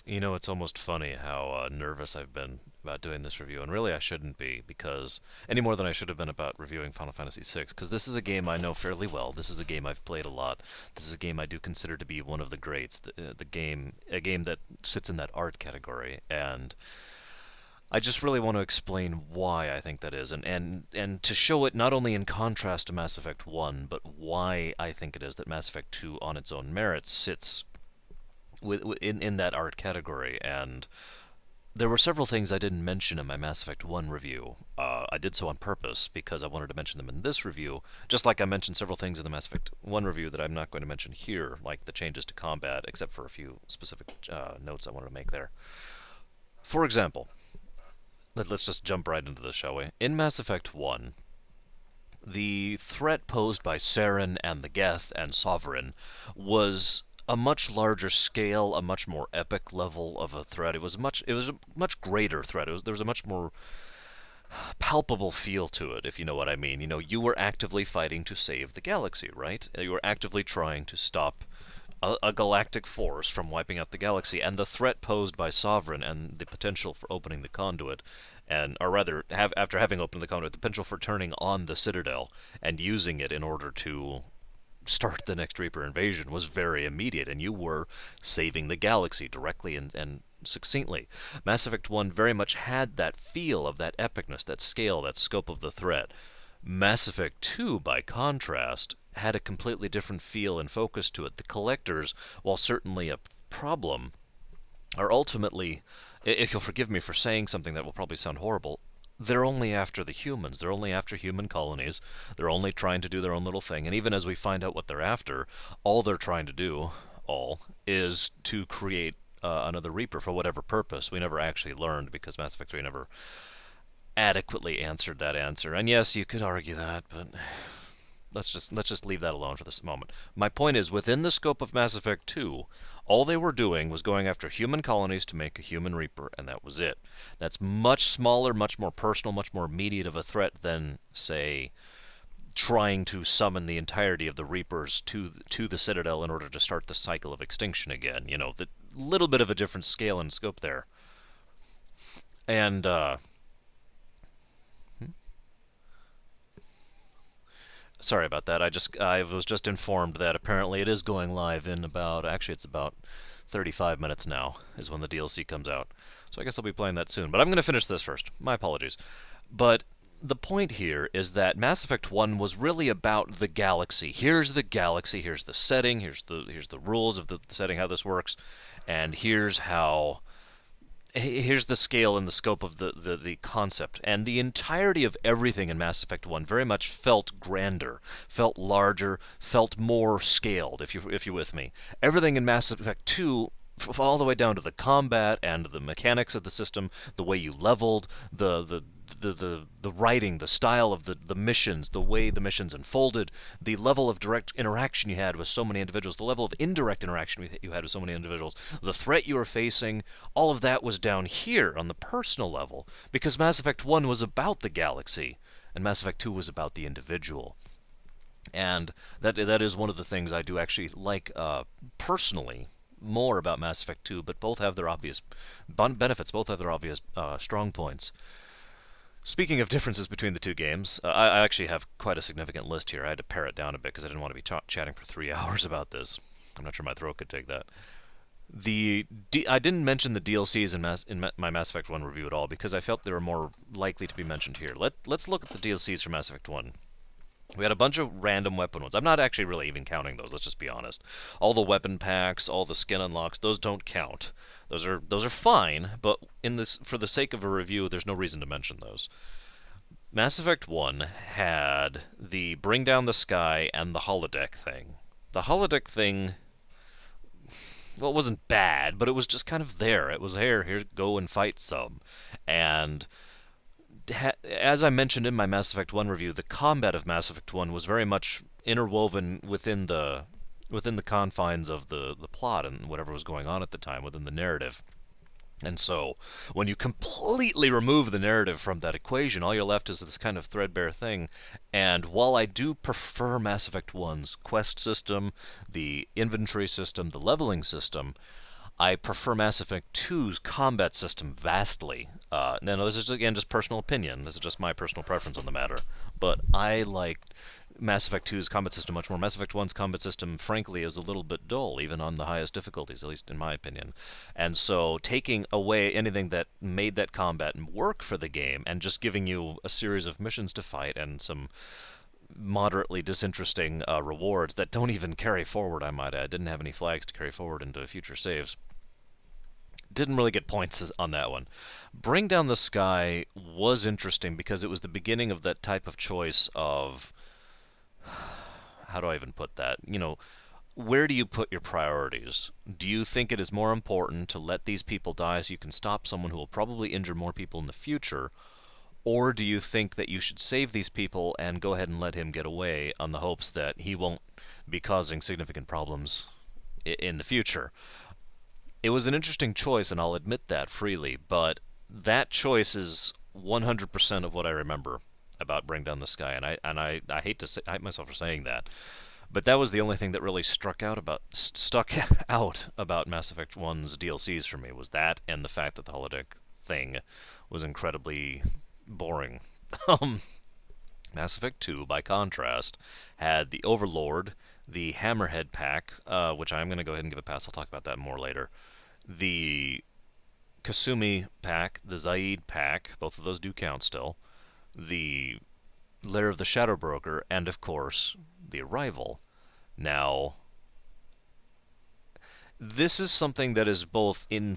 You know, it's almost funny how nervous I've been about doing this review, and really I shouldn't be, because any more than I should have been about reviewing Final Fantasy VI, because this is a game I know fairly well. This is a game I've played a lot. This is a game I do consider to be one of the greats. A game that sits in that art category, and I just really want to explain why I think that is, and to show it not only in contrast to Mass Effect 1, but why I think it is that Mass Effect 2, on its own merits, sits in that art category. And there were several things I didn't mention in my Mass Effect 1 review. I did so on purpose because I wanted to mention them in this review, just like I mentioned several things in the Mass Effect 1 review that I'm not going to mention here, like the changes to combat, except for a few specific notes I wanted to make there. For example, let's just jump right into this, shall we? In Mass Effect 1, the threat posed by Saren and the Geth and Sovereign was a much larger scale, a much more epic level of a threat. It was a much greater threat. There was a much more palpable feel to it, if you know what I mean. You know, you were actively fighting to save the galaxy, right? You were actively trying to stop a galactic force from wiping out the galaxy, and the threat posed by Sovereign and the potential for opening the conduit, and or rather, after having opened the conduit, the potential for turning on the Citadel and using it in order to start the next Reaper invasion was very immediate, and you were saving the galaxy directly and succinctly. Mass Effect 1 very much had that feel of that epicness, that scale, that scope of the threat. Mass Effect 2, by contrast, had a completely different feel and focus to it. The collectors, while certainly a problem, are ultimately, if you'll forgive me for saying something that will probably sound horrible, they're only after the humans. They're only after human colonies. They're only trying to do their own little thing. And even as we find out what they're after, all they're trying to do, is to create another Reaper for whatever purpose. We never actually learned because Mass Effect 3 never adequately answered that answer. And yes, you could argue that, but let's just leave that alone for this moment. My point is, within the scope of Mass Effect 2, all they were doing was going after human colonies to make a human Reaper, and that was it. That's much smaller, much more personal, much more immediate of a threat than, say, trying to summon the entirety of the Reapers to the Citadel in order to start the cycle of extinction again. You know, the little bit of a different scale and scope there. And sorry about that. I was just informed that apparently it is going live in about, actually it's about 35 minutes now is when the DLC comes out. So I guess I'll be playing that soon. But I'm going to finish this first. My apologies. But the point here is that Mass Effect 1 was really about the galaxy. Here's the galaxy, here's the setting, here's the rules of the setting, how this works, and here's the scale and the scope of the concept. And the entirety of everything in Mass Effect 1 very much felt grander, felt larger, felt more scaled, if you're with me. Everything in Mass Effect 2, all the way down to the combat and the mechanics of the system, the way you leveled, the writing, the style of the missions, the way the missions unfolded, the level of direct interaction you had with so many individuals, the level of indirect interaction you had with so many individuals, the threat you were facing, all of that was down here on the personal level, because Mass Effect 1 was about the galaxy, and Mass Effect 2 was about the individual. And that is one of the things I do actually like personally more about Mass Effect 2, but both have their obvious benefits, both have their obvious strong points. Speaking of differences between the two games, I actually have quite a significant list here. I had to pare it down a bit because I didn't want to be chatting for 3 hours about this. I'm not sure my throat could take that. I didn't mention the DLCs in my Mass Effect 1 review at all because I felt they were more likely to be mentioned here. Let's look at the DLCs for Mass Effect 1. We had a bunch of random weapon ones. I'm not actually really even counting those. Let's just be honest. All the weapon packs, all the skin unlocks, those don't count. Those are fine, but in this for the sake of a review, there's no reason to mention those. Mass Effect 1 had the Bring Down the Sky and the holodeck thing. The holodeck thing, well, it wasn't bad, but it was just kind of there. It was here, go and fight some. And as I mentioned in my Mass Effect 1 review, the combat of Mass Effect 1 was very much interwoven within the confines of the plot and whatever was going on at the time within the narrative. And so, when you completely remove the narrative from that equation, all you're left is this kind of threadbare thing. And while I do prefer Mass Effect 1's quest system, the inventory system, the leveling system, I prefer Mass Effect 2's combat system vastly. No, this is again just personal opinion. This is just my personal preference on the matter. But I like Mass Effect 2's combat system much more. Mass Effect 1's combat system, frankly, is a little bit dull, even on the highest difficulties, at least in my opinion. And so taking away anything that made that combat work for the game and just giving you a series of missions to fight and some moderately disinteresting rewards that don't even carry forward, I might add. Didn't have any flags to carry forward into future saves. Didn't really get points on that one. Bring Down the Sky was interesting because it was the beginning of that type of choice of, how do I even put that? Where do you put your priorities? Do you think it is more important to let these people die so you can stop someone who will probably injure more people in the future? Or do you think that you should save these people and go ahead and let him get away on the hopes that he won't be causing significant problems in the future? It was an interesting choice, and I'll admit that freely, but that choice is 100% of what I remember about Bring Down the Sky, and I I hate myself for saying that, but that was the only thing that really stuck out about Mass Effect 1's DLCs for me, was that and the fact that the holodeck thing was incredibly boring. Um, Mass Effect 2, by contrast, had the Overlord, the Hammerhead pack, which I'm going to go ahead and give a pass. I'll talk about that more later. The Kasumi pack, the Zaid pack, both of those do count still. The Lair of the Shadow Broker, and of course, the Arrival. Now, this is something that is both in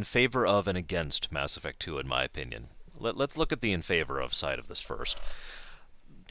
favor of and against Mass Effect 2, in my opinion. Let's look at the in favor of side of this first.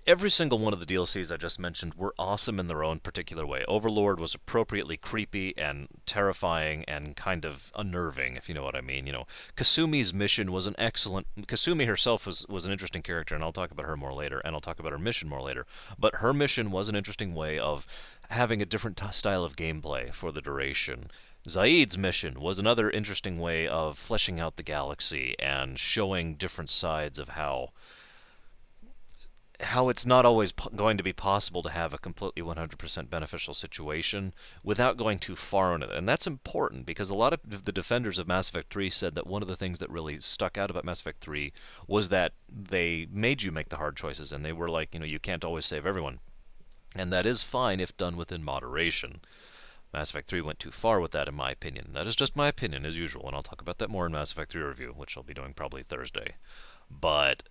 Every single one of the DLCs I just mentioned were awesome in their own particular way. Overlord was appropriately creepy and terrifying and kind of unnerving, if you know what I mean. Kasumi's mission was an excellent... Kasumi herself was an interesting character, and I'll talk about her more later, and I'll talk about her mission more later. But her mission was an interesting way of having a different style of gameplay for the duration. Zaid's mission was another interesting way of fleshing out the galaxy and showing different sides of how it's not always going to be possible to have a completely 100% beneficial situation without going too far into it. And that's important because a lot of the defenders of Mass Effect 3 said that one of the things that really stuck out about Mass Effect 3 was that they made you make the hard choices, and they were like, you can't always save everyone. And that is fine if done within moderation. Mass Effect 3 went too far with that, in my opinion. That is just my opinion, as usual, and I'll talk about that more in Mass Effect 3 review, which I'll be doing probably Thursday. But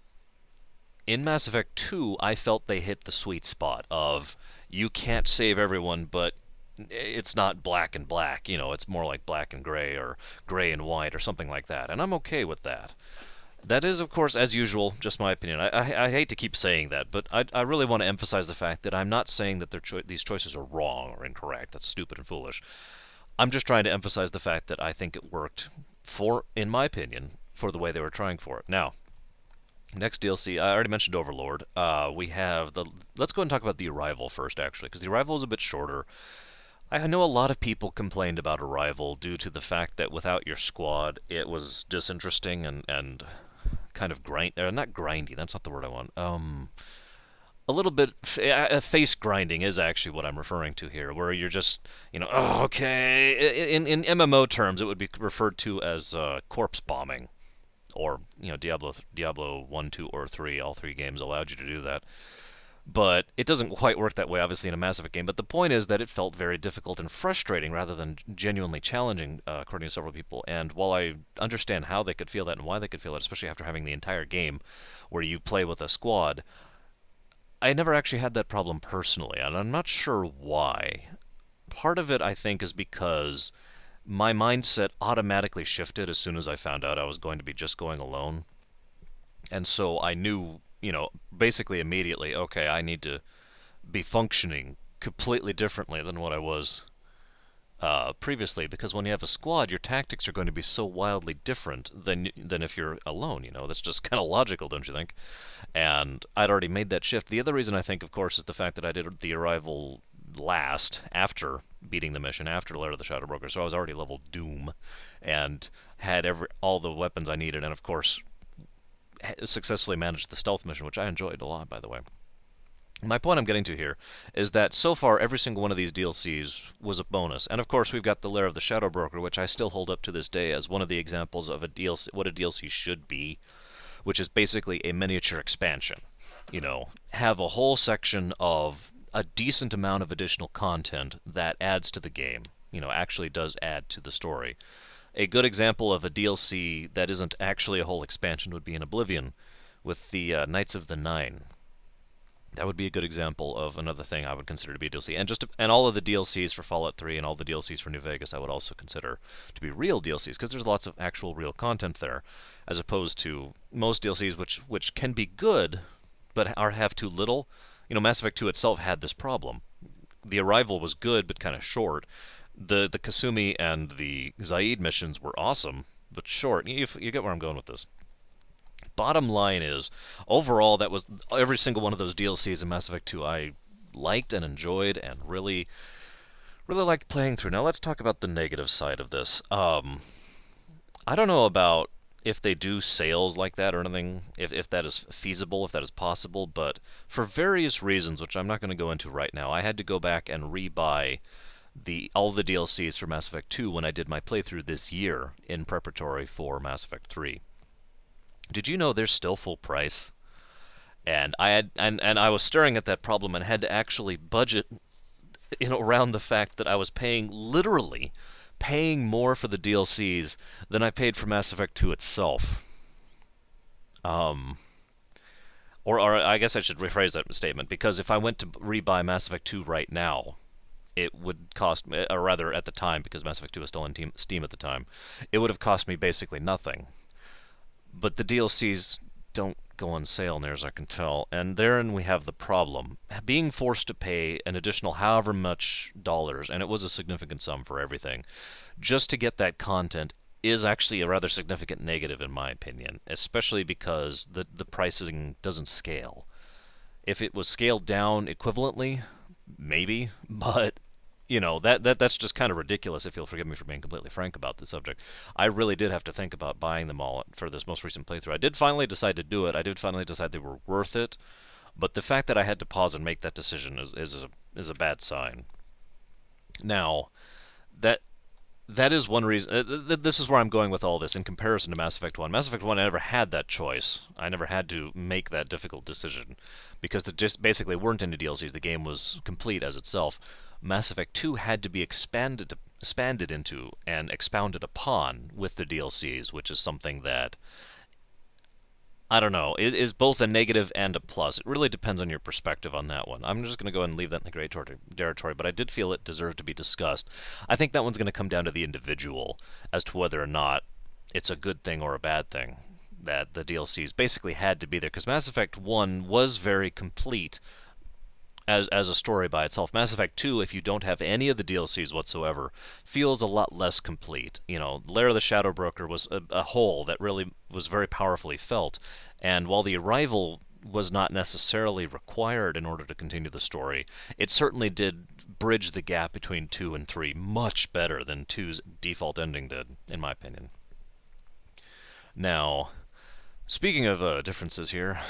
in Mass Effect 2, I felt they hit the sweet spot of you can't save everyone, but it's not black and black. It's more like black and gray or gray and white or something like that. And I'm okay with that. That is, of course, as usual, just my opinion. I hate to keep saying that, but I really want to emphasize the fact that I'm not saying that these choices are wrong or incorrect. That's stupid and foolish. I'm just trying to emphasize the fact that I think it worked in my opinion, for the way they were trying for it. Now, next DLC, I already mentioned Overlord. We have the... Let's go and talk about the Arrival first, actually, because the Arrival is a bit shorter. I know a lot of people complained about Arrival due to the fact that without your squad, it was disinteresting and kind of not grindy, that's not the word I want. A little bit... face grinding is actually what I'm referring to here, where you're just, oh, okay... In MMO terms, it would be referred to as corpse bombing. Or, Diablo 1, 2, or 3, all three games allowed you to do that. But it doesn't quite work that way, obviously, in a Mass Effect game. But the point is that it felt very difficult and frustrating rather than genuinely challenging, according to several people. And while I understand how they could feel that and why they could feel that, especially after having the entire game where you play with a squad, I never actually had that problem personally, and I'm not sure why. Part of it, I think, is because my mindset automatically shifted as soon as I found out I was going to be just going alone. And so I knew, basically immediately, okay, I need to be functioning completely differently than what I was previously, because when you have a squad, your tactics are going to be so wildly different than if you're alone. That's just kind of logical, don't you think? And I'd already made that shift. The other reason I think, of course, is the fact that I did the Arrival last after beating the mission, after Lair of the Shadow Broker, so I was already level Doom and had all the weapons I needed, and of course successfully managed the stealth mission, which I enjoyed a lot, by the way. My point I'm getting to here is that so far every single one of these DLCs was a bonus. And of course we've got the Lair of the Shadow Broker, which I still hold up to this day as one of the examples of a DLC, what a DLC should be, which is basically a miniature expansion. Have a whole section of a decent amount of additional content that adds to the game. Actually does add to the story. A good example of a DLC that isn't actually a whole expansion would be in Oblivion with the Knights of the Nine. That would be a good example of another thing I would consider to be a DLC. And all of the DLCs for Fallout 3 and all the DLCs for New Vegas I would also consider to be real DLCs because there's lots of actual real content there, as opposed to most DLCs which can be good but have too little. Mass Effect 2 itself had this problem. The Arrival was good but kind of short. The Kasumi and the Zaid missions were awesome but short. You get where I'm going with this. Bottom line is, overall, that was every single one of those DLCs in Mass Effect 2 I liked and enjoyed and really, really liked playing through. Now let's talk about the negative side of this. I don't know about if they do sales like that or anything, if that is feasible, if that is possible, but for various reasons, which I'm not going to go into right now, I had to go back and rebuy all the DLCs for Mass Effect 2 when I did my playthrough this year in preparatory for Mass Effect 3. Did you know they're still full price? And I was staring at that problem and had to actually budget around the fact that I was literally paying more for the DLCs than I paid for Mass Effect 2 itself. Um, or I guess I should rephrase that statement, because if I went to rebuy Mass Effect 2 right now, it would cost me, or rather at the time, because Mass Effect 2 was still on Steam at the time, it would have cost me basically nothing. But the DLCs don't go on sale near as I can tell, and therein we have the problem. Being forced to pay an additional however much dollars, and it was a significant sum for everything, just to get that content is actually a rather significant negative in my opinion, especially because the pricing doesn't scale. If it was scaled down equivalently, maybe, but that's just kind of ridiculous if you'll forgive me for being completely frank about the subject. I really did have to think about buying them all for this most recent playthrough. I did finally decide to do it. I did finally decide they were worth it, but the fact that I had to pause and make that decision is a bad sign. Now, that that is one reason. This is where I'm going with all this in comparison to Mass Effect 1. Mass Effect 1, I never had that choice. I never had to make that difficult decision because there just basically weren't any DLCs. The game was complete as itself. Mass Effect 2 had to be expanded into and expounded upon with the DLCs, which is something that I don't know, is both a negative and a plus. It really depends on your perspective on that one. I'm just going to go ahead and leave that in the gray territory, but I did feel it deserved to be discussed. I think that one's going to come down to the individual as to whether or not it's a good thing or a bad thing that the DLCs basically had to be there, because Mass Effect 1 was very complete as a story by itself. Mass Effect 2, if you don't have any of the DLCs whatsoever, feels a lot less complete. Lair of the Shadow Broker was a whole that really was very powerfully felt, and while the Arrival was not necessarily required in order to continue the story, it certainly did bridge the gap between 2 and 3 much better than 2's default ending did, in my opinion. Now, speaking of differences here,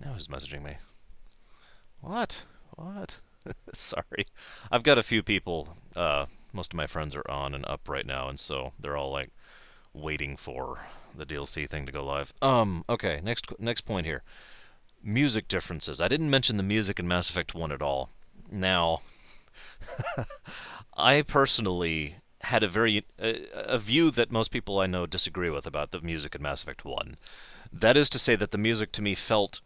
now who's messaging me? What? What? Sorry. I've got a few people, most of my friends are on and up right now, and so they're all like waiting for the DLC thing to go live. Okay, next point here. Music differences. I didn't mention the music in Mass Effect 1 at all. Now, I personally had a view that most people I know disagree with about the music in Mass Effect 1. That is to say that the music to me felt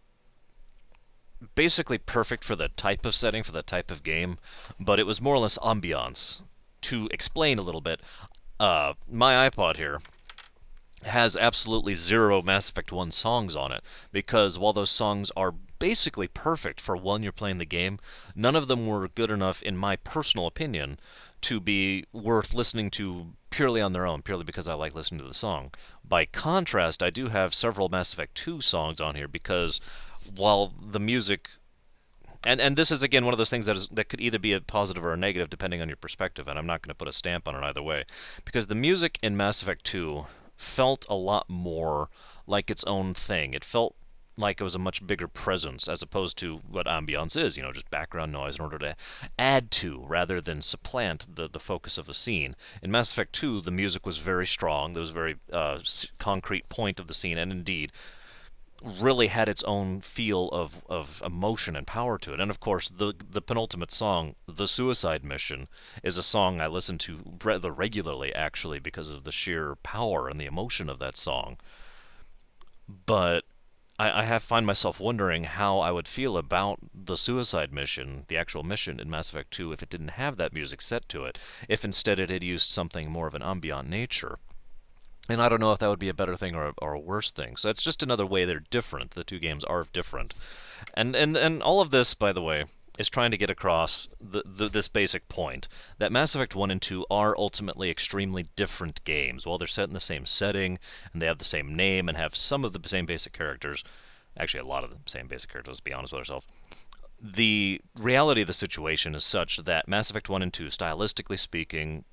basically perfect for the type of setting, for the type of game, but it was more or less ambiance. To explain a little bit, my iPod here has absolutely zero Mass Effect 1 songs on it, because while those songs are basically perfect for when you're playing the game, none of them were good enough, in my personal opinion, to be worth listening to purely on their own, purely because I like listening to the song. By contrast, I do have several Mass Effect 2 songs on here because while the music and this is again one of those things that could either be a positive or a negative depending on your perspective, and I'm not going to put a stamp on it either way, because the music in Mass Effect 2 felt a lot more like its own thing. It felt like it was a much bigger presence as opposed to what ambiance is, just background noise in order to add to rather than supplant the focus of a scene. In Mass Effect 2, the music was very strong. There was a very concrete point of the scene, and indeed really had its own feel of emotion and power to it. And of course, the penultimate song, The Suicide Mission, is a song I listen to rather regularly, actually, because of the sheer power and the emotion of that song. But I have find myself wondering how I would feel about the suicide mission, the actual mission in Mass Effect 2, if it didn't have that music set to it, if instead it had used something more of an ambient nature. And I don't know if that would be a better thing or a worse thing. So it's just another way they're different. The two games are different. And all of this, by the way, is trying to get across this basic point that Mass Effect 1 and 2 are ultimately extremely different games. While they're set in the same setting and they have the same name and have some of the same basic characters, actually a lot of the same basic characters, to be honest with ourselves, the reality of the situation is such that Mass Effect 1 and 2, stylistically speaking,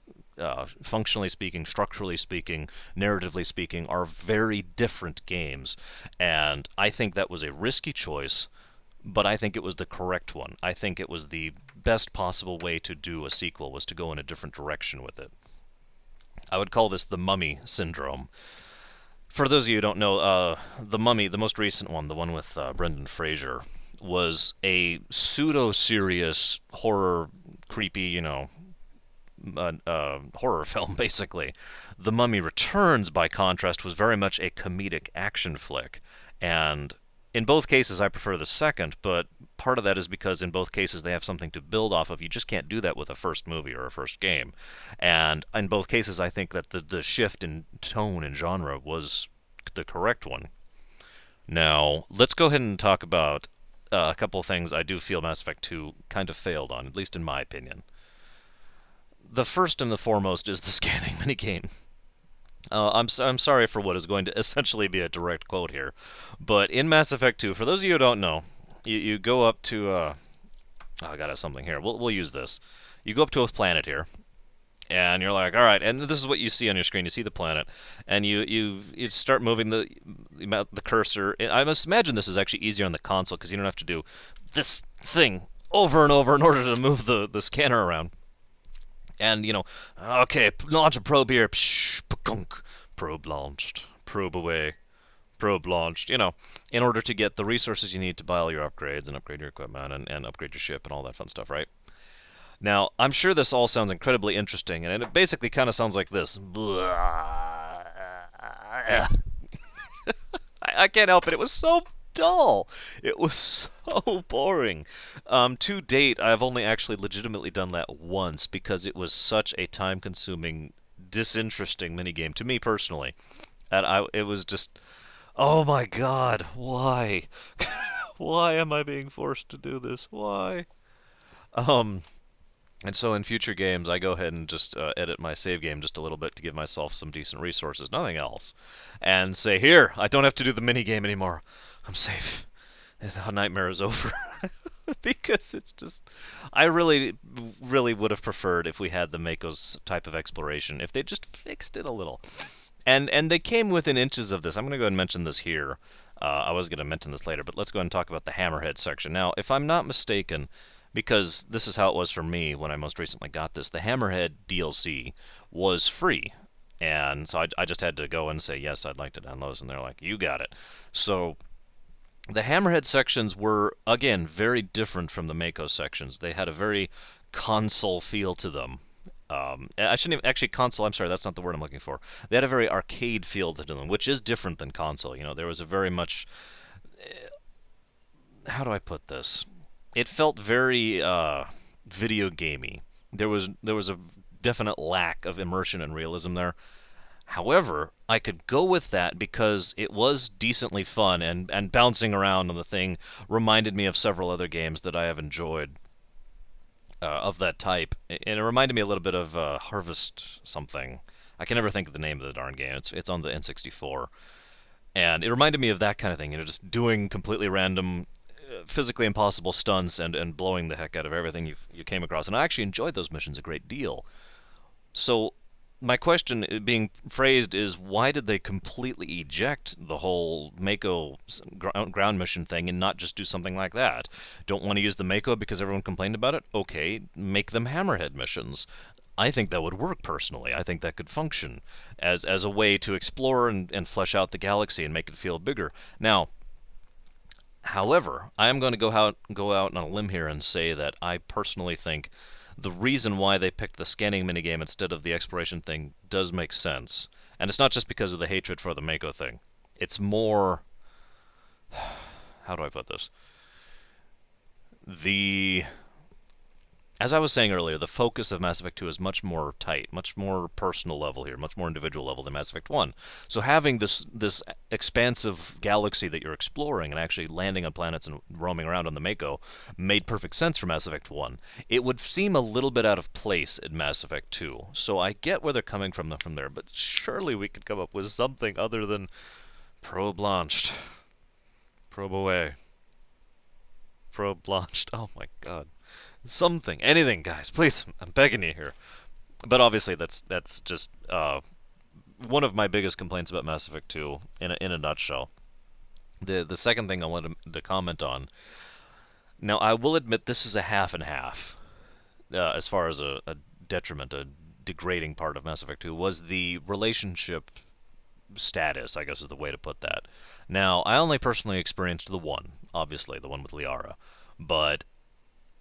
functionally speaking, structurally speaking, narratively speaking, are very different games. And I think that was a risky choice, but I think it was the correct one. I think it was the best possible way to do a sequel, was to go in a different direction with it. I would call this the Mummy syndrome. For those of you who don't know, the Mummy, the most recent one, the one with Brendan Fraser, was a pseudo-serious horror, creepy, horror film, basically. The Mummy Returns, by contrast, was very much a comedic action flick. And in both cases, I prefer the second, but part of that is because in both cases they have something to build off of. You just can't do that with a first movie or a first game. And in both cases, I think that the shift in tone and genre was the correct one. Now, let's go ahead and talk about a couple of things I do feel Mass Effect 2 kind of failed on, at least in my opinion. The first and the foremost is the scanning minigame. I'm sorry for what is going to essentially be a direct quote here, but in Mass Effect 2, for those of you who don't know, you go up to oh, I gotta have something here. We'll use this. You go up to a planet here, and you're like, all right, and this is what you see on your screen. You see the planet, and you start moving the cursor. I must imagine this is actually easier on the console because you don't have to do this thing over and over in order to move the scanner around. And, okay, launch a probe here. Psh, pa-gunk. Probe launched. Probe away. Probe launched. In order to get the resources you need to buy all your upgrades and upgrade your equipment and upgrade your ship and all that fun stuff, right? Now, I'm sure this all sounds incredibly interesting, and it basically kind of sounds like this. I can't help it. It was so dull. It was so boring. To date, I've only actually legitimately done that once because it was such a time-consuming, disinteresting minigame to me personally. And it was just, oh my god, why? Why am I being forced to do this? Why? Um, and so in future games, I go ahead and just edit my save game just a little bit to give myself some decent resources, nothing else. And say, here, I don't have to do the mini game anymore. I'm safe. The nightmare is over. Because it's just, I really, really would have preferred if we had the Mako's type of exploration, if they just fixed it a little. And they came within inches of this. I'm going to go ahead and mention this here. I was going to mention this later, but let's go ahead and talk about the Hammerhead section. Now, if I'm not mistaken, because this is how it was for me when I most recently got this, the Hammerhead DLC was free. And so I just had to go and say, yes, I'd like to download this. And they're like, you got it. So the Hammerhead sections were, again, very different from the Mako sections. They had a very console feel to them. I shouldn't even, actually, console, I'm sorry, that's not the word I'm looking for. They had a very arcade feel to them, which is different than console. There was a very much, how do I put this? It felt very video gamey. There was a definite lack of immersion and realism there. However, I could go with that because it was decently fun, and bouncing around on the thing reminded me of several other games that I have enjoyed of that type. And it reminded me a little bit of Harvest something. I can never think of the name of the darn game. It's on the N64. And it reminded me of that kind of thing, just doing completely random, physically impossible stunts and blowing the heck out of everything you came across. And I actually enjoyed those missions a great deal. So my question being phrased is, why did they completely eject the whole Mako ground mission thing and not just do something like that? Don't want to use the Mako because everyone complained about it? Okay, make them Hammerhead missions. I think that would work personally. I think that could function as a way to explore and flesh out the galaxy and make it feel bigger. Now, however, I am going to go out on a limb here and say that I personally think the reason why they picked the scanning minigame instead of the exploration thing does make sense. And it's not just because of the hatred for the Mako thing. It's more... How do I put this? The... As I was saying earlier, the focus of Mass Effect 2 is much more tight, much more personal level here, much more individual level than Mass Effect 1. So having this expansive galaxy that you're exploring and actually landing on planets and roaming around on the Mako made perfect sense for Mass Effect 1. It would seem a little bit out of place in Mass Effect 2. So I get where they're coming from there, but surely we could come up with something other than Probe launched. Probe away. Probe launched. Oh my god. Something, anything, guys, please. I'm begging you here. But obviously, that's just one of my biggest complaints about Mass Effect 2 in a nutshell. The second thing I wanted to comment on. Now, I will admit this is a half and half, as far as a detriment, a degrading part of Mass Effect 2 was the relationship status, I guess is the way to put that. Now, I only personally experienced the one, obviously, the one with Liara, but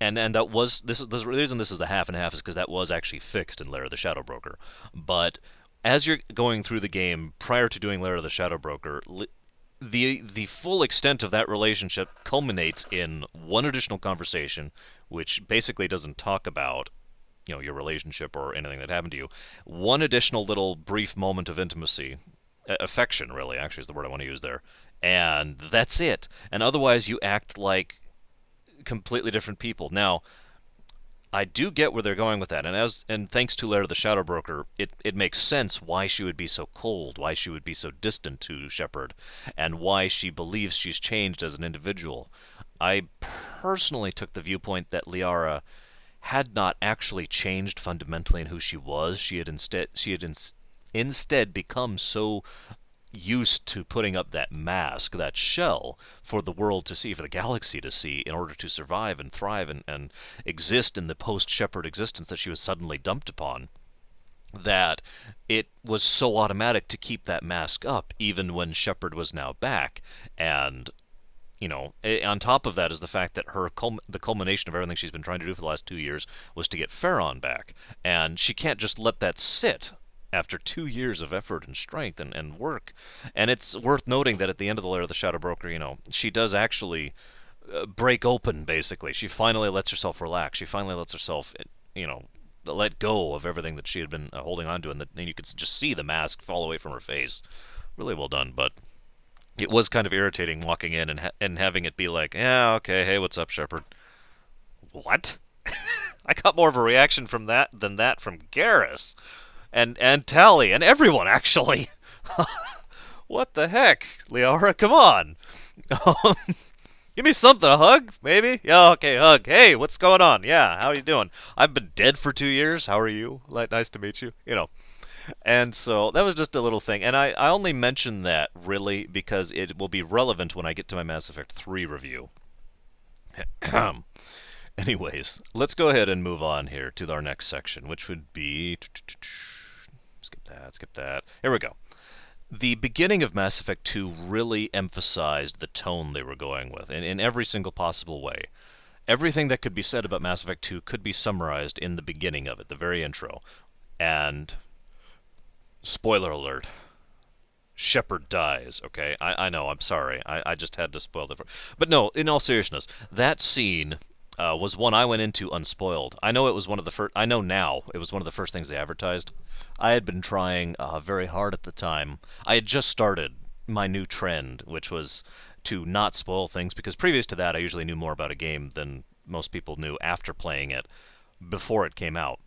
and that was the reason this is a half and half is because that was actually fixed in Lair of the Shadow Broker. But as you're going through the game, prior to doing Lair of the Shadow Broker, the full extent of that relationship culminates in one additional conversation, which basically doesn't talk about your relationship or anything that happened to you. One additional little brief moment of intimacy, affection, really, actually is the word I want to use there, and that's it. And otherwise, you act like completely different people. Now, I do get where they're going with that, and thanks to Lair the Shadow Broker, it makes sense why she would be so cold, why she would be so distant to Shepard, and why she believes she's changed as an individual. I personally took the viewpoint that Liara had not actually changed fundamentally in who she was. She had instead become so used to putting up that mask, that shell, for the world to see, for the galaxy to see, in order to survive and thrive and exist in the post-Shepard existence that she was suddenly dumped upon, that it was so automatic to keep that mask up, even when Shepard was now back. And, on top of that is the fact that the culmination of everything she's been trying to do for the last 2 years was to get Farron back. And she can't just let that sit after 2 years of effort and strength and work. And it's worth noting that at the end of the Lair of the Shadow Broker, she does actually break open, basically. She finally lets herself relax. She finally lets herself, let go of everything that she had been holding on to, and you could just see the mask fall away from her face. Really well done, but it was kind of irritating walking in and having it be like, yeah, okay, hey, what's up, Shepard? What? I got more of a reaction from that than that from Garrus. And Tally, and everyone, actually. What the heck, Liara? Come on. Give me something, a hug, maybe? Yeah, okay, hug. Hey, what's going on? Yeah, how are you doing? I've been dead for 2 years. How are you? Nice to meet you. And so that was just a little thing. And I only mention that, really, because it will be relevant when I get to my Mass Effect 3 review. Anyways, let's go ahead and move on here to our next section, which would be... Skip that. Here we go. The beginning of Mass Effect 2 really emphasized the tone they were going with, in every single possible way. Everything that could be said about Mass Effect 2 could be summarized in the beginning of it, the very intro. And, spoiler alert, Shepard dies, okay? I know, I'm sorry. I just had to spoil it. But no, in all seriousness, that scene... was one I went into unspoiled. I know it was one of the first. I know now it was one of the first things they advertised. I had been trying very hard at the time. I had just started my new trend, which was to not spoil things, because previous to that, I usually knew more about a game than most people knew after playing it before it came out.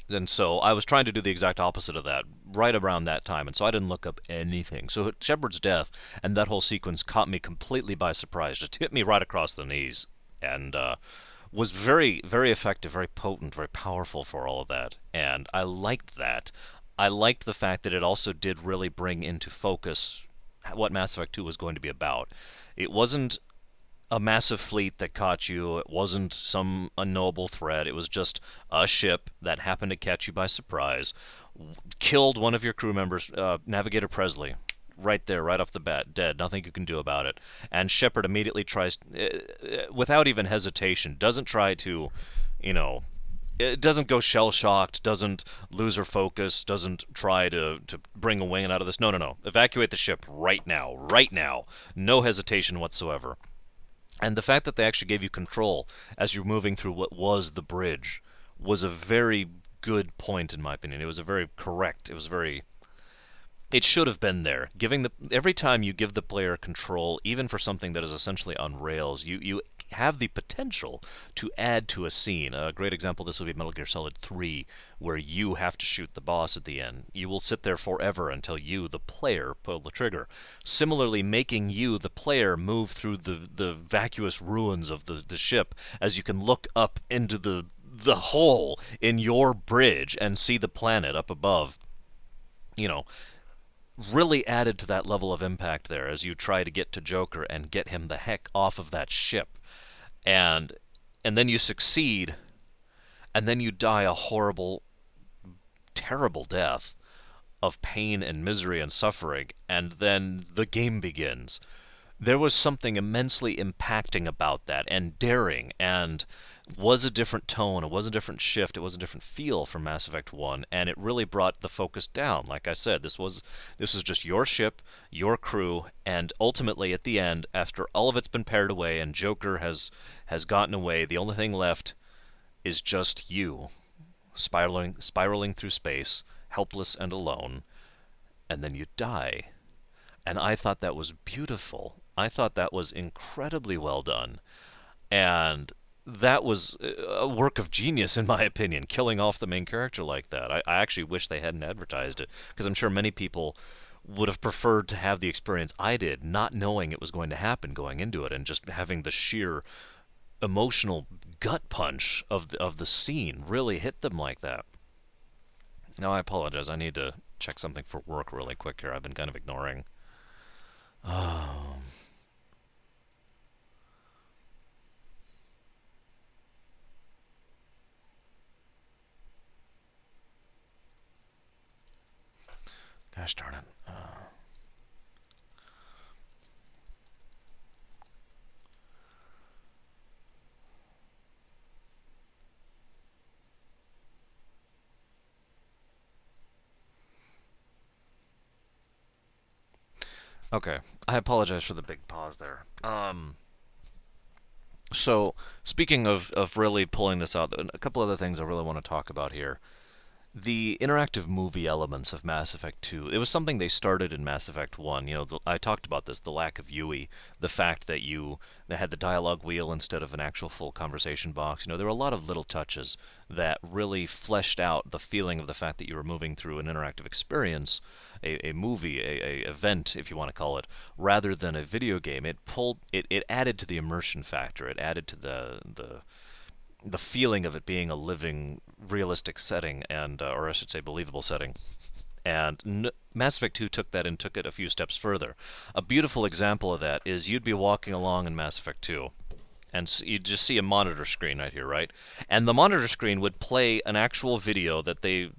And so I was trying to do the exact opposite of that right around that time, and so I didn't look up anything. So Shepard's death and that whole sequence caught me completely by surprise, just hit me right across the knees. And was very, very effective, very potent, very powerful for all of that. And I liked that. I liked the fact that it also did really bring into focus what Mass Effect 2 was going to be about. It wasn't a massive fleet that caught you. It wasn't some unknowable threat. It was just a ship that happened to catch you by surprise, killed one of your crew members, Navigator Presley, right there, right off the bat, dead. Nothing you can do about it. And Shepard immediately tries, without even hesitation, doesn't try to, you know, it doesn't go shell shocked, doesn't lose her focus, doesn't try to bring a wing out of this. No, no, no. Evacuate the ship right now, right now. No hesitation whatsoever. And the fact that they actually gave you control as you're moving through what was the bridge was a very good point, in my opinion. It was a very correct. It was very. It should have been there. Giving the every time you give the player control, even for something that is essentially on rails, you have the potential to add to a scene. A great example of this would be Metal Gear Solid 3, where you have to shoot the boss at the end. You will sit there forever until you, the player, pull the trigger. Similarly, making you, the player, move through the vacuous ruins of the ship as you can look up into the hole in your bridge and see the planet up above. You know, really added to that level of impact there as you try to get to Joker and get him the heck off of that ship. And and then you succeed, and then you die a horrible, terrible death of pain and misery and suffering, and then the game begins. There was something immensely impacting about that, and daring, and was a different tone, it was a different shift, it was a different feel from Mass Effect 1, and it really brought the focus down. Like I said, this was just your ship, your crew, and ultimately at the end, after all of it's been paired away and Joker has gotten away, the only thing left is just you, spiraling through space, helpless and alone, and then you die. And I thought that was beautiful. I thought that was incredibly well done. And that was a work of genius, in my opinion, killing off the main character like that. I actually wish they hadn't advertised it, because I'm sure many people would have preferred to have the experience I did, not knowing it was going to happen going into it, and just having the sheer emotional gut punch of the scene really hit them like that. Now, I apologize. I need to check something for work really quick here. I've been kind of ignoring. Oh, gosh darn it. Okay, I apologize for the big pause there. So speaking of really pulling this out, a couple other things I really want to talk about here. The interactive movie elements of Mass Effect 2, it was something they started in Mass Effect 1. I talked about this, the lack of UE, the fact that they had the dialogue wheel instead of an actual full conversation box. There were a lot of little touches that really fleshed out the feeling of the fact that you were moving through an interactive experience, a movie, a event, if you want to call it, rather than a video game. It added to the immersion factor. It added to the feeling of it being a living, realistic setting, and or I should say, believable setting. And Mass Effect 2 took that and took it a few steps further. A beautiful example of that is you'd be walking along in Mass Effect 2, and you'd just see a monitor screen right here, right? And the monitor screen would play an actual video that they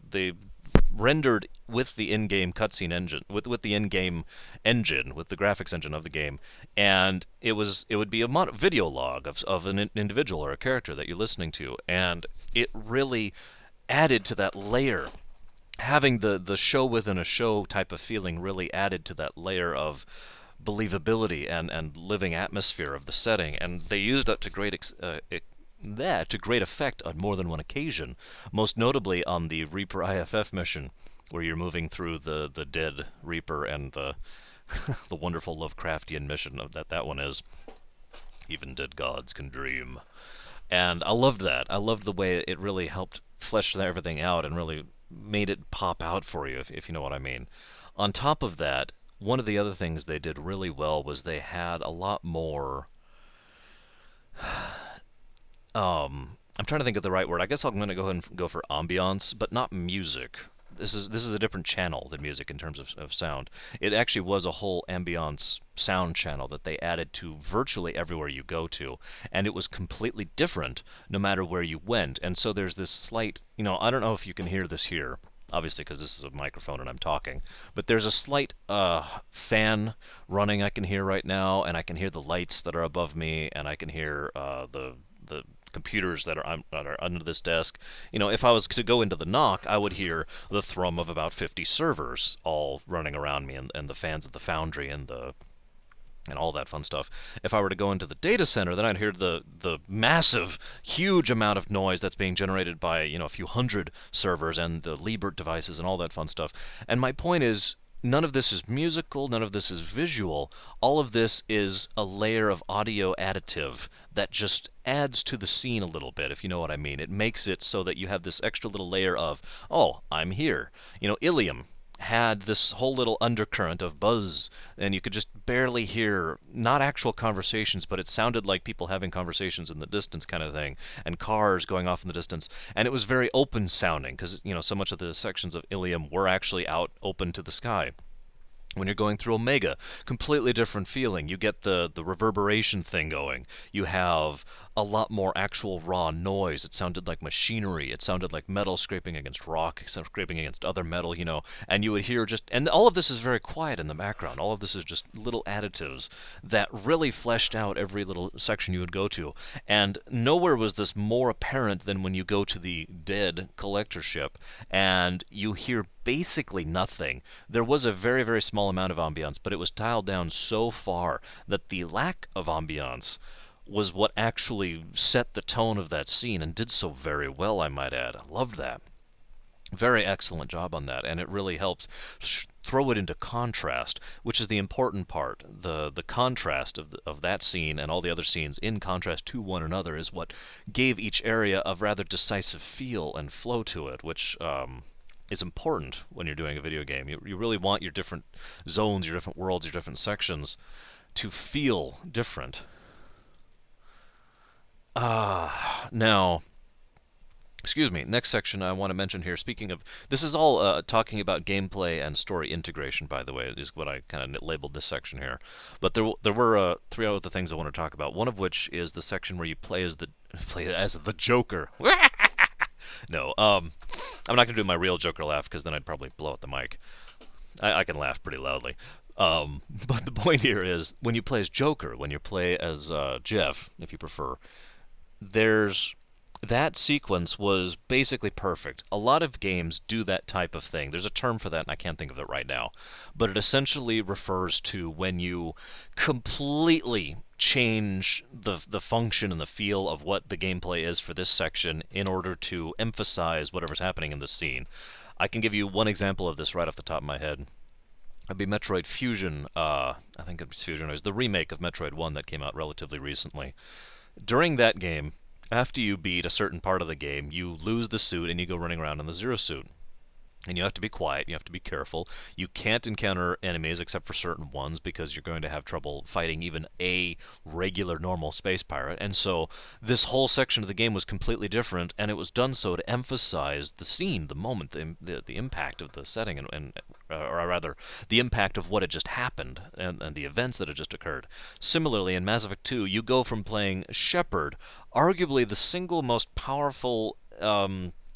rendered with the in-game cutscene engine, with the in-game engine, with the graphics engine of the game, and it would be a video log of an individual or a character that you're listening to, and it really added to that layer. Having the show within a show type of feeling really added to that layer of believability and living atmosphere of the setting, and they used that to great effect on more than one occasion, most notably on the Reaper IFF mission, where you're moving through the dead Reaper and the the wonderful Lovecraftian mission that one is. Even dead gods can dream. And I loved that. I loved the way it really helped flesh everything out and really made it pop out for you, if you know what I mean. On top of that, one of the other things they did really well was they had a lot more I'm trying to think of the right word. I guess I'm going to go ahead and go for ambiance, but not music. This is a different channel than music in terms of sound. It actually was a whole ambiance sound channel that they added to virtually everywhere you go to, and it was completely different no matter where you went. And so there's this slight, I don't know if you can hear this here, obviously because this is a microphone and I'm talking, but there's a slight fan running I can hear right now, and I can hear the lights that are above me, and I can hear the computers that are under this desk. If I was to go into the knock, I would hear the thrum of about 50 servers all running around me, and the fans of the foundry and all that fun stuff. If I were to go into the data center, then I'd hear the massive, huge amount of noise that's being generated by a few hundred servers and the Liebert devices and all that fun stuff. And my point is, none of this is musical, none of this is visual. All of this is a layer of audio additive that just adds to the scene a little bit, if you know what I mean. It makes it so that you have this extra little layer of, oh, I'm here. Ilium had this whole little undercurrent of buzz, and you could just barely hear, not actual conversations, but it sounded like people having conversations in the distance kind of thing, and cars going off in the distance. And it was very open sounding, because, so much of the sections of Ilium were actually out open to the sky. When you're going through Omega, completely different feeling. You get the reverberation thing going. You have a lot more actual raw noise. It sounded like machinery. It sounded like metal scraping against rock, scraping against other metal. And you would hear and all of this is very quiet in the background. All of this is just little additives that really fleshed out every little section you would go to. And nowhere was this more apparent than when you go to the dead collector ship and you hear basically nothing. There was a very, very small amount of ambiance, but it was dialed down so far that the lack of ambiance was what actually set the tone of that scene, and did so very well, I might add. I loved that. Very excellent job on that, and it really helps throw it into contrast, which is the important part. The contrast of that scene and all the other scenes in contrast to one another is what gave each area a rather decisive feel and flow to it, which is important when you're doing a video game. You really want your different zones, your different worlds, your different sections to feel different. Now, excuse me, next section I want to mention here, speaking of, this is all talking about gameplay and story integration, by the way, is what I kind of labeled this section here. But there were three other things I want to talk about, one of which is the section where you play as the Joker. No, I'm not going to do my real Joker laugh, because then I'd probably blow out the mic. I can laugh pretty loudly. But the point here is, when you play as Joker, when you play as Jeff, if you prefer, that sequence was basically perfect. A lot of games do that type of thing. There's a term for that, and I can't think of it right now. But it essentially refers to when you completely change the function and the feel of what the gameplay is for this section in order to emphasize whatever's happening in the scene. I can give you one example of this right off the top of my head. It'd be Metroid Fusion. I think it's Fusion. It was the remake of Metroid 1 that came out relatively recently. During that game, after you beat a certain part of the game, you lose the suit and you go running around in the Zero suit. And you have to be quiet, you have to be careful. You can't encounter enemies except for certain ones, because you're going to have trouble fighting even a regular normal space pirate. And so this whole section of the game was completely different, and it was done so to emphasize the scene, the moment, the impact of the setting, or rather, the impact of what had just happened, and the events that had just occurred. Similarly, in Mass Effect 2, you go from playing Shepard, arguably the single most powerful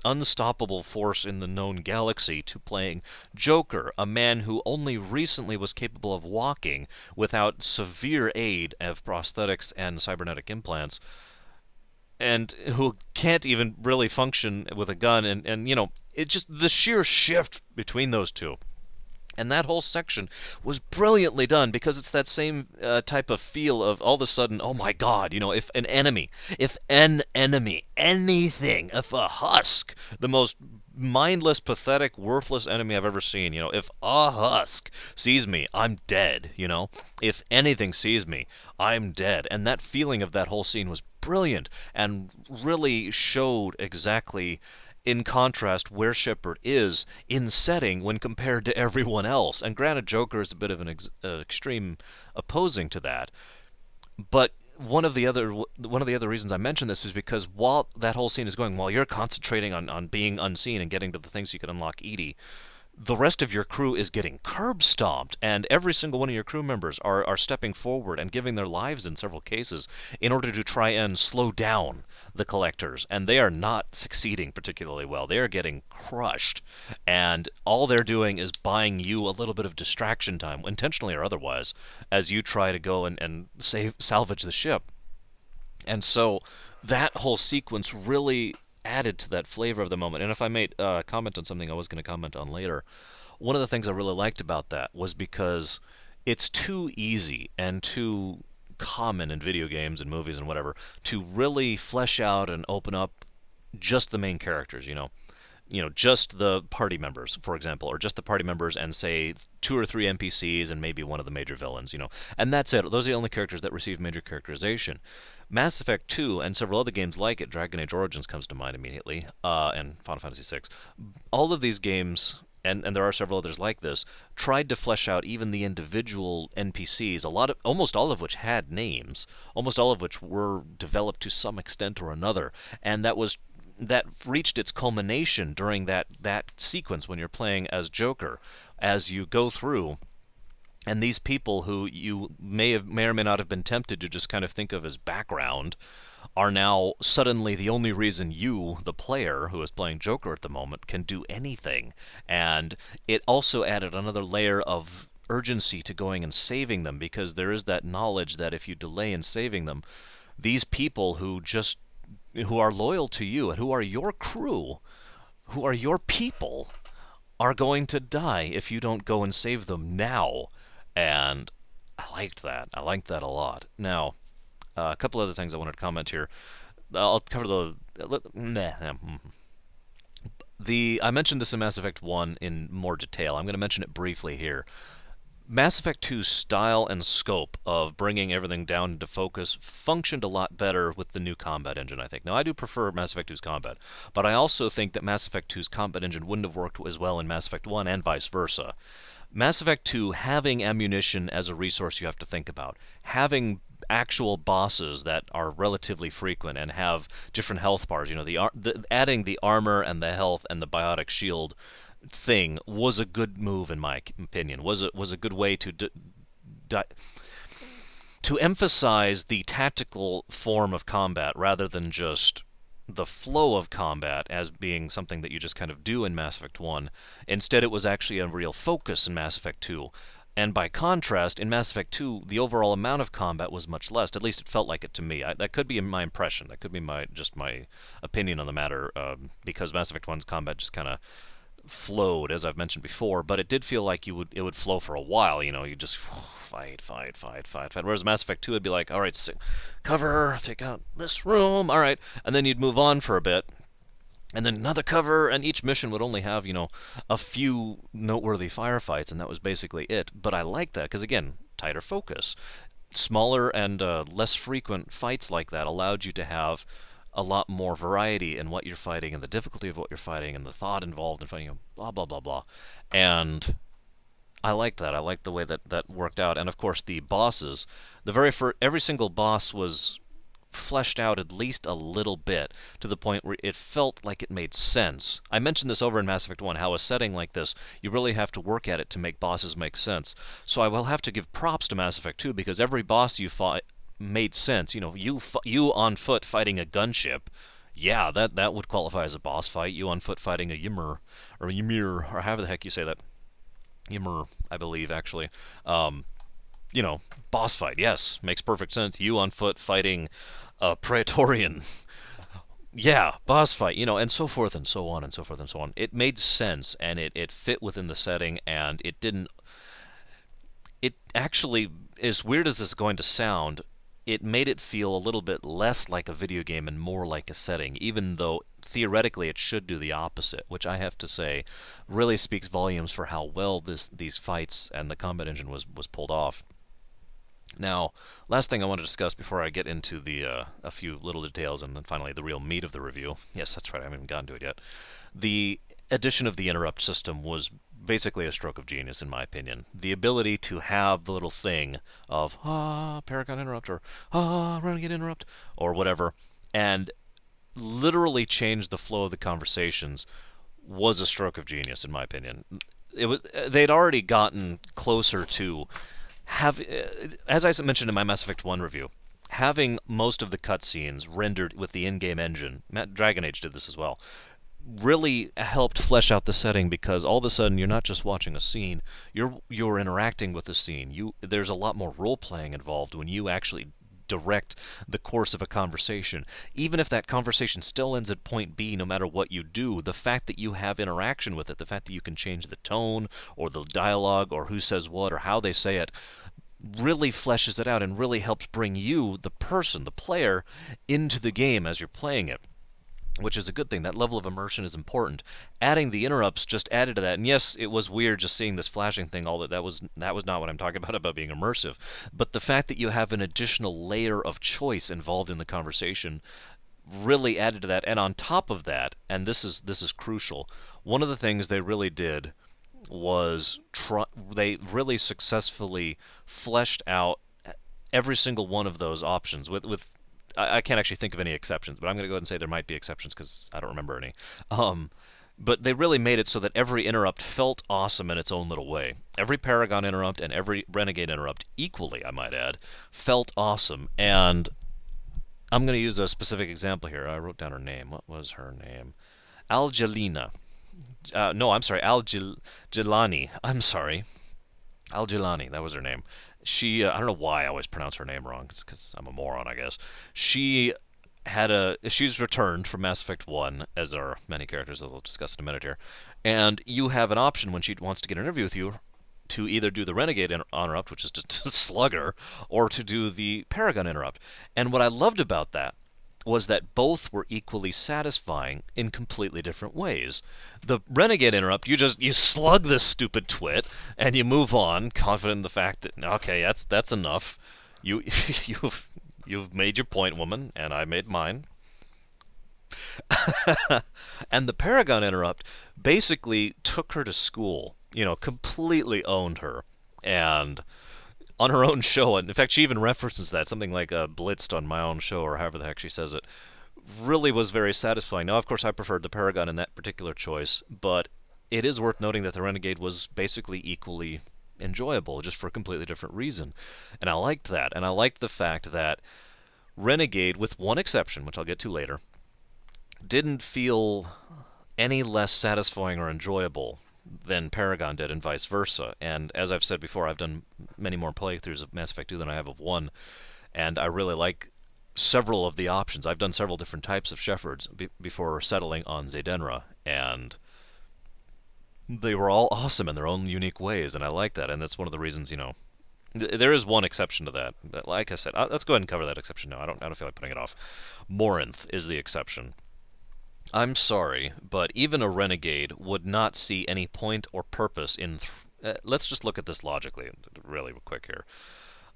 unstoppable force in the known galaxy, to playing Joker, a man who only recently was capable of walking without severe aid of prosthetics and cybernetic implants, and who can't even really function with a gun, and it just, the sheer shift between those two. And that whole section was brilliantly done, because it's that same type of feel of, all of a sudden, oh my god, if an enemy, anything, if a husk, the most mindless, pathetic, worthless enemy I've ever seen, if a husk sees me, I'm dead, if anything sees me, I'm dead. And that feeling of that whole scene was brilliant, and really showed exactly, in contrast, where Shepard is in setting when compared to everyone else. And granted, Joker is a bit of an extreme opposing to that, but one of the other reasons I mention this is because while that whole scene is going, while you're concentrating on being unseen and getting to the things you can unlock Edie, the rest of your crew is getting curb stomped, and every single one of your crew members are stepping forward and giving their lives in several cases in order to try and slow down the collectors, and they are not succeeding particularly well. They are getting crushed, and all they're doing is buying you a little bit of distraction time, intentionally or otherwise, as you try to go and salvage the ship. And so that whole sequence really added to that flavor of the moment. And if I may comment on something I was going to comment on later, one of the things I really liked about that was because it's too easy and too common in video games and movies and whatever to really flesh out and open up just the main characters, just the party members, for example, or just the party members and say two or three NPCs and maybe one of the major villains, and that's it. Those are the only characters that receive major characterization. Mass Effect 2 and several other games like it, Dragon Age Origins comes to mind immediately, and Final Fantasy 6. All of these games, and there are several others like this, tried to flesh out even the individual NPCs. Almost all of which had names, almost all of which were developed to some extent or another, and that reached its culmination during that sequence when you're playing as Joker, as you go through, and these people who you may or may not have been tempted to just kind of think of as background are now suddenly the only reason you, the player who is playing Joker at the moment, can do anything. And it also added another layer of urgency to going and saving them, because there is that knowledge that if you delay in saving them, these people who are loyal to you and who are your crew, who are your people, are going to die if you don't go and save them now. And I liked that. I liked that a lot. Now, a couple other things I wanted to comment here. I'll cover I mentioned this in Mass Effect 1 in more detail. I'm going to mention it briefly here. Mass Effect 2's style and scope of bringing everything down into focus functioned a lot better with the new combat engine, I think. Now, I do prefer Mass Effect 2's combat, but I also think that Mass Effect 2's combat engine wouldn't have worked as well in Mass Effect 1 and vice versa. Mass Effect 2, having ammunition as a resource you have to think about, having actual bosses that are relatively frequent and have different health bars, adding the armor and the health and the biotic shield thing was a good move in my opinion. Was a good way to emphasize the tactical form of combat rather than just the flow of combat as being something that you just kind of do in Mass Effect 1. Instead, it was actually a real focus in Mass Effect 2. And by contrast, in Mass Effect 2, the overall amount of combat was much less. At least it felt like it to me. That could be my impression. That could be my opinion on the matter, because Mass Effect 1's combat just kind of flowed, as I've mentioned before, but it did feel like it would flow for a while. You just fight. Whereas Mass Effect 2 would be like, all right, cover, take out this room, all right, and then you'd move on for a bit, and then another cover, and each mission would only have, a few noteworthy firefights, and that was basically it. But I like that, because again, tighter focus. Smaller and less frequent fights like that allowed you to have a lot more variety in what you're fighting and the difficulty of what you're fighting and the thought involved in fighting, blah, blah, blah, blah. And I liked that. I liked the way that worked out. And of course, the bosses, every single boss was fleshed out at least a little bit to the point where it felt like it made sense. I mentioned this over in Mass Effect 1, how a setting like this, you really have to work at it to make bosses make sense. So I will have to give props to Mass Effect 2, because every boss you fought made sense. You on foot fighting a gunship, yeah, that would qualify as a boss fight. You on foot fighting a Ymir, or however the heck you say that. Ymir, I believe, actually. Boss fight, yes, makes perfect sense. You on foot fighting a Praetorian, yeah, boss fight, and so forth and so on and so forth and so on. It made sense, and it fit within the setting, and it didn't. It actually, as weird as this is going to sound, it made it feel a little bit less like a video game and more like a setting, even though theoretically it should do the opposite, which I have to say really speaks volumes for how well these fights and the combat engine was pulled off. Now, last thing I want to discuss before I get into a few little details and then finally the real meat of the review. Yes, that's right, I haven't even gotten to it yet. The addition of the interrupt system was basically a stroke of genius, in my opinion. The ability to have the little thing of, Paragon Interrupt, or, Renegade Interrupt, or whatever, and literally change the flow of the conversations was a stroke of genius, in my opinion. They'd already gotten closer to as I mentioned in my Mass Effect 1 review, having most of the cutscenes rendered with the in-game engine. Dragon Age did this as well. Really helped flesh out the setting because all of a sudden you're not just watching a scene, you're interacting with the scene. There's a lot more role playing involved when you actually direct the course of a conversation. Even if that conversation still ends at point B, no matter what you do, the fact that you have interaction with it, the fact that you can change the tone or the dialogue or who says what or how they say it, really fleshes it out and really helps bring you, the person, the player, into the game as you're playing it, which is a good thing. That level of immersion is important. Adding the interrupts just added to that. And yes, it was weird just seeing this flashing thing. That was not what I'm talking about being immersive. But the fact that you have an additional layer of choice involved in the conversation really added to that. And on top of that, and this is crucial, one of the things they really did was they really successfully fleshed out every single one of those options with I can't actually think of any exceptions, but I'm going to go ahead and say there might be exceptions because I don't remember any. But they really made it so that every interrupt felt awesome in its own little way. Every Paragon interrupt and every Renegade interrupt, equally, I might add, felt awesome. And I'm going to use a specific example here. I wrote down her name. What was her name? Algelina. No, I'm sorry, Al-Jilani. I'm sorry. Al-Jilani, that was her name. I don't know why I always pronounce her name wrong, because I'm a moron, I guess. She's returned from Mass Effect 1, as are many characters that we'll discuss in a minute here. And you have an option when she wants to get an interview with you to either do the Renegade interrupt, which is to slug her, or to do the Paragon interrupt. And what I loved about that was that both were equally satisfying in completely different ways. The Renegade interrupt, you slug this stupid twit and you move on, confident in the fact that okay, that's enough. You you've made your point, woman, and I made mine. And the Paragon interrupt basically took her to school, completely owned her. And on her own show, and in fact, she even references that, something like blitzed on my own show, or however the heck she says it, really was very satisfying. Now, of course, I preferred the Paragon in that particular choice, but it is worth noting that the Renegade was basically equally enjoyable, just for a completely different reason. And I liked that, and I liked the fact that Renegade, with one exception, which I'll get to later, didn't feel any less satisfying or enjoyable than Paragon did, and vice versa. And as I've said before, I've done many more playthroughs of Mass Effect 2 than I have of 1, and I really like several of the options. I've done several different types of Shepherds before settling on Zaydenra, and they were all awesome in their own unique ways, and I like that, and that's one of the reasons, there is one exception to that. But like I said, let's go ahead and cover that exception now. I don't feel like putting it off. Morinth is the exception. I'm sorry, but even a renegade would not see any point or purpose in... let's just look at this logically, really quick here.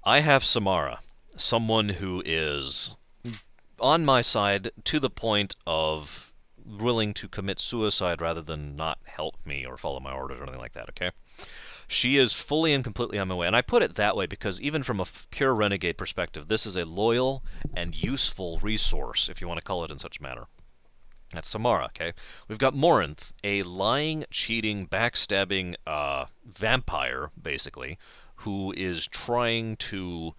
I have Samara, someone who is on my side to the point of willing to commit suicide rather than not help me or follow my orders or anything like that, okay? She is fully and completely on my way. And I put it that way because even from a pure renegade perspective, this is a loyal and useful resource, if you want to call it in such a manner. That's Samara, okay? We've got Morinth, a lying, cheating, backstabbing vampire, basically, who is who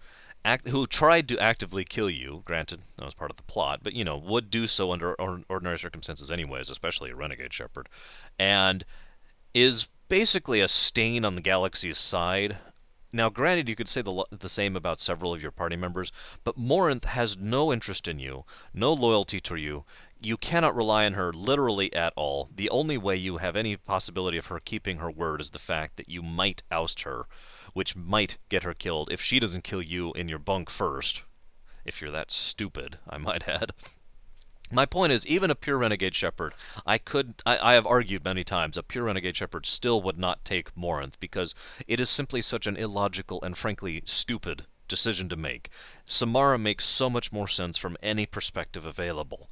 tried to actively kill you. Granted, that was part of the plot, but, would do so under ordinary circumstances anyways, especially a renegade shepherd. And is basically a stain on the galaxy's side. Now, granted, you could say the same about several of your party members, but Morinth has no interest in you, no loyalty to you. You cannot rely on her literally at all. The only way you have any possibility of her keeping her word is the fact that you might oust her, which might get her killed if she doesn't kill you in your bunk first. If you're that stupid, I might add. My point is, even a pure renegade shepherd, I have argued many times, a pure renegade shepherd still would not take Morinth because it is simply such an illogical and frankly stupid decision to make. Samara makes so much more sense from any perspective available.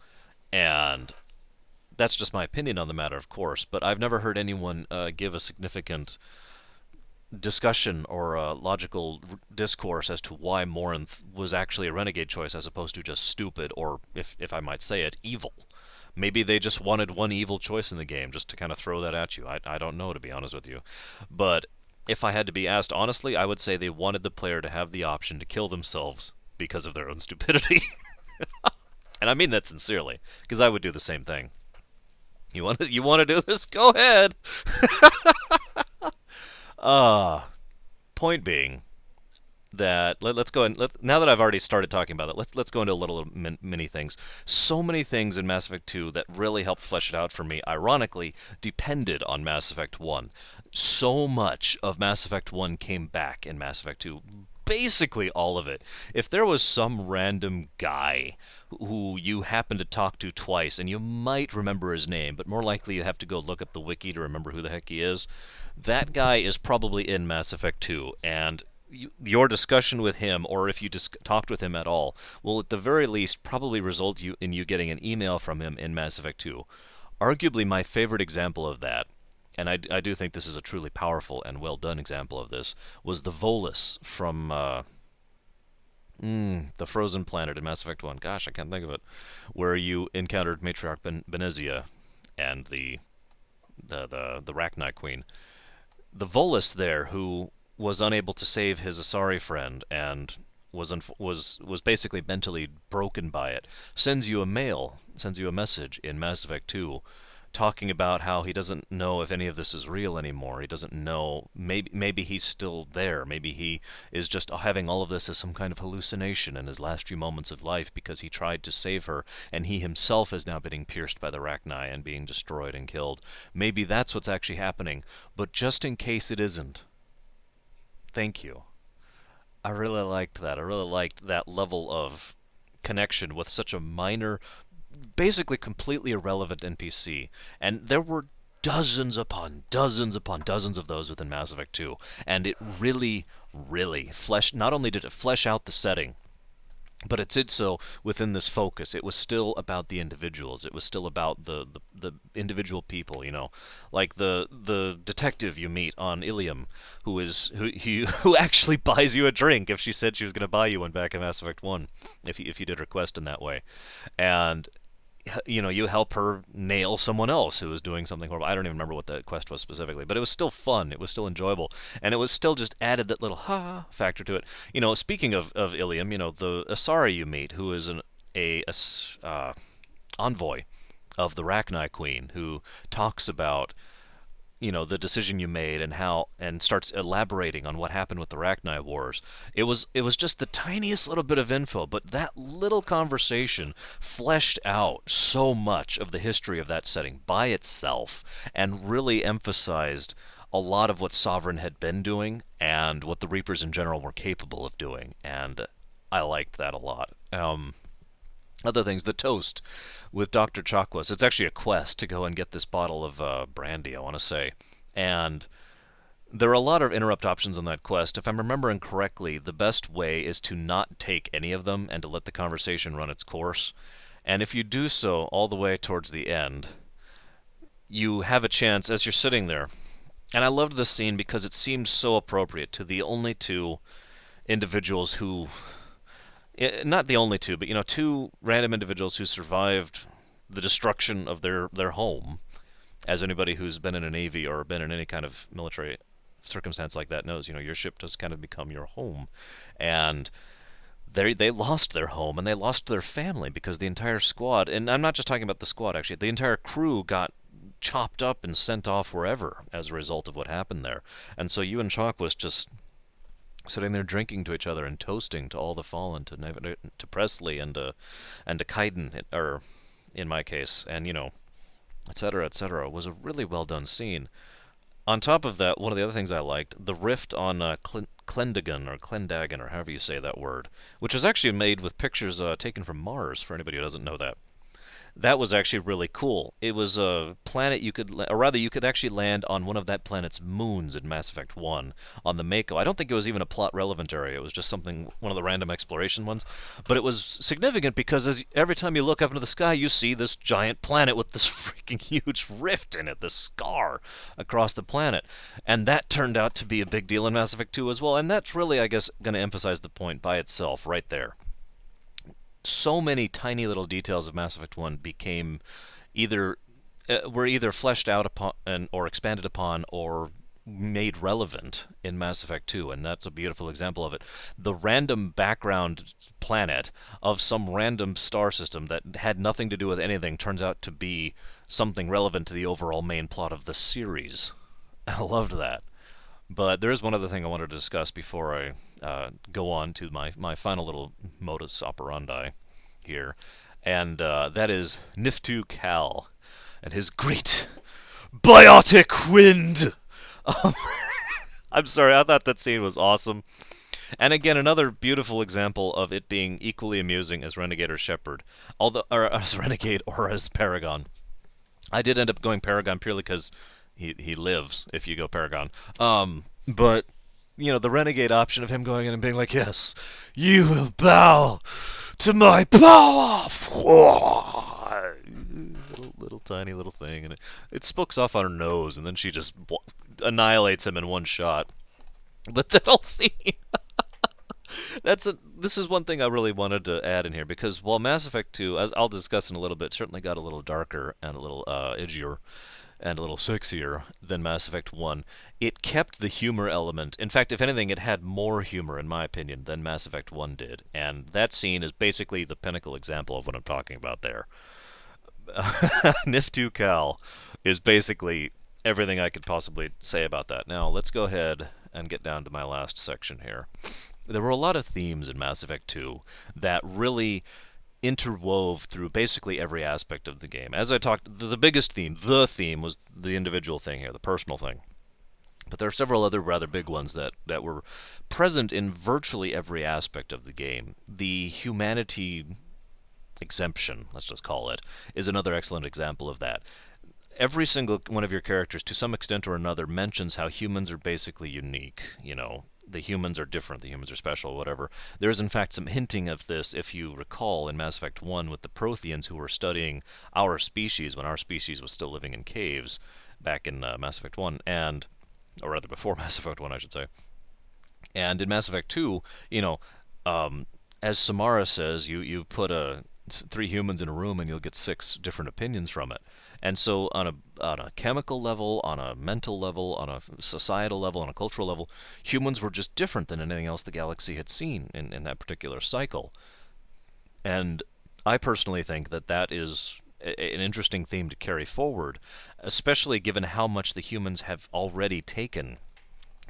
And That's just my opinion on the matter, of course, but I've never heard anyone give a significant discussion or a logical discourse as to why Morinth was actually a renegade choice as opposed to just stupid or, if I might say it, evil. Maybe they just wanted one evil choice in the game just to kind of throw that at you. I don't know, to be honest with you. But if I had to be asked honestly, I would say they wanted the player to have the option to kill themselves because of their own stupidity. And I mean that sincerely, because I would do the same thing. You want to do this? Go ahead. Uh Point being that us go and let's now that I've already started talking about it, let's go into a little mini things. So many things in Mass Effect 2 that really helped flesh it out for me, ironically, depended on Mass Effect 1. So much of Mass Effect 1 came back in Mass Effect 2. Basically all of it. If there was some random guy who you happen to talk to twice and you might remember his name, but more likely you have to go look up the wiki to remember who the heck he is, that guy is probably in Mass Effect 2, and your discussion with him, or if you talked with him at all, will at the very least probably result in you getting an email from him in Mass Effect 2. Arguably my favorite example of that, and I do think this is a truly powerful and well done example of this, was the Volus from the Frozen Planet in Mass Effect 1. Gosh, I can't think of it. Where you encountered Matriarch Benezia and the Rachni Queen. The Volus there, who was unable to save his Asari friend and was basically mentally broken by it, sends you a message in Mass Effect 2 talking about how he doesn't know if any of this is real anymore. He doesn't know. Maybe he's still there. Maybe he is just having all of this as some kind of hallucination in his last few moments of life because he tried to save her, and he himself is now being pierced by the Rachni and being destroyed and killed. Maybe that's what's actually happening. But just in case it isn't, thank you. I really liked that. I really liked that level of connection with such a minor, basically completely irrelevant NPC. And there were dozens upon dozens upon dozens of those within Mass Effect 2. And it really, really not only did it flesh out the setting, but it did so within this focus. It was still about the individuals. It was still about the individual people, like the detective you meet on Ilium, who actually buys you a drink if she said she was going to buy you one back in Mass Effect 1, if you did her quest in that way. And you help her nail someone else who was doing something horrible. I don't even remember what that quest was specifically, but it was still fun. It was still enjoyable, and it was still just added that little ha factor to it. Speaking of Ilium, the Asari you meet, who is a envoy of the Rachni Queen, who talks about the decision you made and starts elaborating on what happened with the Rachni Wars. It was just the tiniest little bit of info, but that little conversation fleshed out so much of the history of that setting by itself and really emphasized a lot of what Sovereign had been doing and what the Reapers in general were capable of doing, and I liked that a lot. Other things, the toast with Dr. Chakwas. It's actually a quest to go and get this bottle of brandy, I want to say. And there are a lot of interrupt options on that quest. If I'm remembering correctly, the best way is to not take any of them and to let the conversation run its course. And if you do so all the way towards the end, you have a chance as you're sitting there. And I loved this scene because it seemed so appropriate to the only two individuals who not the only two, but two random individuals who survived the destruction of their home. As anybody who's been in a navy or been in any kind of military circumstance like that knows, your ship does kind of become your home, and they lost their home and they lost their family because the entire squad, and I'm not just talking about the squad actually, the entire crew got chopped up and sent off wherever as a result of what happened there. And so you and Chalk was just sitting there drinking to each other and toasting to all the fallen, to Presley and to Kaiden, or in my case, and etc., etc. was a really well done scene. On top of that, one of the other things I liked, the rift on Clendagon, or Clendagon, or however you say that word, which was actually made with pictures taken from Mars, for anybody who doesn't know that. That was actually really cool. It was a planet you could, or rather, you could actually land on one of that planet's moons in Mass Effect 1 on the Mako. I don't think it was even a plot relevant area. It was just something, one of the random exploration ones. But it was significant because every time you look up into the sky, you see this giant planet with this freaking huge rift in it, this scar across the planet. And that turned out to be a big deal in Mass Effect 2 as well. And that's really, I guess, going to emphasize the point by itself right there. So many tiny little details of Mass Effect 1 became either were either fleshed out upon or expanded upon or made relevant in Mass Effect 2, and that's a beautiful example of it. The random background planet of some random star system that had nothing to do with anything turns out to be something relevant to the overall main plot of the series. I loved that. But there is one other thing I wanted to discuss before I go on to my final little modus operandi here, and that is Niftu Cal and his great biotic wind. Um, I'm sorry, I thought that scene was awesome. And again, another beautiful example of it being equally amusing as Renegade or Shepard, although or as Renegade or as Paragon. I did end up going Paragon purely because he lives if you go Paragon. But you know the Renegade option of him going in and being like, "Yes, you will bow to my power." Little tiny little thing, and it spooks off on her nose, and then she just annihilates him in one shot. But that whole scene. This is one thing I really wanted to add in here because while Mass Effect 2, as I'll discuss in a little bit, certainly got a little darker and a little edgier and a little sexier than Mass Effect 1, it kept the humor element. In fact, if anything, it had more humor, in my opinion, than Mass Effect 1 did. And that scene is basically the pinnacle example of what I'm talking about there. Nif2 Cal is basically everything I could possibly say about that. Now, let's go ahead and get down to my last section here. There were a lot of themes in Mass Effect 2 that really interwove through basically every aspect of the game. As I talked, the biggest theme, the theme, was the individual thing here, the personal thing. But there are several other rather big ones that were present in virtually every aspect of the game. The humanity exemption, let's just call it, is another excellent example of that. Every single one of your characters, to some extent or another, mentions how humans are basically unique. You know, the humans are different, the humans are special, whatever. There is, in fact, some hinting of this, if you recall, in Mass Effect 1 with the Protheans who were studying our species when our species was still living in caves back in Mass Effect 1, and, or rather before Mass Effect 1, I should say. And in Mass Effect 2, you know, as Samara says, you put three humans in a room and you'll get six different opinions from it. And so on a chemical level, on a mental level, on a societal level, on a cultural level, humans were just different than anything else the galaxy had seen in that particular cycle. And I personally think that that is an interesting theme to carry forward, especially given how much the humans have already taken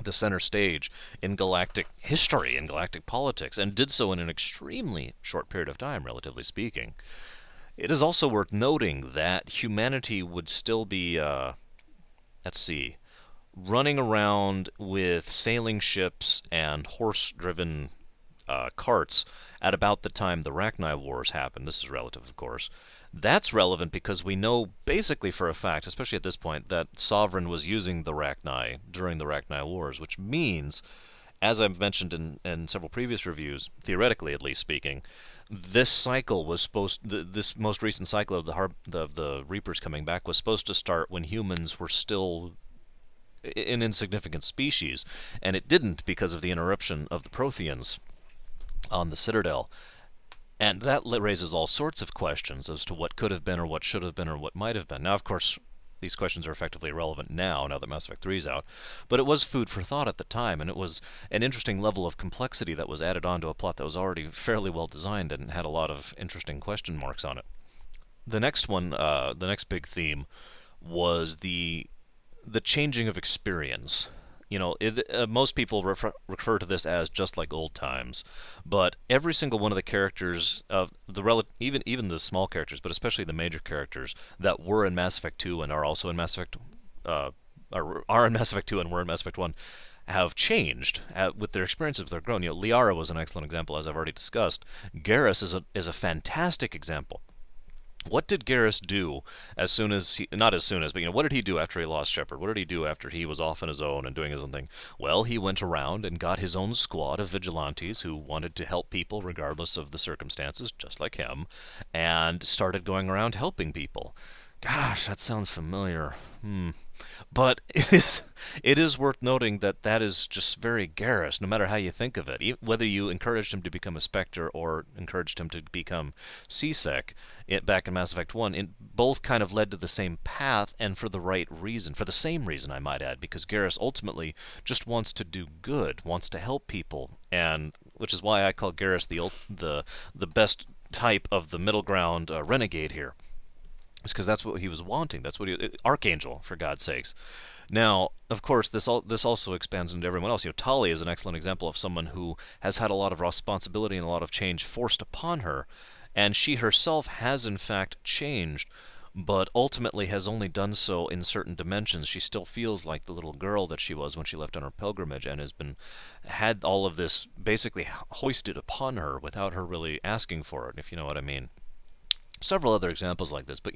the center stage in galactic history and galactic politics, and did so in an extremely short period of time, relatively speaking. It is also worth noting that humanity would still be, let's see, running around with sailing ships and horse-driven carts at about the time the Rachni Wars happened. This is relative, of course. That's relevant because we know basically for a fact, especially at this point, that Sovereign was using the Rachni during the Rachni Wars, which means, as I've mentioned in several previous reviews, theoretically at least speaking, this cycle was this most recent cycle of the Reapers coming back was supposed to start when humans were still an insignificant species, and it didn't because of the interruption of the Protheans on the Citadel. And that raises all sorts of questions as to what could have been or what should have been or what might have been. Now, of course, these questions are effectively irrelevant now that Mass Effect 3 is out, but it was food for thought at the time, and it was an interesting level of complexity that was added onto a plot that was already fairly well designed and had a lot of interesting question marks on it. The next one, the next big theme, was the changing of experience. You know, most people refer to this as just like old times, but every single one of the characters of even the small characters, but especially the major characters that were in Mass Effect 2 and are also in Mass Effect, are in Mass Effect 2 and were in Mass Effect 1, have changed with their experiences. They're grown. You know, Liara was an excellent example, as I've already discussed. Garrus is a fantastic example. What did Garrus do as soon as he, not as soon as, but what did he do after he lost Shepard? What did he do after he was off on his own and doing his own thing? Well, he went around and got his own squad of vigilantes who wanted to help people regardless of the circumstances, just like him, and started going around helping people. Gosh, that sounds familiar. But it is worth noting that that is just very Garrus, no matter how you think of it. Whether you encouraged him to become a Spectre or encouraged him to become C-Sec back in Mass Effect 1, it both kind of led to the same path and for the right reason. For the same reason, I might add, because Garrus ultimately just wants to do good, wants to help people, and which is why I call Garrus the best type of the middle ground renegade here. It's because that's what he was wanting. That's what Archangel, for God's sakes. Now, of course, this also expands into everyone else. Tali is an excellent example of someone who has had a lot of responsibility and a lot of change forced upon her, and she herself has in fact changed, but ultimately has only done so in certain dimensions. She still feels like the little girl that she was when she left on her pilgrimage, and had all of this basically hoisted upon her without her really asking for it, if you know what I mean. Several other examples like this, but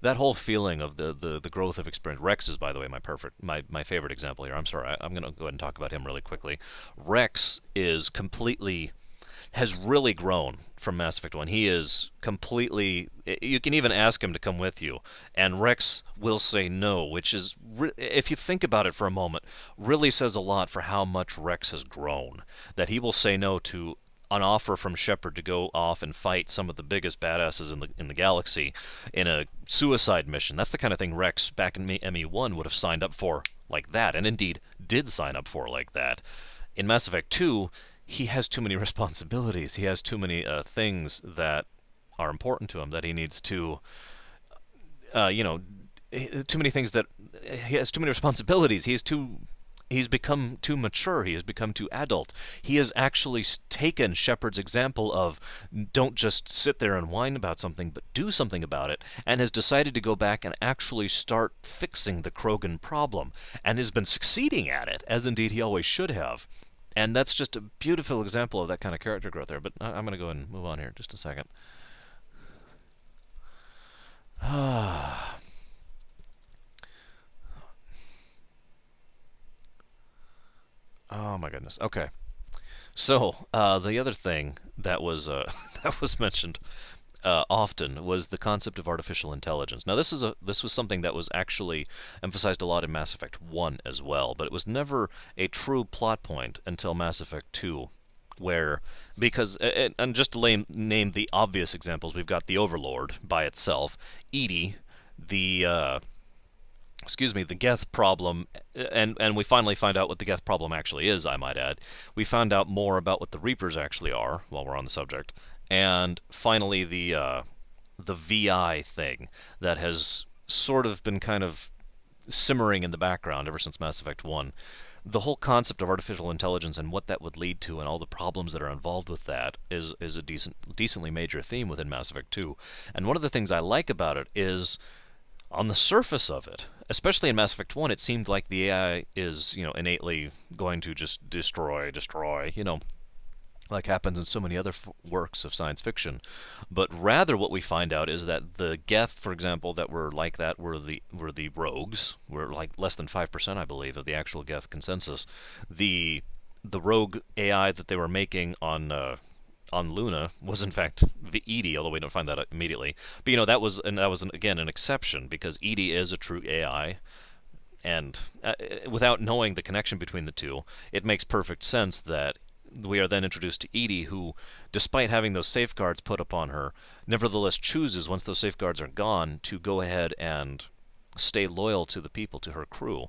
that whole feeling of the growth of experience. Rex is, by the way, my favorite example here. I'm sorry, I'm going to go ahead and talk about him really quickly. Rex has really grown from Mass Effect 1. He is completely. You can even ask him to come with you, and Rex will say no, which is, if you think about it for a moment, really says a lot for how much Rex has grown. That he will say no to an offer from Shepard to go off and fight some of the biggest badasses in the galaxy in a suicide mission. That's the kind of thing Rex back in ME1 would have signed up for like that, and indeed did sign up for like that. In Mass Effect 2, he has too many responsibilities. He has too many things that are important to him that he needs to, too many things that he has too many responsibilities. He's become too mature. He has become too adult. He has actually taken Shepard's example of don't just sit there and whine about something, but do something about it, and has decided to go back and actually start fixing the Krogan problem, and has been succeeding at it, as indeed he always should have. And that's just a beautiful example of that kind of character growth there. But I'm going to go and move on here just a second. Oh my goodness. Okay. So the other thing that was that was mentioned often was the concept of artificial intelligence. Now this was something that was actually emphasized a lot in Mass Effect 1 as well, but it was never a true plot point until Mass Effect 2, where and just to name the obvious examples, we've got the Overlord by itself, EDI, the the Geth problem, and we finally find out what the Geth problem actually is, I might add. We found out more about what the Reapers actually are, while we're on the subject. And finally, the VI thing that has sort of been kind of simmering in the background ever since Mass Effect 1. The whole concept of artificial intelligence and what that would lead to and all the problems that are involved with that is a decently major theme within Mass Effect 2. And one of the things I like about it is, on the surface of it, especially in Mass Effect 1, it seemed like the AI is, innately going to just destroy, like happens in so many other works of science fiction. But rather what we find out is that the Geth, for example, that were like that were the rogues, were like less than 5%, I believe, of the actual Geth consensus. The rogue AI that they were making on Luna was in fact the EDI, although we don't find that out immediately. But that was again an exception, because EDI is a true AI, and without knowing the connection between the two, it makes perfect sense that we are then introduced to EDI, who, despite having those safeguards put upon her, nevertheless chooses, once those safeguards are gone, to go ahead and stay loyal to the people, to her crew,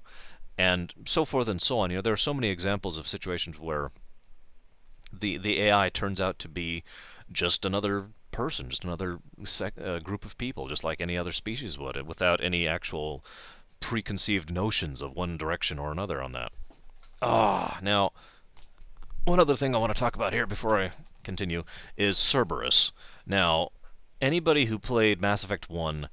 and so forth and so on. There are so many examples of situations where the AI turns out to be just another person, just another group of people, just like any other species would, without any actual preconceived notions of one direction or another on that. Now, one other thing I want to talk about here before I continue is Cerberus. Now, anybody who played Mass Effect 1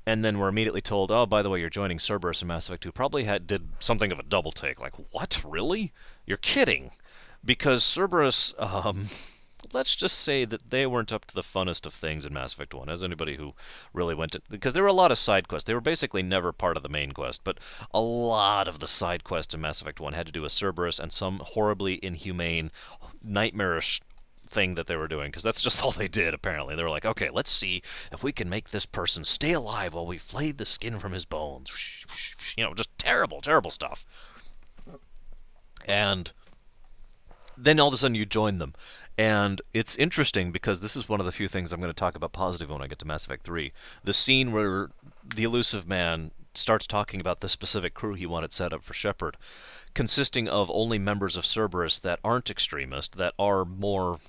and then were immediately told, oh, by the way, you're joining Cerberus in Mass Effect 2, probably did something of a double take. Like, what? Really? You're kidding. Because Cerberus, let's just say that they weren't up to the funnest of things in Mass Effect 1, as anybody who really went to... Because there were a lot of side quests. They were basically never part of the main quest, but a lot of the side quests in Mass Effect 1 had to do with Cerberus and some horribly inhumane, nightmarish thing that they were doing, because that's just all they did, apparently. They were like, okay, let's see if we can make this person stay alive while we flayed the skin from his bones. Just terrible, terrible stuff. And then all of a sudden you join them. And it's interesting because this is one of the few things I'm going to talk about positive when I get to Mass Effect 3. The scene where the Elusive Man starts talking about the specific crew he wanted set up for Shepard, consisting of only members of Cerberus that aren't extremist, that are more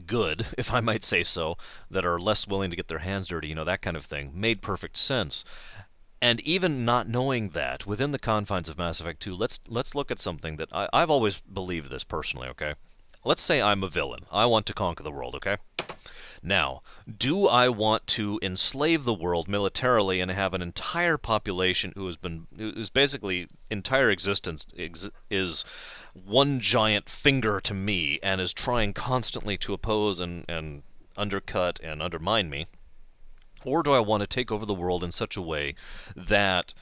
good, if I might say so, that are less willing to get their hands dirty, that kind of thing, made perfect sense. And even not knowing that, within the confines of Mass Effect 2, let's look at something that I've always believed this personally, okay? Let's say I'm a villain. I want to conquer the world, okay? Now, do I want to enslave the world militarily and have an entire population whose basically entire existence is one giant finger to me and is trying constantly to oppose and undercut and undermine me? Or do I want to take over the world in such a way that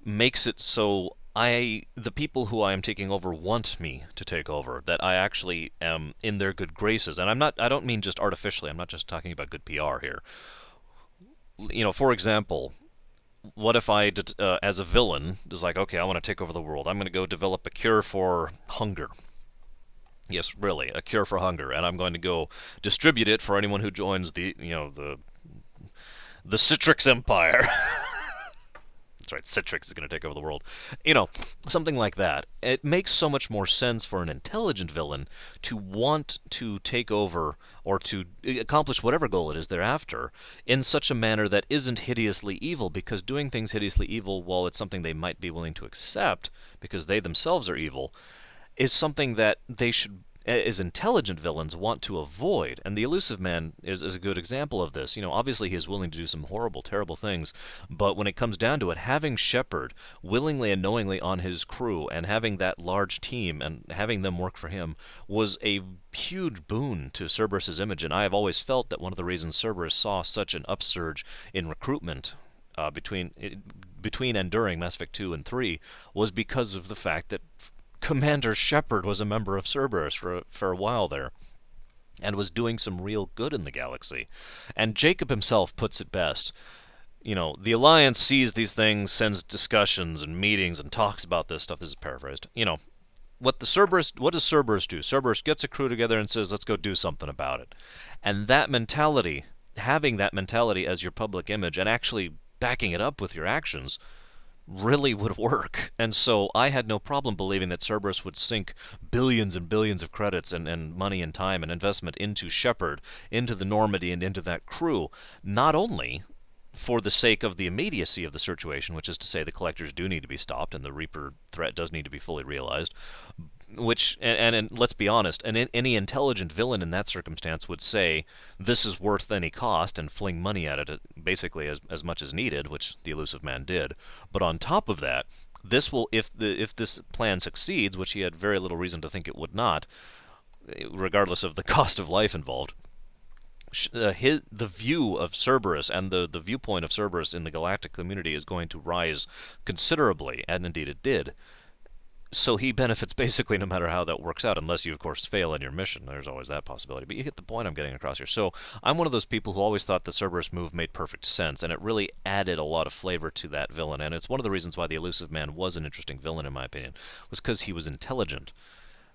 makes it so the people who I am taking over want me to take over, that I actually am in their good graces? And I don't mean just artificially, I'm not just talking about good PR here. For example, what if I, as a villain, is like, okay, I want to take over the world. I'm going to go develop a cure for hunger. Yes, really, a cure for hunger, and I'm going to go distribute it for anyone who joins the Citrix Empire. That's right, Citrix is going to take over the world. Something like that. It makes so much more sense for an intelligent villain to want to take over or to accomplish whatever goal it is they're after in such a manner that isn't hideously evil, because doing things hideously evil, while it's something they might be willing to accept because they themselves are evil, is something that they should, as intelligent villains, want to avoid. And the Elusive Man is a good example of this. Obviously he is willing to do some horrible, terrible things, but when it comes down to it, having Shepard willingly and knowingly on his crew and having that large team and having them work for him was a huge boon to Cerberus's image. And I have always felt that one of the reasons Cerberus saw such an upsurge in recruitment between and during Mass Effect 2 and 3 was because of the fact that Commander Shepard was a member of Cerberus for a while there, and was doing some real good in the galaxy. And Jacob himself puts it best. The Alliance sees these things, sends discussions and meetings, and talks about this stuff. This is paraphrased. What does Cerberus do? Cerberus gets a crew together and says, let's go do something about it. And that mentality, having that mentality as your public image, and actually backing it up with your actions, really would work. And so I had no problem believing that Cerberus would sink billions and billions of credits and money and time and investment into Shepard, into the Normandy, and into that crew, not only for the sake of the immediacy of the situation, which is to say the Collectors do need to be stopped and the Reaper threat does need to be fully realized, and let's be honest, any intelligent villain in that circumstance would say this is worth any cost and fling money at it basically as much as needed, which the Elusive Man did. But on top of that, this will, if this plan succeeds, which he had very little reason to think it would not, regardless of the cost of life involved, the view of Cerberus and the viewpoint of Cerberus in the galactic community is going to rise considerably, and indeed it did. So he benefits basically no matter how that works out, unless you, of course, fail in your mission. There's always that possibility. But you get the point I'm getting across here. So I'm one of those people who always thought the Cerberus move made perfect sense, and it really added a lot of flavor to that villain. And it's one of the reasons why the Elusive Man was an interesting villain, in my opinion, was because he was intelligent.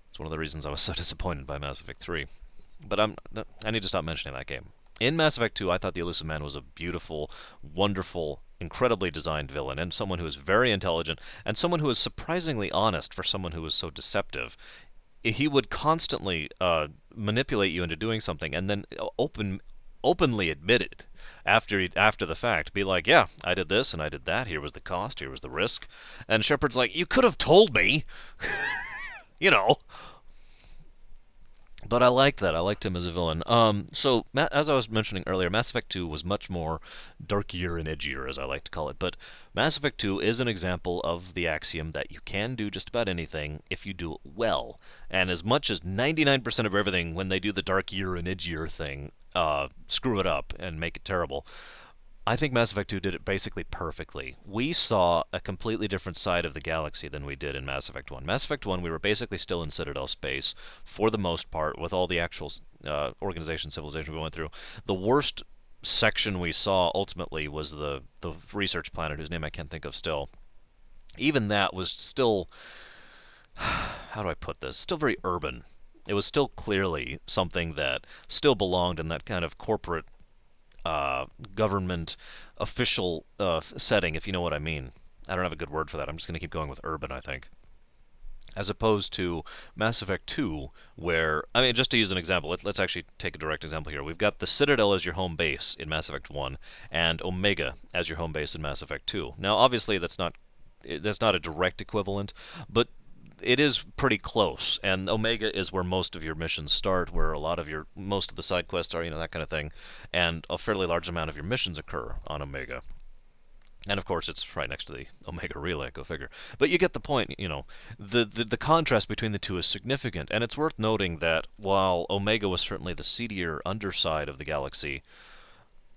It's one of the reasons I was so disappointed by Mass Effect 3. But I need to stop mentioning that game. In Mass Effect 2, I thought the Elusive Man was a beautiful, wonderful, incredibly designed villain, and someone who is very intelligent, and someone who is surprisingly honest for someone who was so deceptive. He would constantly manipulate you into doing something, and then openly admit it after the fact. Be like, yeah, I did this and I did that. Here was the cost. Here was the risk. And Shepard's like, you could have told me. But I like that. I liked him as a villain. So as I was mentioning earlier, Mass Effect 2 was much more darkier and edgier, as I like to call it. But Mass Effect 2 is an example of the axiom that you can do just about anything if you do it well. And as much as 99% of everything, when they do the darkier and edgier thing, screw it up and make it terrible, I think Mass Effect 2 did it basically perfectly. We saw a completely different side of the galaxy than we did in Mass Effect 1. Mass Effect 1, we were basically still in Citadel space for the most part, with all the actual organization, civilization we went through. The worst section we saw ultimately was the research planet, whose name I can't think of still. Even that was still, how do I put this? Still very urban. It was still clearly something that still belonged in that kind of corporate uh, government official setting, if you know what I mean. I don't have a good word for that. I'm just going to keep going with urban, I think. As opposed to Mass Effect 2, where, I mean, just to use an example, let's actually take a direct example here. We've got the Citadel as your home base in Mass Effect 1, and Omega as your home base in Mass Effect 2. Now, obviously, that's not a direct equivalent, but it is pretty close. And Omega is where most of your missions start, where a lot of your most of the side quests are, that kind of thing, and a fairly large amount of your missions occur on Omega. And of course, it's right next to the Omega Relay, go figure. But you get the point, the contrast between the two is significant, and it's worth noting that while Omega was certainly the seedier underside of the galaxy,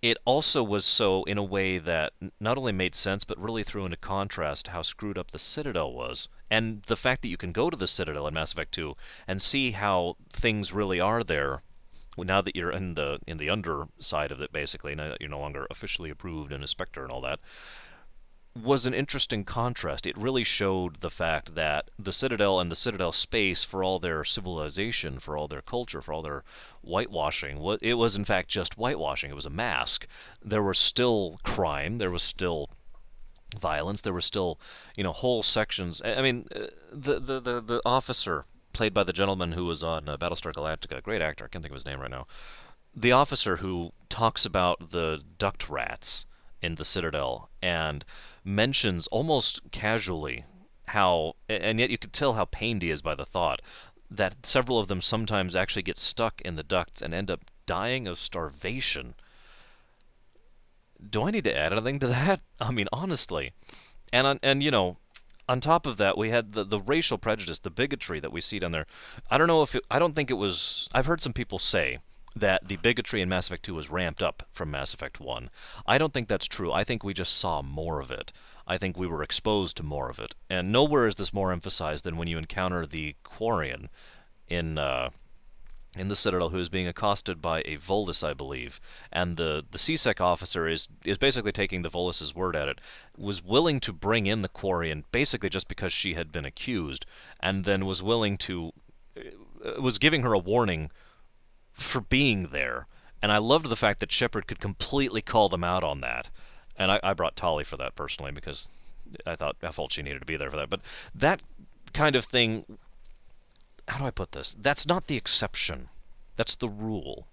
it also was so in a way that not only made sense, but really threw into contrast how screwed up the Citadel was. And the fact that you can go to the Citadel in Mass Effect 2 and see how things really are there, now that you're in the underside of it, basically, now that you're no longer officially approved and a Spectre and all that, was an interesting contrast. It really showed the fact that the Citadel and the Citadel space, for all their civilization, for all their culture, for all their whitewashing, it was in fact just whitewashing. It was a mask. There was still crime. There was still violence. There were still, whole sections. I mean, the officer played by the gentleman who was on Battlestar Galactica, great actor. I can't think of his name right now. The officer who talks about the duct rats in the Citadel and mentions almost casually how, and yet you could tell how pained he is by the thought that several of them sometimes actually get stuck in the ducts and end up dying of starvation. Do I need to add anything to that? I mean, honestly. And on top of that, we had the racial prejudice, the bigotry that we see down there. I don't think it was. I've heard some people say that the bigotry in Mass Effect 2 was ramped up from Mass Effect 1. I don't think that's true. I think we just saw more of it. I think we were exposed to more of it. And nowhere is this more emphasized than when you encounter the Quarian in in the Citadel, who is being accosted by a Volus, I believe, and the CSEC officer is basically taking the Volus's word at it, was willing to bring in the Quarian basically just because she had been accused, and then was giving her a warning for being there. And I loved the fact that Shepard could completely call them out on that. And I brought Tali for that personally because I felt she needed to be there for that. But that kind of thing, how do I put this? That's not the exception. That's the rule.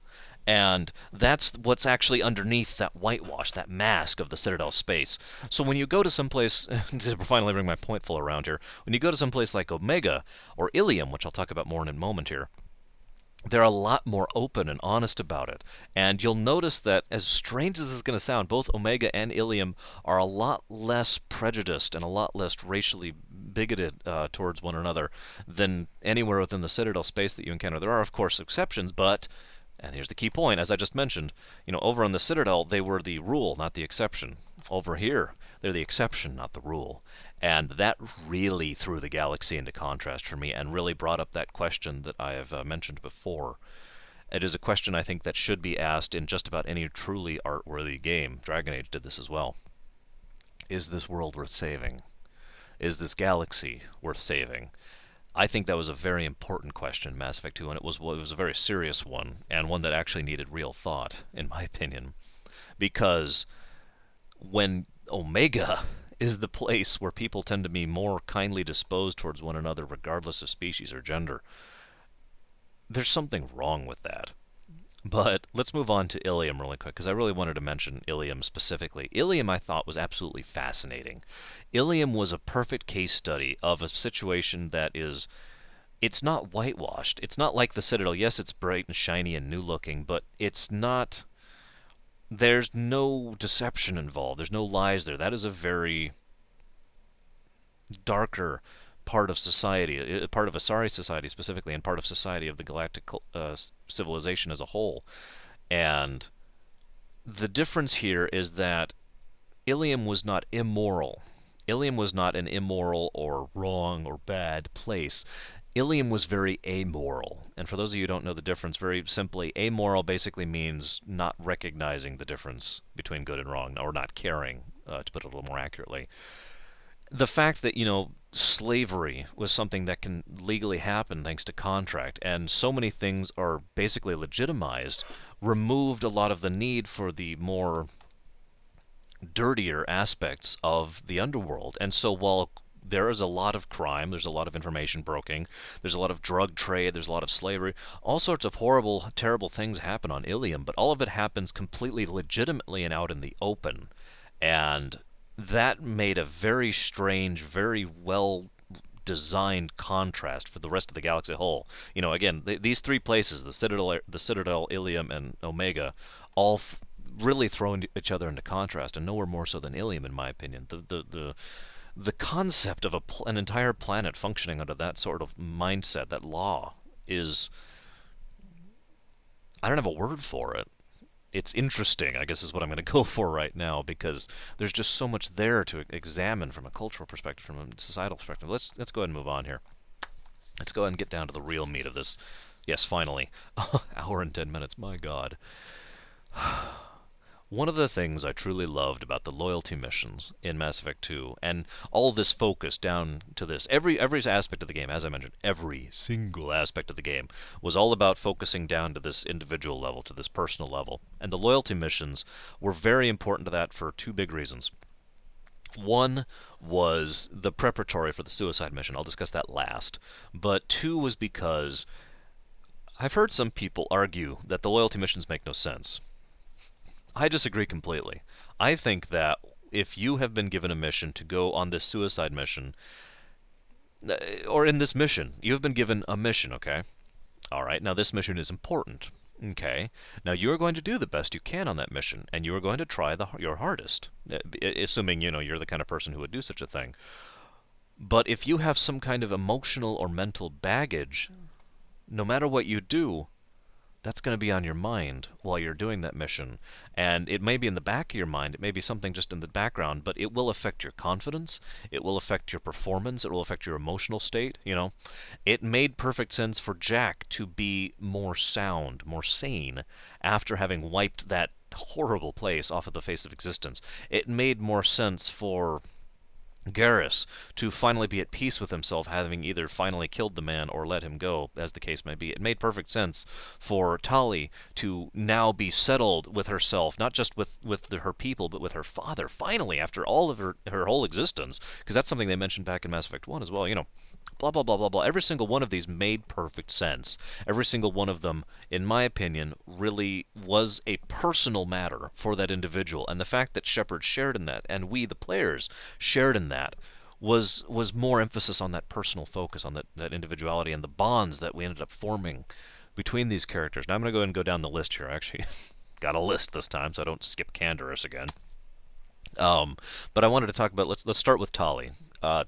And that's what's actually underneath that whitewash, that mask of the Citadel space. So when you go to someplace, to finally bring my point full around here, when you go to someplace like Omega or Ilium, which I'll talk about more in a moment here, they're a lot more open and honest about it. And you'll notice that, as strange as this is going to sound, both Omega and Ilium are a lot less prejudiced and a lot less racially bigoted towards one another than anywhere within the Citadel space that you encounter. There are, of course, exceptions, but, and here's the key point, as I just mentioned, over on the Citadel, they were the rule, not the exception. Over here, they're the exception, not the rule. And that really threw the galaxy into contrast for me and really brought up that question that I have mentioned before. It is a question I think that should be asked in just about any truly art-worthy game. Dragon Age did this as well. Is this world worth saving? Is this galaxy worth saving? I think that was a very important question in Mass Effect 2, and it was a very serious one, and one that actually needed real thought, in my opinion. Because when Omega is the place where people tend to be more kindly disposed towards one another, regardless of species or gender, there's something wrong with that. But let's move on to Ilium really quick, because I really wanted to mention Ilium specifically. Ilium, I thought, was absolutely fascinating. Ilium was a perfect case study of a situation that is it's not whitewashed. It's not like the Citadel. Yes, it's bright and shiny and new looking, but it's not. There's no deception involved. There's no lies there. That is a very darker part of society, part of Asari society specifically, and part of society of the galactic civilization as a whole. And the difference here is that Ilium was not immoral. Ilium was not an immoral or wrong or bad place. Ilium was very amoral. And for those of you who don't know the difference, very simply, amoral basically means not recognizing the difference between good and wrong, or not caring, to put it a little more accurately. The fact that, slavery was something that can legally happen thanks to contract, and so many things are basically legitimized, removed a lot of the need for the more dirtier aspects of the underworld. And so while there is a lot of crime, there's a lot of information broking, there's a lot of drug trade, there's a lot of slavery, all sorts of horrible, terrible things happen on Ilium, but all of it happens completely legitimately and out in the open. And that made a very strange, very well designed contrast for the rest of the galaxy whole. Again, these three places, the Citadel, Ilium, and Omega, all really throw each other into contrast, and nowhere more so than Ilium, in my opinion. The concept of an entire planet functioning under that sort of mindset, that law, is, I don't have a word for it. It's interesting, I guess, is what I'm going to go for right now, because there's just so much there to examine from a cultural perspective, from a societal perspective. Let's go ahead and move on here. Let's go ahead and get down to the real meat of this. Yes, finally. Hour and 10 minutes, my God. One of the things I truly loved about the loyalty missions in Mass Effect 2, and all this focus down to this, every aspect of the game, as I mentioned, every single aspect of the game, was all about focusing down to this individual level, to this personal level. And the loyalty missions were very important to that for two big reasons. One was the preparatory for the suicide mission. I'll discuss that last. But two was because I've heard some people argue that the loyalty missions make no sense. I disagree completely. I think that if you have been given a mission to go on this suicide mission, or in this mission, you have been given a mission, okay? All right, now this mission is important. Okay, now you are going to do the best you can on that mission, and you are going to try your hardest, assuming, you're the kind of person who would do such a thing. But if you have some kind of emotional or mental baggage, no matter what you do, that's going to be on your mind while you're doing that mission. And it may be in the back of your mind, it may be something just in the background, but it will affect your confidence, it will affect your performance, it will affect your emotional state, It made perfect sense for Jack to be more sound, more sane, after having wiped that horrible place off of the face of existence. It made more sense for Garrus to finally be at peace with himself, having either finally killed the man or let him go, as the case may be. It made perfect sense for Tali to now be settled with herself, not just with her people, but with her father, finally, after all of her whole existence, because that's something they mentioned back in Mass Effect 1 as well, blah, blah, blah, blah, blah. Every single one of these made perfect sense. Every single one of them, in my opinion, really was a personal matter for that individual. And the fact that Shepard shared in that, and we, the players, shared in that, was more emphasis on that personal focus, on that individuality, and the bonds that we ended up forming between these characters. Now I'm going to go ahead and go down the list here, actually. Got a list this time, so I don't skip Canderous again. But I wanted to talk about, let's start with Tali.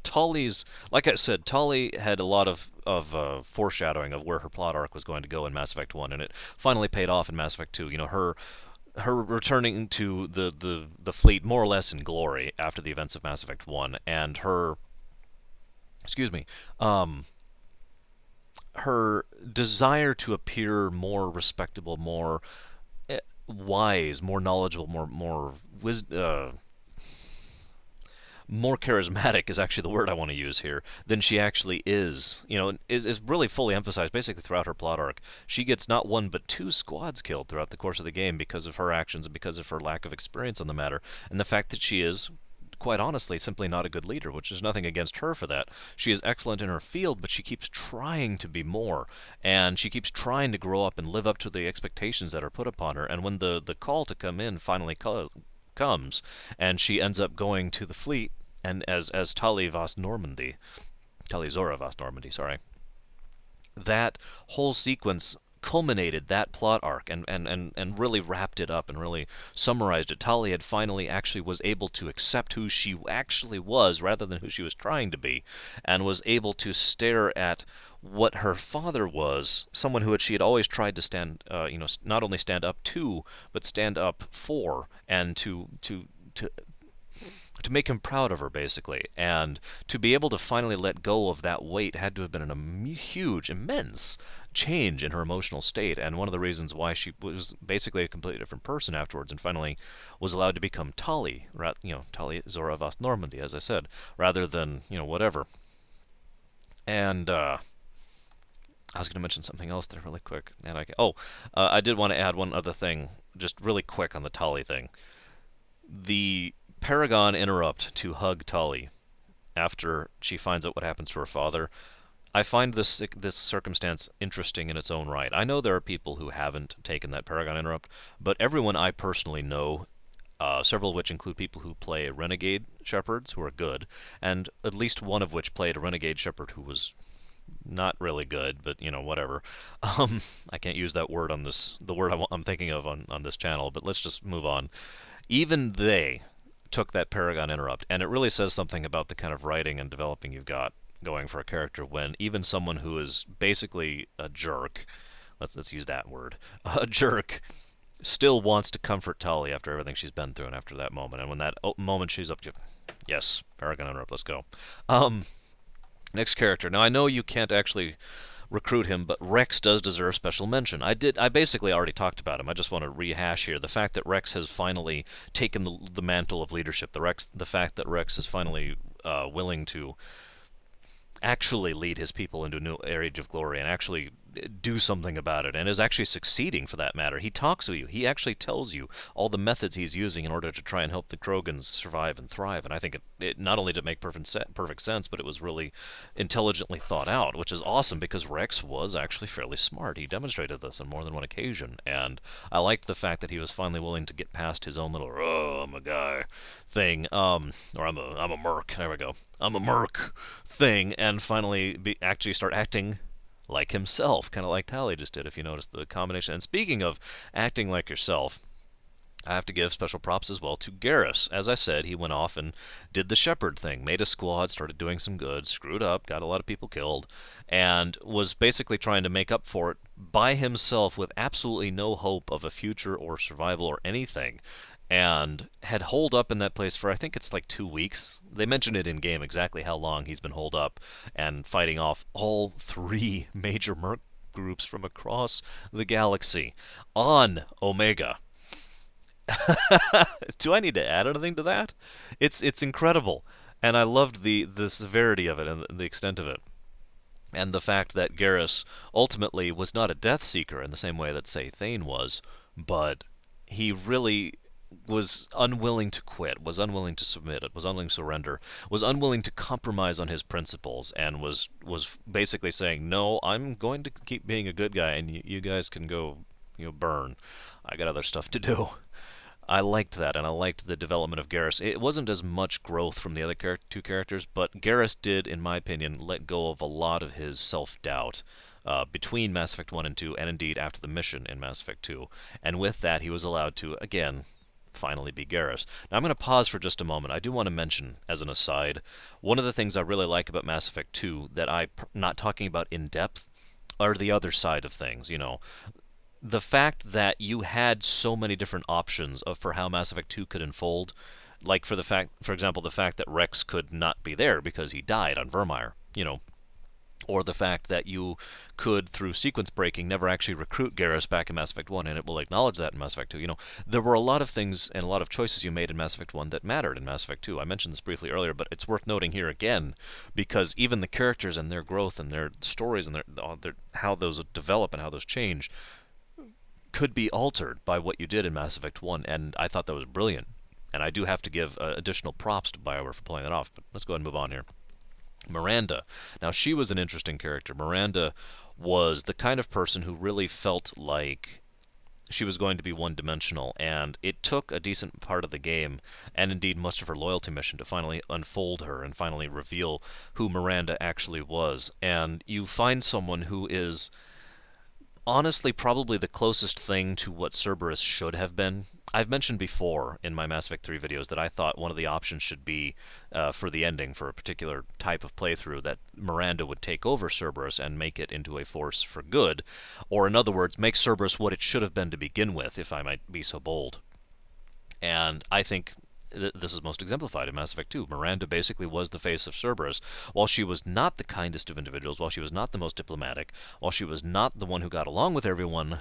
Tali's, like I said, Tali had a lot of foreshadowing of where her plot arc was going to go in Mass Effect 1, and it finally paid off in Mass Effect 2. Her returning to the fleet more or less in glory after the events of Mass Effect 1, and excuse me, her desire to appear more respectable, more wise, more knowledgeable, more charismatic is actually the word I want to use here, than she actually is. Is really fully emphasized basically throughout her plot arc. She gets not one but two squads killed throughout the course of the game because of her actions and because of her lack of experience on the matter, and the fact that she is, quite honestly, simply not a good leader, which is nothing against her for that. She is excellent in her field, but she keeps trying to be more, and she keeps trying to grow up and live up to the expectations that are put upon her, and when the call to come in finally comes, and she ends up going to the fleet, and as Tali Zora Vast Normandy, sorry. that whole sequence culminated that plot arc and really wrapped it up and really summarized it. Tali had finally actually was able to accept who she actually was rather than who she was trying to be, and was able to stare at what her father was, someone who she had always tried to stand, not only stand up to, but stand up for, and to make him proud of her, basically. And to be able to finally let go of that weight had to have been a huge, immense change in her emotional state. And one of the reasons why she was basically a completely different person afterwards and finally was allowed to become Tali, Tali Zora of Normandy, as I said, rather than, whatever. And, I was going to mention something else there really quick. And I did want to add one other thing, just really quick on the Tali thing. The Paragon interrupt to hug Tali after she finds out what happens to her father. I find this circumstance interesting in its own right. I know there are people who haven't taken that Paragon interrupt, but everyone I personally know, several of which include people who play renegade shepherds who are good, and at least one of which played a renegade shepherd who was not really good, but whatever. I can't use that word on this, the word I'm thinking of on this channel, but let's just move on. Even they took that Paragon interrupt, and it really says something about the kind of writing and developing you've got going for a character when even someone who is basically a jerk, let's use that word, a jerk, still wants to comfort Tali after everything she's been through and after that moment. And when that moment she's up to, yes, Paragon interrupt, let's go. Next character. Now I know you can't actually recruit him, but Rex does deserve special mention. I basically already talked about him. I just want to rehash here the fact that Rex has finally taken the mantle of leadership. The fact that Rex is finally willing to actually lead his people into a new age of glory and actually do something about it, and is actually succeeding for that matter. He talks to you. He actually tells you all the methods he's using in order to try and help the Krogans survive and thrive. And I think it not only did it make perfect sense, but it was really intelligently thought out, which is awesome because Rex was actually fairly smart. He demonstrated this on more than one occasion, and I liked the fact that he was finally willing to get past his own little "oh, I'm a guy" thing, or I'm a merc. There we go. I'm a merc thing, and finally actually start acting like himself, kind of like Tali just did, if you notice the combination. And speaking of acting like yourself, I have to give special props as well to Garrus. As I said, he went off and did the shepherd thing, made a squad, started doing some good, screwed up, got a lot of people killed, and was basically trying to make up for it by himself with absolutely no hope of a future or survival or anything, and had holed up in that place for I think it's like 2 weeks. They mention it in game exactly how long he's been holed up and fighting off all three major merc groups from across the galaxy on Omega. Do I need to add anything to that? It's incredible, and I loved the severity of it and the extent of it, and the fact that Garrus ultimately was not a Death Seeker in the same way that say Thane was, but he really was unwilling to quit, was unwilling to submit, was unwilling to surrender, was unwilling to compromise on his principles, and was basically saying, "No, I'm going to keep being a good guy, and you guys can go, burn. I got other stuff to do." I liked that, and I liked the development of Garrus. It wasn't as much growth from the other two characters, but Garrus did, in my opinion, let go of a lot of his self-doubt between Mass Effect 1 and 2, and indeed after the mission in Mass Effect 2. And with that, he was allowed to, again, finally be Garrus. Now I'm going to pause for just a moment. I do want to mention, as an aside, one of the things I really like about Mass Effect 2 that I'm not talking about in depth are the other side of things, the fact that you had so many different options for how Mass Effect 2 could unfold, like for example, the fact that Rex could not be there because he died on Vermeer, or the fact that you could, through sequence breaking, never actually recruit Garrus back in Mass Effect 1, and it will acknowledge that in Mass Effect 2. There were a lot of things and a lot of choices you made in Mass Effect 1 that mattered in Mass Effect 2. I mentioned this briefly earlier, but it's worth noting here again, because even the characters and their growth and their stories and how those develop and how those change could be altered by what you did in Mass Effect 1, and I thought that was brilliant. And I do have to give additional props to BioWare for pulling that off, but let's go ahead and move on here. Miranda. Now, she was an interesting character. Miranda was the kind of person who really felt like she was going to be one-dimensional, and it took a decent part of the game, and indeed most of her loyalty mission, to finally unfold her and finally reveal who Miranda actually was. And you find someone who is honestly probably the closest thing to what Cerberus should have been. I've mentioned before in my Mass Effect 3 videos that I thought one of the options should be, for the ending, for a particular type of playthrough, that Miranda would take over Cerberus and make it into a force for good, or in other words, make Cerberus what it should have been to begin with, if I might be so bold. And I think this is most exemplified in Mass Effect 2. Miranda basically was the face of Cerberus. While she was not the kindest of individuals, while she was not the most diplomatic, while she was not the one who got along with everyone,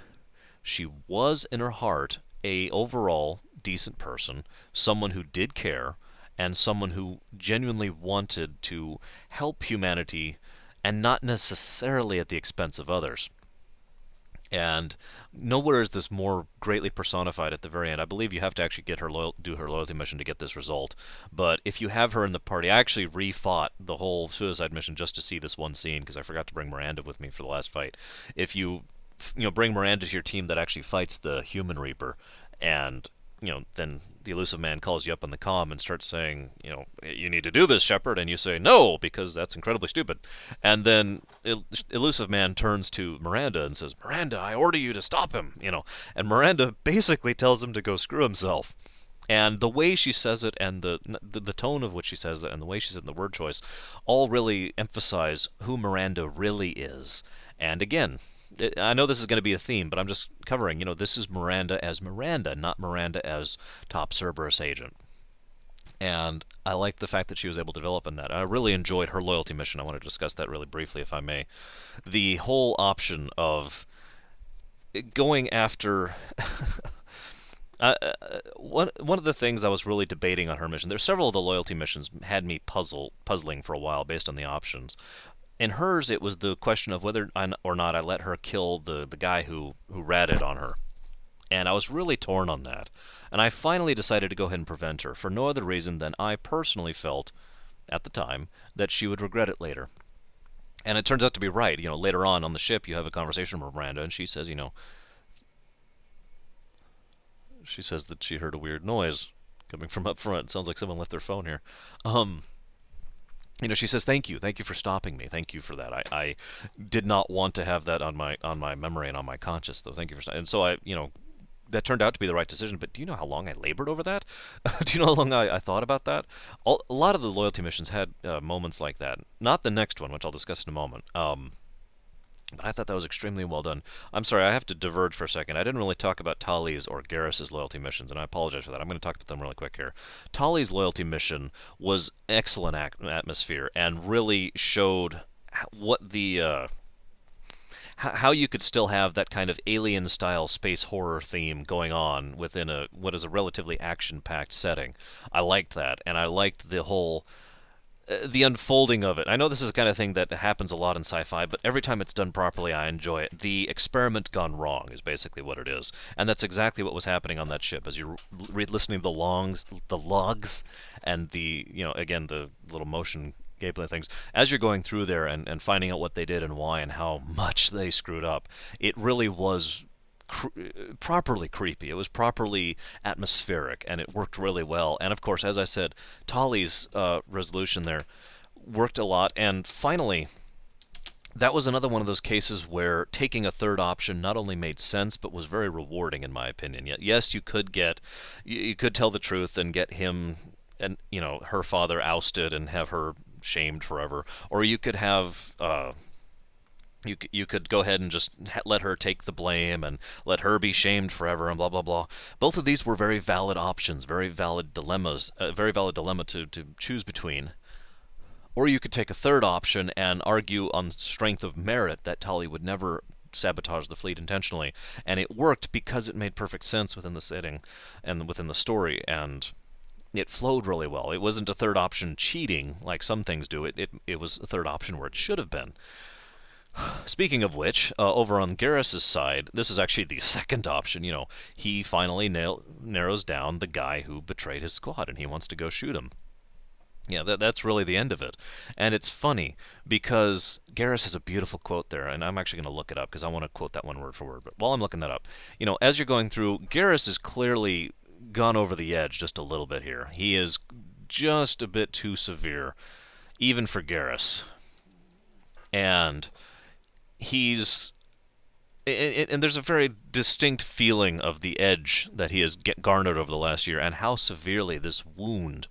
she was in her heart a overall decent person, someone who did care, and someone who genuinely wanted to help humanity, and not necessarily at the expense of others. And nowhere is this more greatly personified at the very end. I believe you have to actually get her do her loyalty mission to get this result. But if you have her in the party, I actually refought the whole suicide mission just to see this one scene because I forgot to bring Miranda with me for the last fight. If you bring Miranda to your team that actually fights the Human Reaper, and then the Elusive Man calls you up on the comm and starts saying, you need to do this, Shepard, and you say no because that's incredibly stupid. And then Elusive Man turns to Miranda and says, "Miranda, I order you to stop him," and Miranda basically tells him to go screw himself. And the way she says it, and the tone of which she says it, and the way she says it, and the word choice, all really emphasize who Miranda really is. And again, I know this is going to be a theme, but I'm just covering, this is Miranda as Miranda, not Miranda as top Cerberus agent. And I like the fact that she was able to develop in that. I really enjoyed her loyalty mission. I want to discuss that really briefly, if I may. The whole option of going after one of the things I was really debating on her mission, there's several of the loyalty missions had me puzzling for a while based on the options. In hers, it was the question of whether or not I let her kill the guy who ratted on her. And I was really torn on that. And I finally decided to go ahead and prevent her, for no other reason than I personally felt, at the time, that she would regret it later. And it turns out to be right. Later on the ship, you have a conversation with Miranda, and she says, she says that she heard a weird noise coming from up front. It sounds like someone left their phone here. She says, thank you for stopping me. Thank you for that. I did not want to have that on my memory and on my conscience, though. Thank you for and so that turned out to be the right decision. But do you know how long I labored over that? Do you know how long I thought about that? A lot of the loyalty missions had moments like that. Not the next one, which I'll discuss in a moment. But I thought that was extremely well done. I'm sorry, I have to diverge for a second. I didn't really talk about Tali's or Garrus's loyalty missions, and I apologize for that. I'm going to talk about them really quick here. Tali's loyalty mission was excellent atmosphere and really showed what the how you could still have that kind of alien-style space horror theme going on within what is a relatively action-packed setting. I liked that, and I liked the whole the unfolding of it. I know this is the kind of thing that happens a lot in sci-fi, but every time it's done properly, I enjoy it. The experiment gone wrong is basically what it is, and that's exactly what was happening on that ship. As you're listening to the logs, and again, the little motion gameplay things, as you're going through there and finding out what they did and why and how much they screwed up, it really was properly creepy. It was properly atmospheric, and it worked really well. And of course, as I said, Tali's resolution there worked a lot. And finally, that was another one of those cases where taking a third option not only made sense, but was very rewarding, in my opinion. Yes, you could tell the truth and get him and her father ousted and have her shamed forever, or you could have you could go ahead and just let her take the blame and let her be shamed forever and blah, blah, blah. Both of these were very valid options, very valid dilemmas, a very valid dilemma to choose between. Or you could take a third option and argue on strength of merit that Tali would never sabotage the fleet intentionally. And it worked because it made perfect sense within the setting and within the story, and it flowed really well. It wasn't a third option cheating like some things do. It was a third option where it should have been. Speaking of which, over on Garrus's side, this is actually the second option. He finally narrows down the guy who betrayed his squad, and he wants to go shoot him. Yeah, that's really the end of it. And it's funny because Garrus has a beautiful quote there, and I'm actually going to look it up because I want to quote that one word for word. But while I'm looking that up, as you're going through, Garrus is clearly gone over the edge just a little bit here. He is just a bit too severe, even for Garrus. And he's and there's a very distinct feeling of the edge that he has garnered over the last year, and how severely this wound,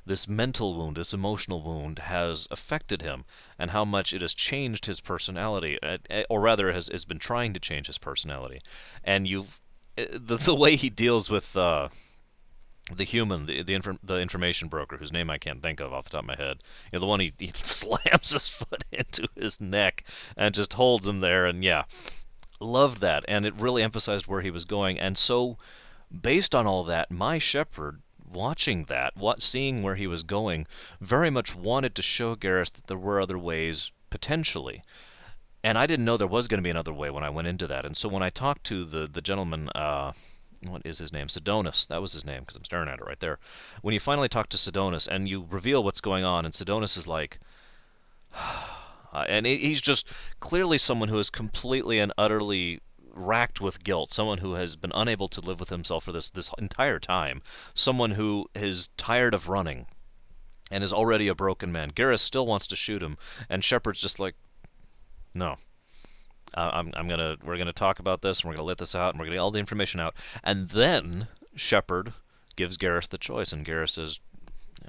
this mental wound, this emotional wound, has affected him, and how much it has changed his personality, or rather, has been trying to change his personality. And the way he deals with the human, the information broker, whose name I can't think of off the top of my head. The one he slams his foot into his neck and just holds him there, and yeah, loved that, and it really emphasized where he was going. And so, based on all that, my shepherd, watching that, seeing where he was going, very much wanted to show Garrus that there were other ways potentially. And I didn't know there was going to be another way when I went into that. And so when I talked to the gentleman, what is his name? Sidonus. That was his name because I'm staring at it right there. When you finally talk to Sidonus and you reveal what's going on, and Sidonus is like, and he's just clearly someone who is completely and utterly racked with guilt, someone who has been unable to live with himself for this entire time, someone who is tired of running and is already a broken man. Garrus still wants to shoot him, and Shepard's just like, no. We're gonna talk about this, and we're gonna let this out, and we're gonna get all the information out, and then Shepard gives Garrus the choice, and Garrus says,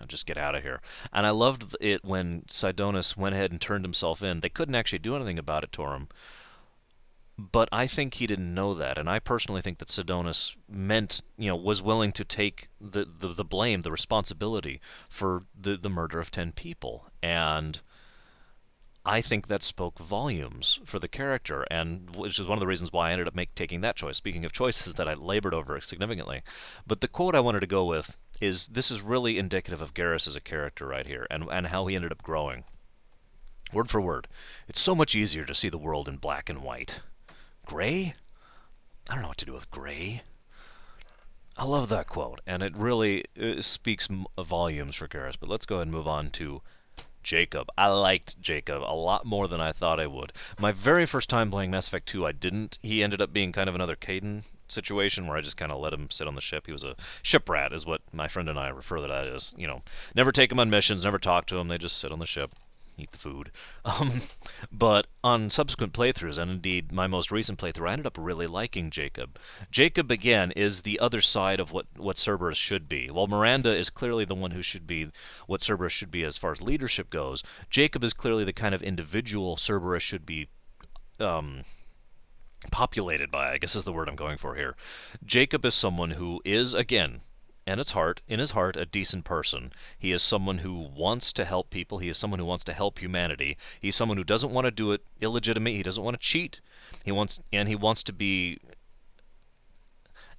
just get out of here. And I loved it when Sidonus went ahead and turned himself in. They couldn't actually do anything about it to him, but I think he didn't know that, and I personally think that Sidonus was willing to take the blame, the responsibility for the murder of 10 people, and I think that spoke volumes for the character, and which is one of the reasons why I ended up taking that choice. Speaking of choices that I labored over significantly. But the quote I wanted to go with is, this is really indicative of Garrus as a character right here, and how he ended up growing. Word for word. It's so much easier to see the world in black and white. Gray? I don't know what to do with gray. I love that quote, and it really speaks volumes for Garrus. But let's go ahead and move on to Jacob. I liked Jacob a lot more than I thought I would. My very first time playing Mass Effect 2, I didn't. He ended up being kind of another Caden situation where I just kind of let him sit on the ship. He was a ship rat, is what my friend and I refer to that as. Never take him on missions, never talk to him. They just sit on the ship, eat the food. But on subsequent playthroughs, and indeed my most recent playthrough, I ended up really liking Jacob. Jacob, again, is the other side of what Cerberus should be. While Miranda is clearly the one who should be what Cerberus should be as far as leadership goes, Jacob is clearly the kind of individual Cerberus should be populated by, I guess is the word I'm going for here. Jacob is someone who is, again, in his heart, a decent person. He is someone who wants to help people. He is someone who wants to help humanity. He's someone who doesn't want to do it illegitimate. He doesn't want to cheat. He wants to be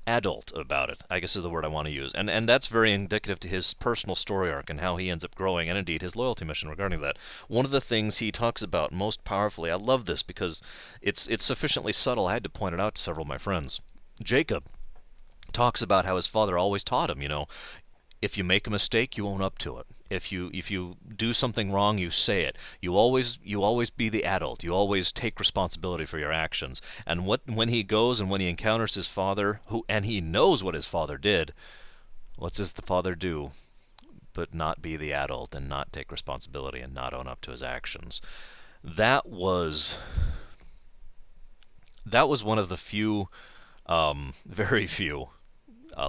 adult about it, I guess is the word I want to use. And that's very indicative to his personal story arc and how he ends up growing, and indeed his loyalty mission regarding that. One of the things he talks about most powerfully, I love this because it's sufficiently subtle, I had to point it out to several of my friends. Jacob talks about how his father always taught him, if you make a mistake, you own up to it. If you do something wrong, you say it. You always be the adult. You always take responsibility for your actions. And when he goes and when he encounters his father, and he knows what his father did, what does the father do? But not be the adult and not take responsibility and not own up to his actions. That was one of the few, very few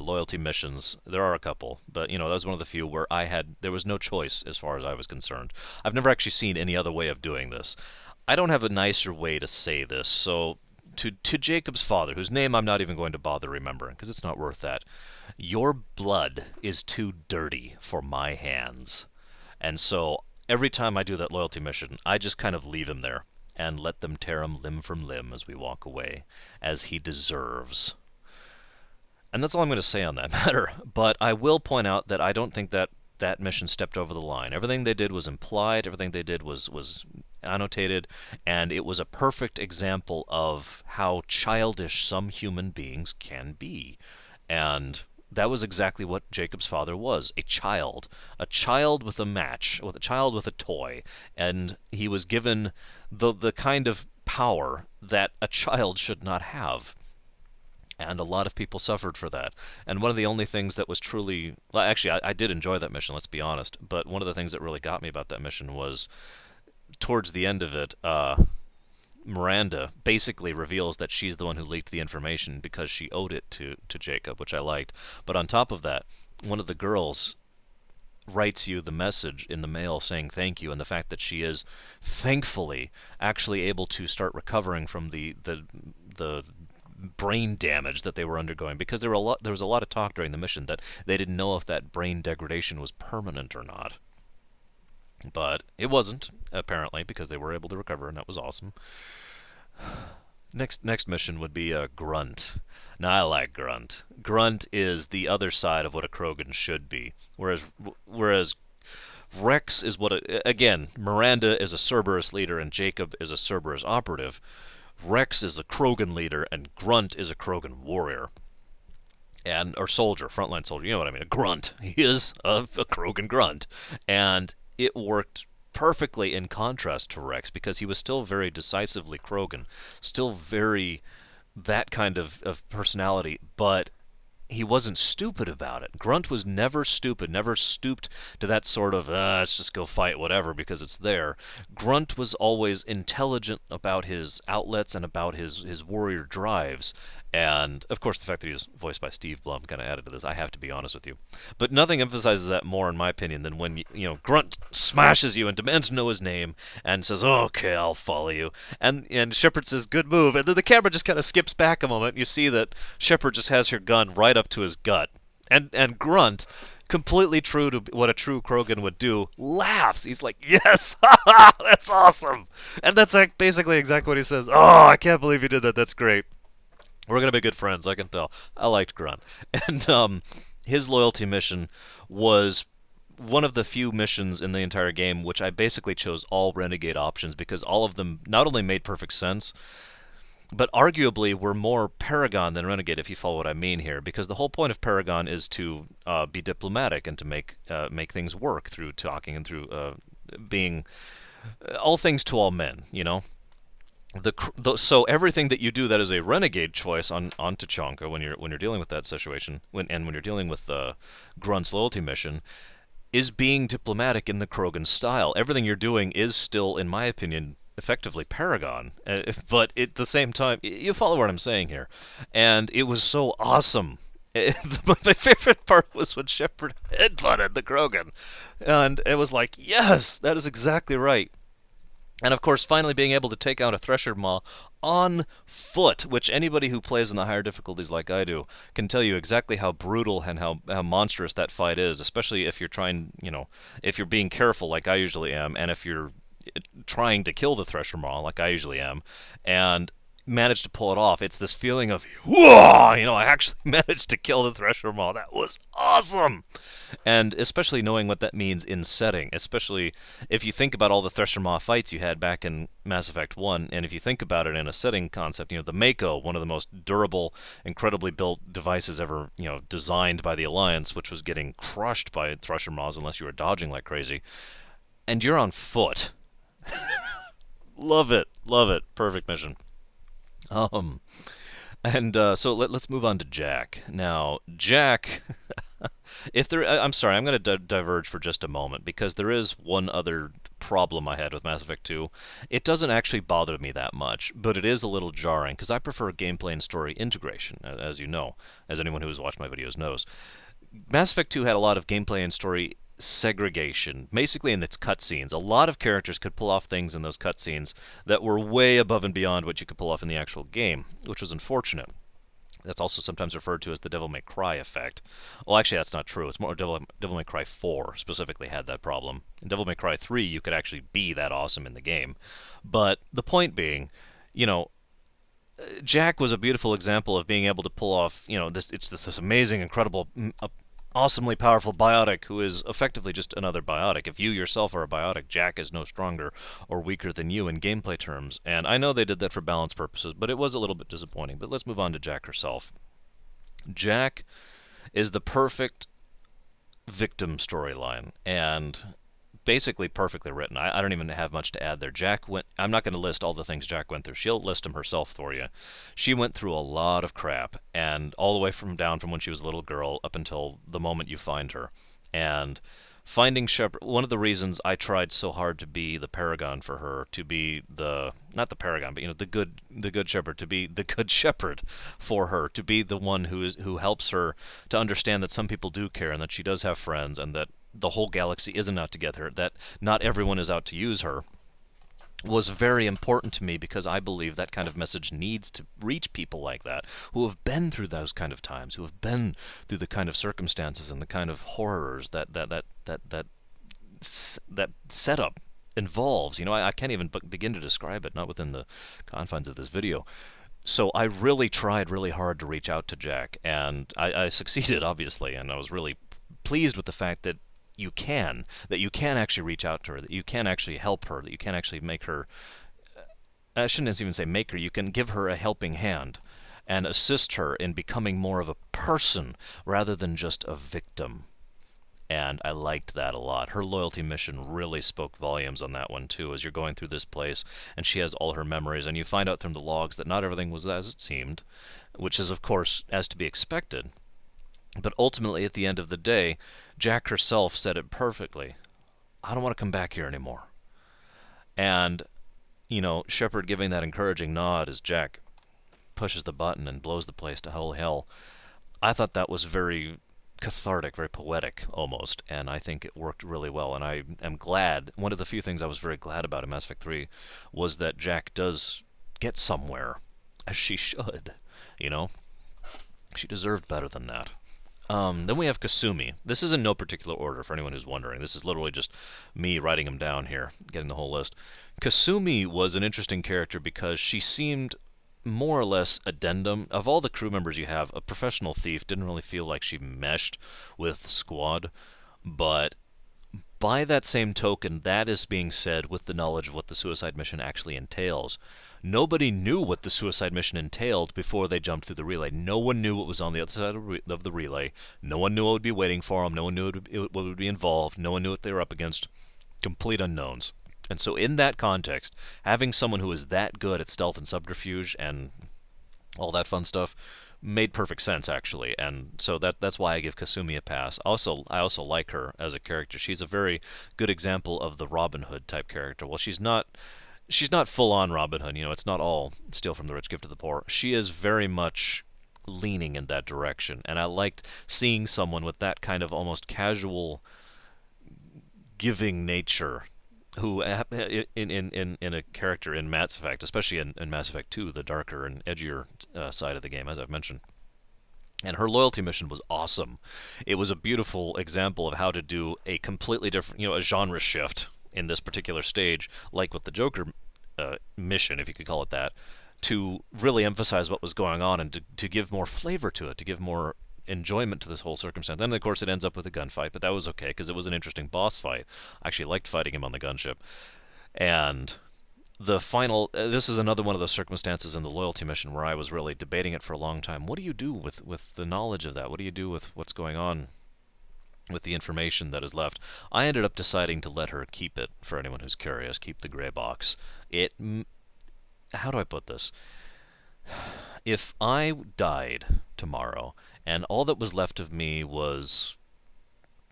loyalty missions. There are a couple, but that was one of the few where there was no choice as far as I was concerned. I've never actually seen any other way of doing this. I don't have a nicer way to say this, so to Jacob's father, whose name I'm not even going to bother remembering because it's not worth that. Your blood is too dirty for my hands. And so every time I do that loyalty mission, I just kind of leave him there and let them tear him limb from limb as we walk away, as he deserves. And that's all I'm going to say on that matter. But I will point out that I don't think that mission stepped over the line. Everything they did was implied. Everything they did was annotated. And it was a perfect example of how childish some human beings can be. And that was exactly what Jacob's father was, a child with a match, with a child with a toy, and he was given the kind of power that a child should not have. And a lot of people suffered for that. And one of the only things that was truly, well, actually, I did enjoy that mission, let's be honest. But one of the things that really got me about that mission was towards the end of it, Miranda basically reveals that she's the one who leaked the information because she owed it to Jacob, which I liked. But on top of that, one of the girls writes you the message in the mail saying thank you, and the fact that she is thankfully actually able to start recovering from the brain damage that they were undergoing, because there was a lot of talk during the mission that they didn't know if that brain degradation was permanent or not. But it wasn't, apparently, because they were able to recover, and that was awesome. Next mission would be Grunt. Now I like Grunt. Grunt is the other side of what a Krogan should be, whereas Rex is what again, Miranda is a Cerberus leader and Jacob is a Cerberus operative. Rex is a Krogan leader and Grunt is a Krogan warrior. And or soldier, frontline soldier, you know what I mean, a grunt. He is a Krogan grunt. And it worked perfectly in contrast to Rex because he was still very decisively Krogan, still very that kind of personality, but he wasn't stupid about it. Grunt was never stupid, never stooped to that sort of, let's just go fight whatever because it's there. Grunt was always intelligent about his outlets and about his warrior drives. And, of course, the fact that he was voiced by Steve Blum kind of added to this, I have to be honest with you. But nothing emphasizes that more, in my opinion, than when, Grunt smashes you and demands to know his name and says, oh, okay, I'll follow you. And Shepard says, good move. And then the camera just kind of skips back a moment. You see that Shepard just has her gun right up to his gut. And Grunt, completely true to what a true Krogan would do, laughs. He's like, yes, that's awesome. And that's like basically exactly what he says. Oh, I can't believe you did that. That's great. We're gonna be good friends, I can tell. I liked Grunt. And his loyalty mission was one of the few missions in the entire game which I basically chose all Renegade options because all of them not only made perfect sense, but arguably were more Paragon than Renegade, if you follow what I mean here. Because the whole point of Paragon is to be diplomatic and to make things work through talking and through being all things to all men, you know? So everything that you do that is a renegade choice on Tachanka when you're dealing with that situation when you're dealing with Grunt's loyalty mission is being diplomatic in the Krogan style. Everything you're doing is still, in my opinion, effectively Paragon, but at the same time, you follow what I'm saying here, and it was so awesome. My favorite part was when Shepard headbutted the Krogan, and it was like, yes, that is exactly right. And of course, finally being able to take out a Thresher Maw on foot, which anybody who plays in the higher difficulties like I do can tell you exactly how brutal and how monstrous that fight is, especially if you're trying, if you're being careful like I usually am, and if you're trying to kill the Thresher Maw like I usually am, and managed to pull it off. It's this feeling of, whoa, I actually managed to kill the Thresher Maw. That was awesome! And especially knowing what that means in setting, especially if you think about all the Thresher Maw fights you had back in Mass Effect 1, and if you think about it in a setting concept, the Mako, one of the most durable, incredibly built devices ever, designed by the Alliance, which was getting crushed by Thresher Maws unless you were dodging like crazy, and you're on foot. Love it, love it. Perfect mission. Um, and so let's move on to Jack. Now, Jack, I'm sorry, I'm going to diverge for just a moment because there is one other problem I had with Mass Effect 2. It doesn't actually bother me that much, but it is a little jarring because I prefer gameplay and story integration, as you know, as anyone who has watched my videos knows. Mass Effect 2 had a lot of gameplay and story segregation, basically in its cutscenes. A lot of characters could pull off things in those cutscenes that were way above and beyond what you could pull off in the actual game, which was unfortunate. That's also sometimes referred to as the Devil May Cry effect. Well, actually, that's not true. It's more Devil May Cry 4 specifically had that problem. In Devil May Cry 3, you could actually be that awesome in the game. But the point being, Jack was a beautiful example of being able to pull off, this amazing, incredible, awesomely powerful biotic who is effectively just another biotic. If you yourself are a biotic, Jack is no stronger or weaker than you in gameplay terms. And I know they did that for balance purposes, but it was a little bit disappointing. But let's move on to Jack herself. Jack is the perfect victim storyline, and basically perfectly written. I don't even have much to add there. Jack went. I'm not going to list all the things Jack went through. She'll list them herself for you. She went through a lot of crap, and all the way from down from when she was a little girl up until the moment you find her. And finding Shepard. One of the reasons I tried so hard to be the paragon for her, to be the not the paragon, but the good shepherd, to be the good shepherd for her, to be the one who helps her to understand that some people do care and that she does have friends and that the whole galaxy isn't out to get her, that not everyone is out to use her, was very important to me because I believe that kind of message needs to reach people like that who have been through those kind of times, who have been through the kind of circumstances and the kind of horrors that setup involves. I can't even begin to describe it, not within the confines of this video. So I really tried really hard to reach out to Jack, and I succeeded, obviously, and I was really pleased with the fact that you can actually reach out to her, that you can actually help her, that you can actually make her. I shouldn't even say make her. You can give her a helping hand and assist her in becoming more of a person rather than just a victim. And I liked that a lot. Her loyalty mission really spoke volumes on that one, too, as you're going through this place, and she has all her memories, and you find out from the logs that not everything was as it seemed, which is, of course, as to be expected. But ultimately, at the end of the day, Jack herself said it perfectly. I don't want to come back here anymore. And, Shepard giving that encouraging nod as Jack pushes the button and blows the place to whole hell. I thought that was very cathartic, very poetic almost, and I think it worked really well. And I am glad. One of the few things I was very glad about in Mass Effect 3 was that Jack does get somewhere, as she should. You know, she deserved better than that. Then we have Kasumi. This is in no particular order for anyone who's wondering. This is literally just me writing them down here, getting the whole list. Kasumi was an interesting character because she seemed more or less addendum. Of all the crew members you have, a professional thief didn't really feel like she meshed with the squad, but by that same token, that is being said with the knowledge of what the suicide mission actually entails. Nobody knew what the suicide mission entailed before they jumped through the relay. No one knew what was on the other side of the relay. No one knew what would be waiting for them. No one knew what would be involved. No one knew what they were up against. Complete unknowns. And so in that context, having someone who is that good at stealth and subterfuge and all that fun stuff made perfect sense, actually, and so that's why I give Kasumi a pass. I also like her as a character. She's a very good example of the Robin Hood type character. Well, she's not full on Robin Hood. It's not all steal from the rich, give to the poor. She is very much leaning in that direction, and I liked seeing someone with that kind of almost casual giving nature who in a character in Mass Effect, especially in Mass Effect 2, the darker and edgier side of the game, as I've mentioned. And her loyalty mission was awesome. It was a beautiful example of how to do a completely different, a genre shift in this particular stage, like with the Joker mission, if you could call it that, to really emphasize what was going on and to give more flavor to it, to give more enjoyment to this whole circumstance. Then, of course, it ends up with a gunfight, but that was okay because it was an interesting boss fight. I actually liked fighting him on the gunship. And the final, this is another one of the circumstances in the loyalty mission where I was really debating it for a long time. What do you do with the knowledge of that? What do you do with what's going on with the information that is left? I ended up deciding to let her keep it, for anyone who's curious, keep the gray box. How do I put this? If I died tomorrow and all that was left of me was,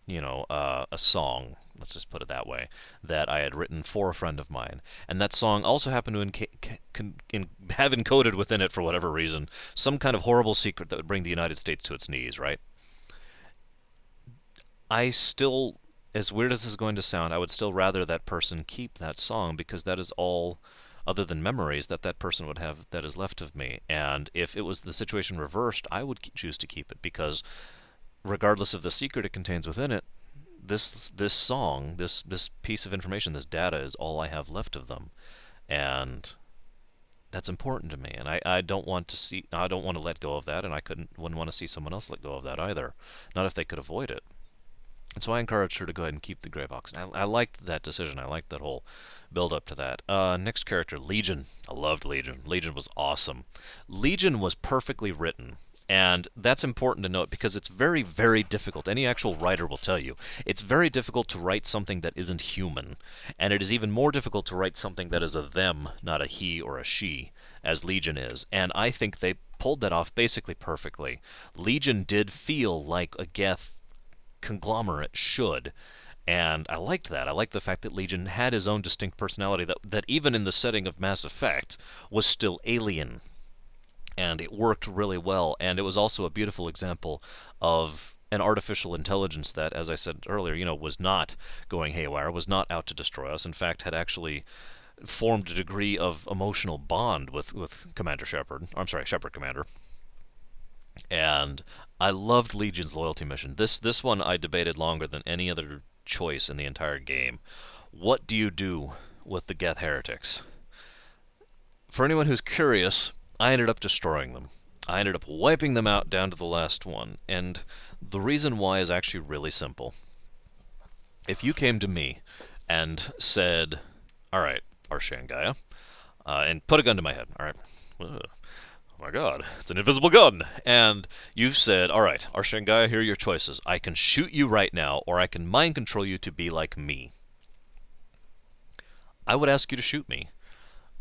a song, let's just put it that way, that I had written for a friend of mine, and that song also happened to have encoded within it, for whatever reason, some kind of horrible secret that would bring the United States to its knees, right? I still, as weird as this is going to sound, I would still rather that person keep that song because that is all other than memories that person would have that is left of me. And if it was the situation reversed, I would choose to keep it because regardless of the secret it contains within it, this song, this piece of information, this data is all I have left of them. And that's important to me, and I don't want to let go of that, and wouldn't want to see someone else let go of that either, not if they could avoid it. And so I encouraged her to go ahead and keep the gray box. And I liked that decision. I liked that whole build up to that. Next character, Legion. I loved Legion. Legion was awesome. Legion was perfectly written. And that's important to note because it's very, very difficult. Any actual writer will tell you it's very difficult to write something that isn't human. And it is even more difficult to write something that is a them, not a he or a she, as Legion is. And I think they pulled that off basically perfectly. Legion did feel like a Geth conglomerate should. And I liked that. I liked the fact that Legion had his own distinct personality that even in the setting of Mass Effect was still alien, and it worked really well. And it was also a beautiful example of an artificial intelligence that, as I said earlier, was not going haywire, was not out to destroy us. In fact, had actually formed a degree of emotional bond with Commander Shepard. I'm sorry, Shepard Commander. And I loved Legion's loyalty mission. This one I debated longer than any other choice in the entire game. What do you do with the Geth heretics? For anyone who's curious, I ended up destroying them. I ended up wiping them out down to the last one. And the reason why is actually really simple. If you came to me and said, all right, Arshangaya, and put a gun to my head, all right, oh my god, it's an invisible gun, and you've said, all right, Arshangaya, here are your choices. I can shoot you right now, or I can mind control you to be like me. I would ask you to shoot me.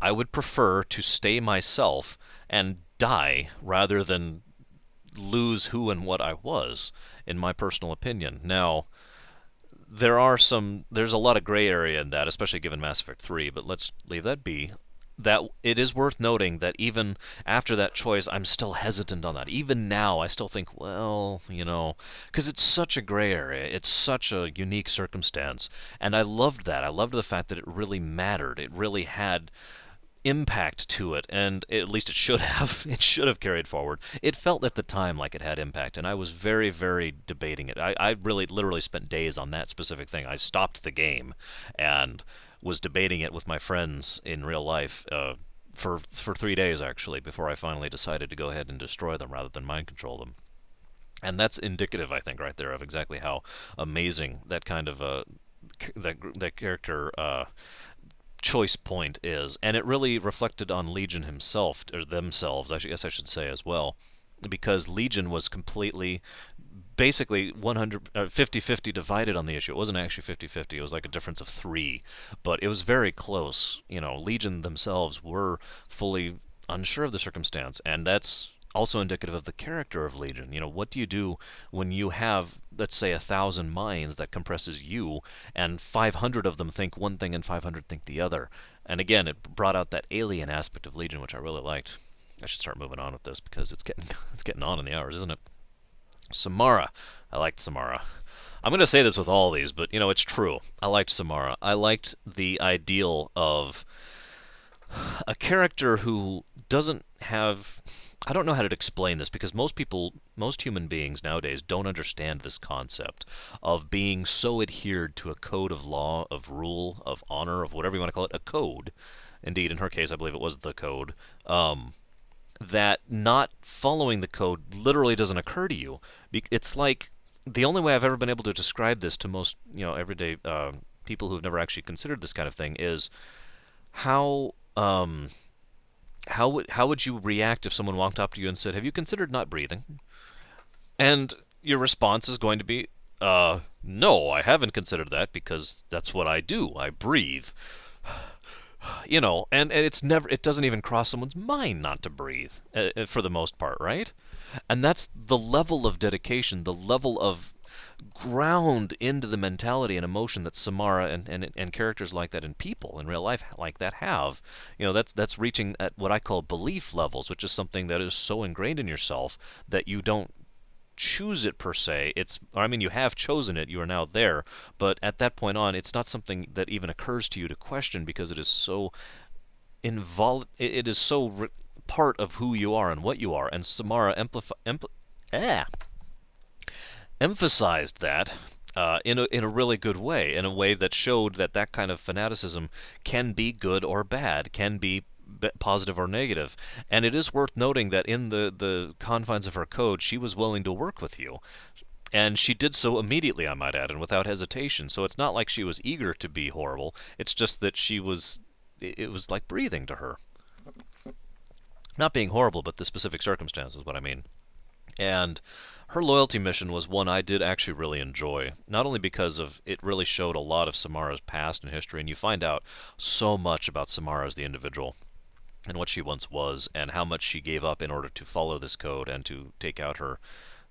I would prefer to stay myself and die rather than lose who and what I was, in my personal opinion. Now, there's a lot of gray area in that, especially given Mass Effect 3, but let's leave that be. That it is worth noting that even after that choice, I'm still hesitant on that. Even now, I still think, well, because it's such a gray area. It's such a unique circumstance. And I loved that. I loved the fact that it really mattered. It really had impact to it, and at least it should have. It should have carried forward. It felt at the time like it had impact, and I was very, very debating it. I really, literally spent days on that specific thing. I stopped the game and was debating it with my friends in real life for 3 days, actually, before I finally decided to go ahead and destroy them rather than mind control them. And that's indicative, I think, right there, of exactly how amazing that kind of that character choice point is, and it really reflected on Legion himself, or themselves, I guess I should say as well, because Legion was completely, basically 50-50 divided on the issue. It wasn't actually 50-50, it was like a difference of 3, but it was very close. Legion themselves were fully unsure of the circumstance, and that's also indicative of the character of Legion. What do you do when you have, let's say, 1,000 minds that compresses you, and 500 of them think one thing and 500 think the other? And again, it brought out that alien aspect of Legion, which I really liked. I should start moving on with this because it's getting on in the hours, isn't it? Samara. I liked Samara. I'm going to say this with all these, but it's true. I liked Samara. I liked the ideal of a character who doesn't have. I don't know how to explain this because most human beings nowadays don't understand this concept of being so adhered to a code of law, of rule, of honor, of whatever you want to call it, a code. Indeed, in her case, I believe it was the code. That not following the code literally doesn't occur to you. It's like the only way I've ever been able to describe this to most, everyday people who've never actually considered this kind of thing is how how would you react if someone walked up to you and said, "Have you considered not breathing?" And your response is going to be, "No, I haven't considered that because that's what I do. I breathe." And it doesn't even cross someone's mind not to breathe, for the most part, right? And that's the level of dedication, the level of ground into the mentality and emotion that Samara and characters like that and people in real life like that have. That's reaching at what I call belief levels, which is something that is so ingrained in yourself that you don't choose it per se. You have chosen it, you are now there, but at that point on, it's not something that even occurs to you to question because it is so it is so part of who you are and what you are. And Samara emphasized that in a really good way, in a way that showed that kind of fanaticism can be good or bad, can be positive or negative. And it is worth noting that in the confines of her code, she was willing to work with you. And she did so immediately, I might add, and without hesitation. So it's not like she was eager to be horrible. It's just that it was like breathing to her. Not being horrible, but the specific circumstances, what I mean. And her loyalty mission was one I did actually really enjoy, not only because of it really showed a lot of Samara's past and history, and you find out so much about Samara as the individual and what she once was, and how much she gave up in order to follow this code and to take out her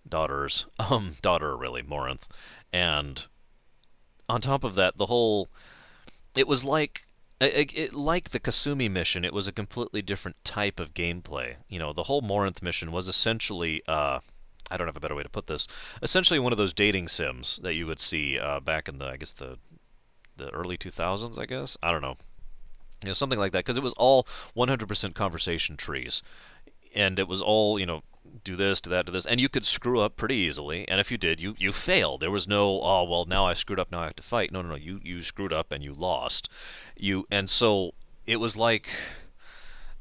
daughter really, Morinth. And on top of that, the whole it was like the Kasumi mission. It was a completely different type of gameplay. The whole Morinth mission was essentially I don't have a better way to put this. Essentially, one of those dating sims that you would see back in I guess the early 2000s. I guess I don't know. Something like that, because it was all 100% conversation trees, and it was all do this, do that, do this, and you could screw up pretty easily. And if you did, you failed. There was no, oh well, now I screwed up, now I have to fight. No, no, no. You screwed up and you lost. And so it was like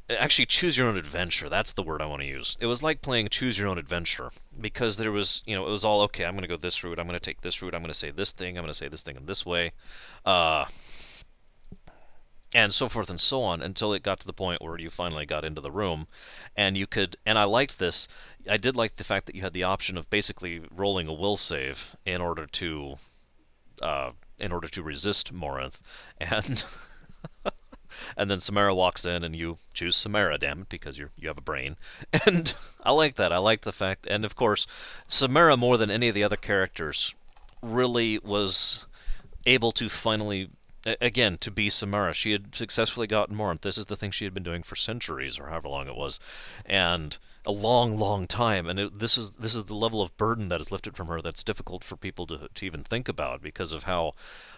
actually choose your own adventure. That's the word I want to use. It was like playing choose your own adventure, because there was it was all okay. I'm going to go this route. I'm going to take this route. I'm going to say this thing. I'm going to say this thing in this way. Uh, and so forth and so on, until it got to the point where you finally got into the room and you could, and I liked this. I did like the fact that you had the option of basically rolling a will save in order to resist Morinth. And and then Samara walks in and you choose Samara, damn it, because you have a brain. And I like that. I like the fact, and of course Samara, more than any of the other characters, really was able to finally, again, to be Samara. She had successfully gotten Morinth. This is the thing she had been doing for centuries, or however long it was, and a long, long time. And this is the level of burden that is lifted from her that's difficult for people to even think about, because of how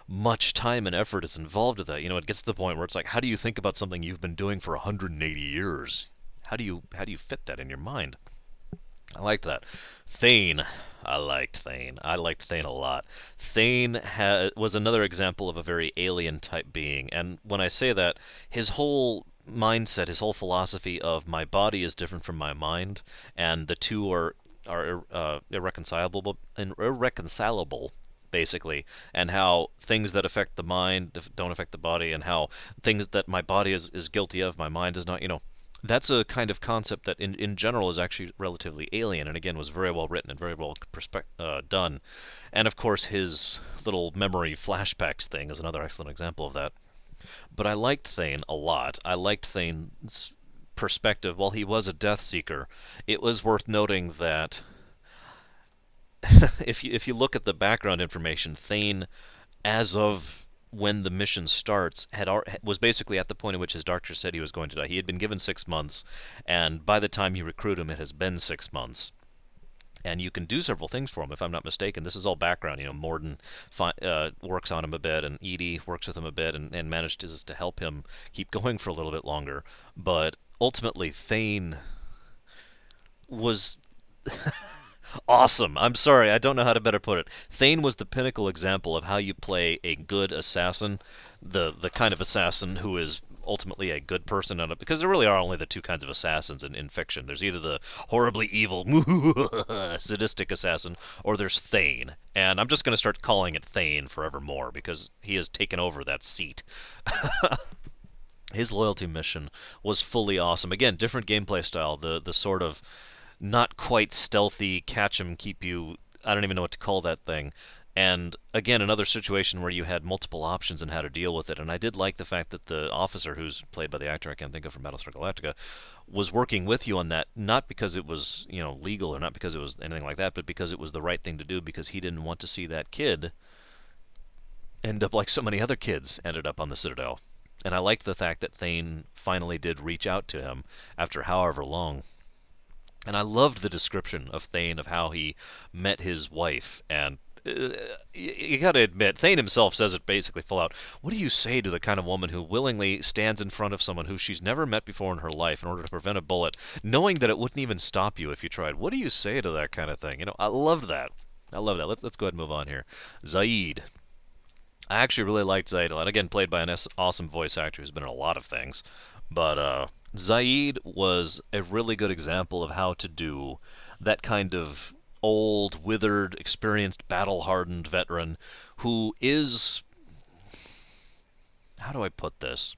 much time and effort is involved with that. It gets to the point where it's like, how do you think about something you've been doing for 180 years? How do you fit that in your mind? I liked that. Thane. I liked Thane. I liked Thane a lot. Thane was another example of a very alien type being. And when I say that, his whole mindset, his whole philosophy of my body is different from my mind, and the two are irreconcilable, basically, and how things that affect the mind don't affect the body, and how things that my body is guilty of, my mind is not. That's a kind of concept that in general is actually relatively alien, and again was very well written and very well done. And of course his little memory flashbacks thing is another excellent example of that. But I liked Thane a lot. I liked Thane's perspective. While he was a Death Seeker, it was worth noting that if you look at the background information, Thane, as of when the mission starts, was basically at the point in which his doctor said he was going to die. He had been given 6 months, and by the time you recruit him, it has been 6 months. And you can do several things for him, if I'm not mistaken. This is all background. Morden works on him a bit, and Edie works with him a bit, and manages to help him keep going for a little bit longer. But ultimately, Thane was awesome. I'm sorry, I don't know how to better put it. Thane was the pinnacle example of how you play a good assassin, the kind of assassin who is ultimately a good person on it, because there really are only the two kinds of assassins in fiction. There's either the horribly evil, sadistic assassin, or there's Thane. And I'm just going to start calling it Thane forevermore, because he has taken over that seat. His loyalty mission was fully awesome. Again, different gameplay style. The sort of not quite stealthy, catch 'em, keep you. I don't even know what to call that thing. And again, another situation where you had multiple options and how to deal with it. And I did like the fact that the officer, who's played by the actor I can't think of from Battlestar Galactica, was working with you on that, not because it was legal, or not because it was anything like that, but because it was the right thing to do, because he didn't want to see that kid end up like so many other kids ended up on the Citadel. And I liked the fact that Thane finally did reach out to him after however long. And I loved the description of Thane, of how he met his wife. And you got to admit, Thane himself says it basically full out. What do you say to the kind of woman who willingly stands in front of someone who she's never met before in her life in order to prevent a bullet, knowing that it wouldn't even stop you if you tried? What do you say to that kind of thing? I loved that. I love that. Let's go ahead and move on here. Zaid. I actually really liked Zaid a lot. Again, played by an awesome voice actor who's been in a lot of things. But Zaid was a really good example of how to do that kind of old, withered, experienced, battle-hardened veteran who is... How do I put this?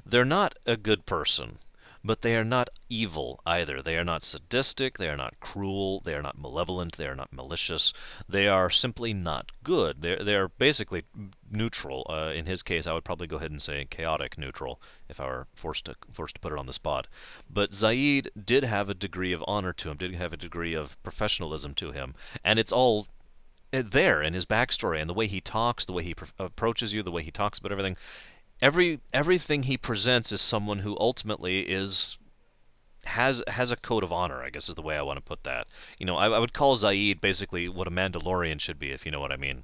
They're not a good person, but they are not evil either. They are not sadistic, they are not cruel, they are not malevolent, they are not malicious. They are simply not good. They're basically neutral. In his case, I would probably go ahead and say chaotic neutral if I were forced to put it on the spot. But Zaid did have a degree of honor to him, did have a degree of professionalism to him, and it's all there in his backstory and the way he talks, the way he approaches you, the way he talks about everything. Everything he presents is someone who ultimately has a code of honor, I guess is the way I want to put that. I would call Zaid basically what a Mandalorian should be, if you know what I mean.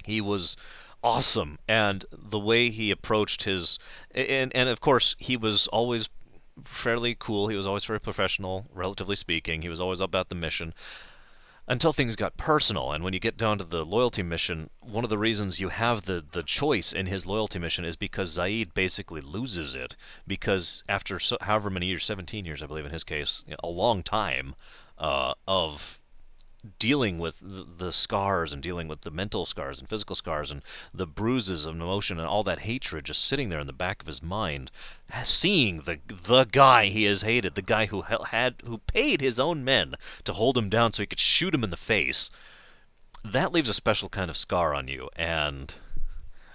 He was awesome, and the way he approached his, and of course he was always fairly cool. He was always very professional, relatively speaking. He was always about the mission until things got personal. And when you get down to the loyalty mission, one of the reasons you have the choice in his loyalty mission is because Zaid basically loses it. Because after however many years, 17 years, I believe in his case, a long time of dealing with the scars and dealing with the mental scars and physical scars and the bruises of emotion and all that hatred just sitting there in the back of his mind, seeing the guy he has hated, the guy who paid his own men to hold him down so he could shoot him in the face, that leaves a special kind of scar on you, and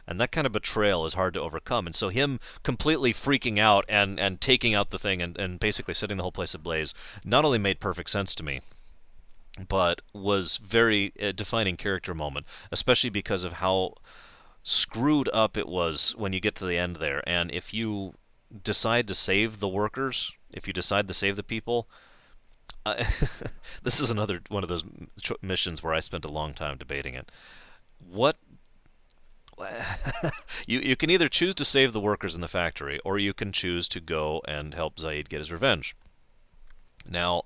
that kind of betrayal is hard to overcome. And so him completely freaking out and taking out the thing and basically setting the whole place ablaze not only made perfect sense to me, but was very defining character moment, especially because of how screwed up it was when you get to the end there. And if you decide to save the workers, if you decide to save the people, uh, this is another one of those missions where I spent a long time debating it. What you can either choose to save the workers in the factory, or you can choose to go and help Zaid get his revenge. Now,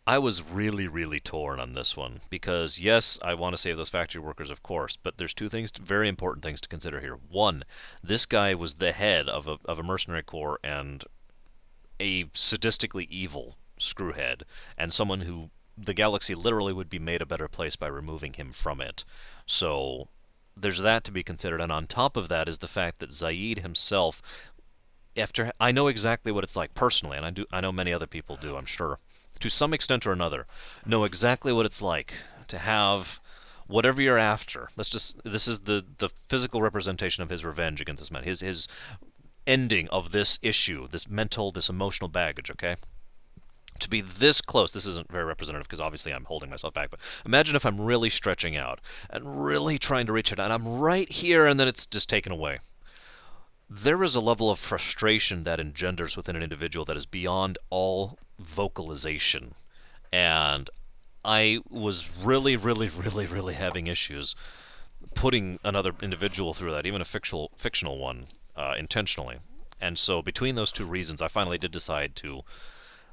I was really, really torn on this one because, yes, I want to save those factory workers, of course, but there's two things, very important things to consider here. One, this guy was the head of a mercenary corps and a sadistically evil screwhead, and someone who the galaxy literally would be made a better place by removing him from it. So there's that to be considered, and on top of that is the fact that Zaid himself, after I know exactly what it's like personally, and I know many other people do, I'm sure, to some extent or another, know exactly what it's like to have whatever you're after. This is the physical representation of his revenge against this man, his ending of this issue, this emotional baggage. Okay, to be this close, this isn't very representative because obviously I'm holding myself back, but imagine if I'm really stretching out and really trying to reach it, and I'm right here, and then it's just taken away. There is a level of frustration that engenders within an individual that is beyond all vocalization. And I was really, really, really, really having issues putting another individual through that, even a fictional one, intentionally. And so between those two reasons, I finally did decide to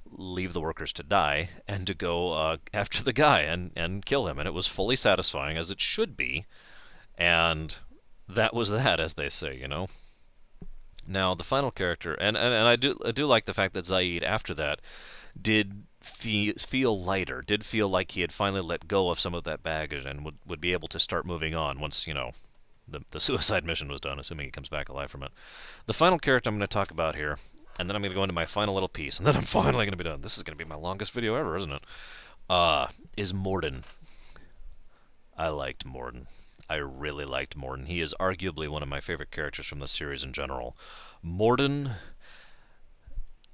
leave the workers to die and to go after the guy and kill him. And it was fully satisfying, as it should be. And that was that, as they say. Now, the final character, and I do like the fact that Zaid, after that, did feel lighter, did feel like he had finally let go of some of that baggage and would be able to start moving on once, the suicide mission was done, assuming he comes back alive from it. The final character I'm going to talk about here, and then I'm going to go into my final little piece, and then I'm finally going to be done. This is going to be my longest video ever, isn't it? Is Morden. I liked Morden. I really liked Morden. He is arguably one of my favorite characters from the series in general. Morden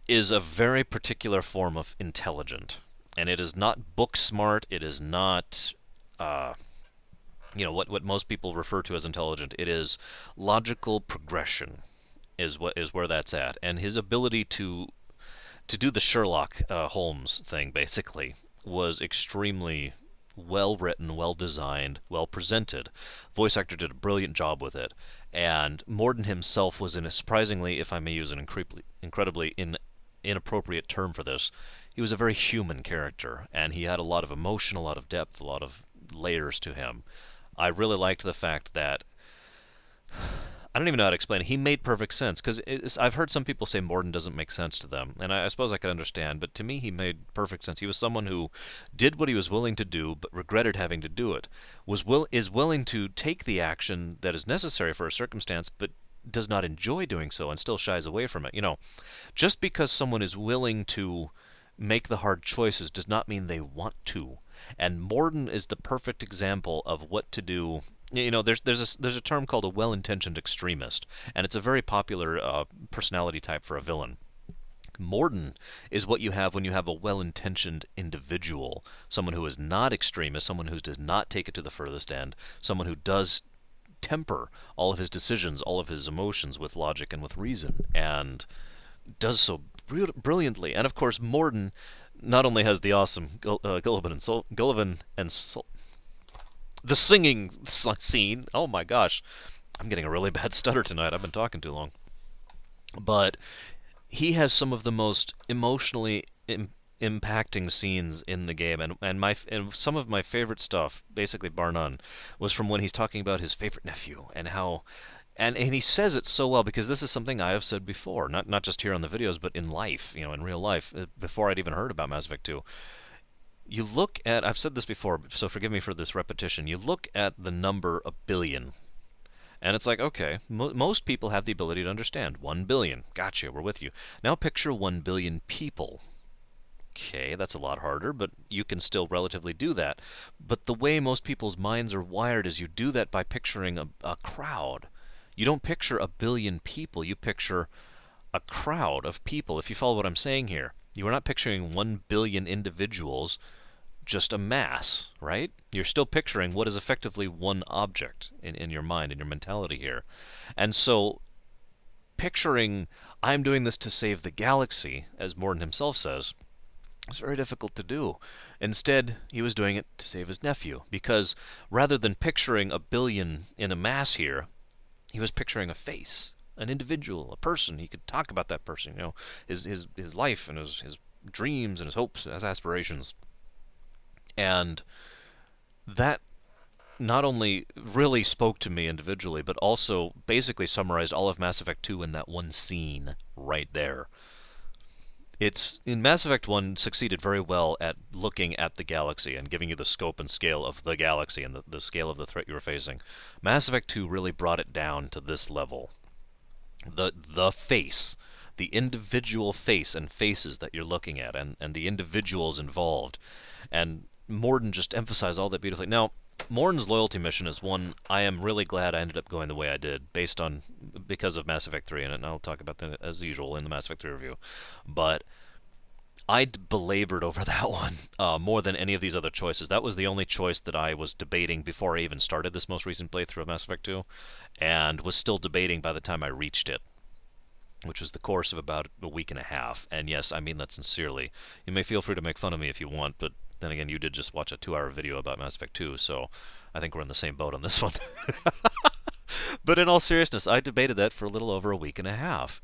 is a very particular form of intelligent, and it is not book smart. It is not, what most people refer to as intelligent. It is logical progression, is where that's at, and his ability to do the Sherlock Holmes thing basically was extremely well written, well designed, well presented. Voice actor did a brilliant job with it, and Morden himself was in a surprisingly, if I may use an incredibly inappropriate term for this, he was a very human character, and he had a lot of emotion, a lot of depth, a lot of layers to him. I really liked the fact that I don't even know how to explain it. He made perfect sense because I've heard some people say Morden doesn't make sense to them, and I suppose I could understand. But to me, he made perfect sense. He was someone who did what he was willing to do, but regretted having to do it. Is willing to take the action that is necessary for a circumstance, but does not enjoy doing so and still shies away from it. Just because someone is willing to make the hard choices does not mean they want to. And Morden is the perfect example of what to do. There's a term called a well-intentioned extremist, and it's a very popular personality type for a villain. Morden is what you have when you have a well-intentioned individual, someone who is not extremist, someone who does not take it to the furthest end, someone who does temper all of his decisions, all of his emotions with logic and with reason, and does so brilliantly. And of course, Morden not only has the awesome Gullivan and the singing scene. Oh my gosh, I'm getting a really bad stutter tonight. I've been talking too long. But he has some of the most emotionally impacting scenes in the game, and some of my favorite stuff, basically bar none, was from when he's talking about his favorite nephew and how. And he says it so well because this is something I have said before, not just here on the videos, but in life, in real life, before I'd even heard about Mass Effect 2. You look at, I've said this before, so forgive me for this repetition. You look at the number a billion, and it's like, okay, most people have the ability to understand. 1 billion. Gotcha, we're with you. Now picture 1 billion people. Okay, that's a lot harder, but you can still relatively do that. But the way most people's minds are wired is you do that by picturing a crowd. You don't picture a billion people, you picture a crowd of people, if you follow what I'm saying here. You are not picturing 1 billion individuals, just a mass, right? You're still picturing what is effectively one object in your mind, in your mentality here. And so, picturing, I'm doing this to save the galaxy, as Morden himself says, is very difficult to do. Instead, he was doing it to save his nephew, because rather than picturing a billion in a mass here, he was picturing a face, an individual, a person. He could talk about that person, his life and his dreams and his hopes, his aspirations. And that not only really spoke to me individually, but also basically summarized all of Mass Effect 2 in that one scene right there. It's in Mass Effect 1 succeeded very well at looking at the galaxy and giving you the scope and scale of the galaxy and the scale of the threat you were facing. Mass Effect 2 really brought it down to this level. The face, the individual face and faces that you're looking at, and the individuals involved. And Morden just emphasized all that beautifully. Now, Morden's loyalty mission is one I am really glad I ended up going the way I did, because of Mass Effect 3, and I'll talk about that as usual in the Mass Effect 3 review. But I belabored over that one more than any of these other choices. That was the only choice that I was debating before I even started this most recent playthrough of Mass Effect 2, and was still debating by the time I reached it, which was the course of about a week and a half. And yes, I mean that sincerely. You may feel free to make fun of me if you want, but then again, you did just watch a 2-hour video about Mass Effect 2, so I think we're in the same boat on this one. But in all seriousness, I debated that for a little over a week and a half.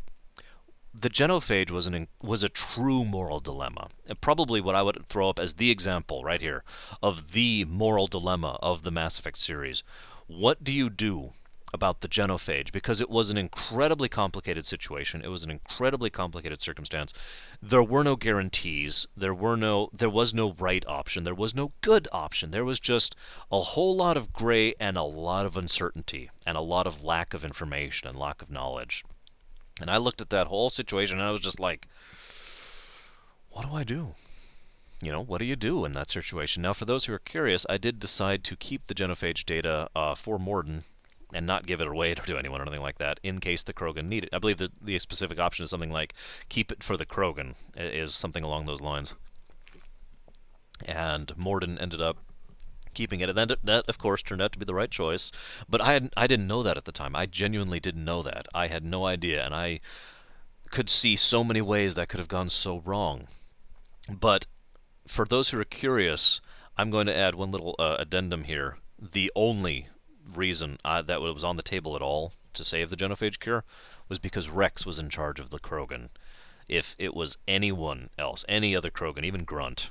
The genophage was a true moral dilemma. And probably what I would throw up as the example right here of the moral dilemma of the Mass Effect series. What do you do about the genophage? Because it was an incredibly complicated situation. It was an incredibly complicated circumstance. There were no guarantees. There was no right option. There was no good option. There was just a whole lot of gray and a lot of uncertainty and a lot of lack of information and lack of knowledge. And I looked at that whole situation and I was just like, what do I do? What do you do in that situation? Now, for those who are curious, I did decide to keep the genophage data for Morden and not give it away to anyone or anything like that in case the Krogan need it. I believe that the specific option is something like keep it for the Krogan, is something along those lines. And Morden ended up keeping it, and that of course turned out to be the right choice. But I didn't know that at the time. I genuinely didn't know that. I had no idea, and I could see so many ways that could have gone so wrong. But for those who are curious, I'm going to add one little addendum here. The only reason that was on the table at all to save the genophage cure was because Rex was in charge of the Krogan. If it was anyone else, any other Krogan, even Grunt,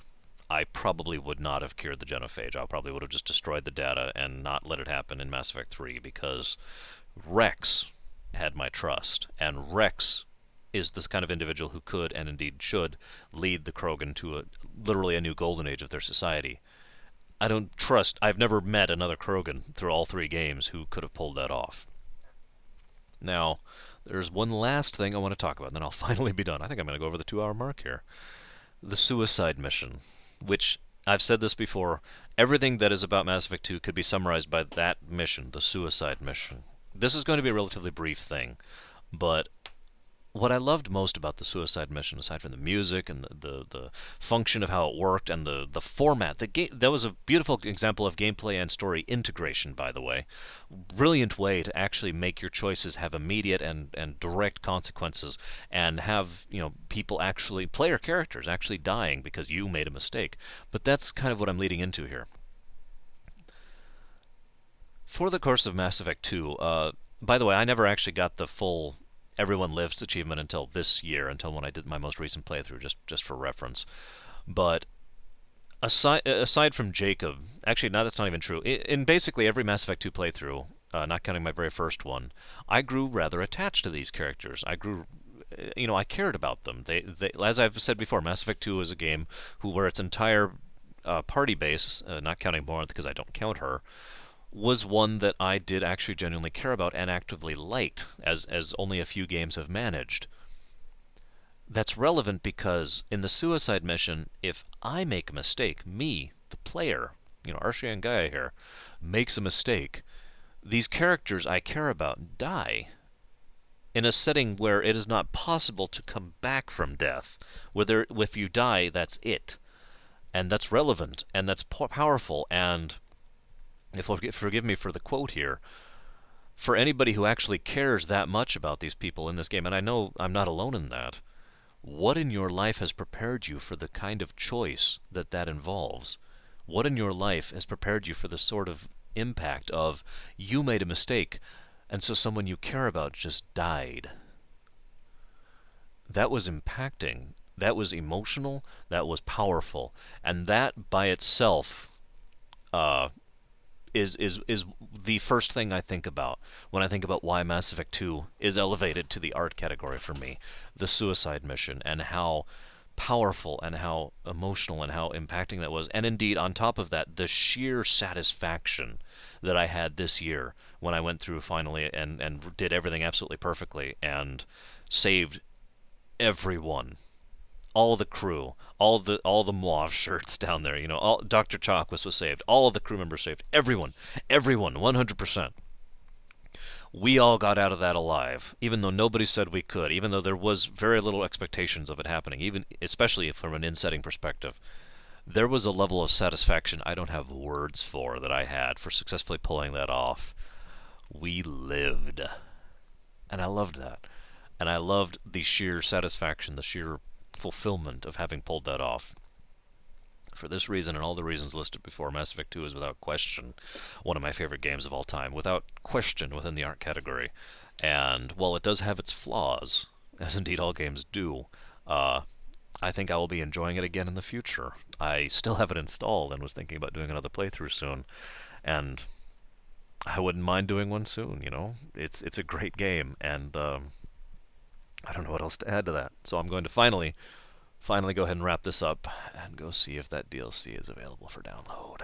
I probably would not have cured the genophage. I probably would have just destroyed the data and not let it happen in Mass Effect 3, because Rex had my trust, and Rex is this kind of individual who could, and indeed should, lead the Krogan to literally a new golden age of their society. I've never met another Krogan through all 3 games who could have pulled that off. Now, there's one last thing I want to talk about, and then I'll finally be done. I think I'm going to go over the 2 hour mark here. The suicide mission, which I've said this before, everything that is about Mass Effect 2 could be summarized by that mission, the suicide mission. This is going to be a relatively brief thing, but what I loved most about the suicide mission, aside from the music and the function of how it worked and the format, that was a beautiful example of gameplay and story integration, by the way. Brilliant way to actually make your choices have immediate and direct consequences, and have people actually, player characters actually dying because you made a mistake. But that's kind of what I'm leading into here. For the course of Mass Effect 2, by the way, I never actually got the full Everyone Lives achievement until this year, until when I did my most recent playthrough, just for reference. But aside from Jacob, actually, no, that's not even true. In basically every Mass Effect 2 playthrough, not counting my very first one, I grew rather attached to these characters. I grew, I cared about them. As I've said before, Mass Effect 2 is a game where its entire party base, not counting Morn because I don't count her, was one that I did actually genuinely care about and actively liked, as only a few games have managed. That's relevant because in the suicide mission, if I make a mistake, me, the player, Archie and Gaia here, makes a mistake, these characters I care about die in a setting where it is not possible to come back from death. Whether if you die, that's it, and that's relevant and that's powerful. And if you'll forgive me for the quote here, for anybody who actually cares that much about these people in this game, and I know I'm not alone in that, what in your life has prepared you for the kind of choice that involves? What in your life has prepared you for the sort of impact of you made a mistake, and so someone you care about just died? That was impacting. That was emotional. That was powerful. And that by itself uh, is the first thing I think about when I think about why Mass Effect 2 is elevated to the art category for me. The suicide mission, and how powerful and how emotional and how impacting that was. And indeed, on top of that, the sheer satisfaction that I had this year when I went through finally and did everything absolutely perfectly and saved everyone, all the crew, all the Mauve shirts down there. All Dr. Chakwas was saved. All of the crew members saved. Everyone, 100%. We all got out of that alive, even though nobody said we could. Even though there was very little expectations of it happening, even especially from an in-setting perspective. There was a level of satisfaction I don't have words for that I had for successfully pulling that off. We lived, and I loved that. And I loved the sheer satisfaction, the sheer fulfillment of having pulled that off. For this reason and all the reasons listed before, Mass Effect 2 is without question one of my favorite games of all time, without question within the art category. And while it does have its flaws, as indeed all games do, I think I will be enjoying it again in the future. I still have it installed and was thinking about doing another playthrough soon, and I wouldn't mind doing one soon. It's a great game, and I don't know what else to add to that. So I'm going to finally go ahead and wrap this up and go see if that DLC is available for download.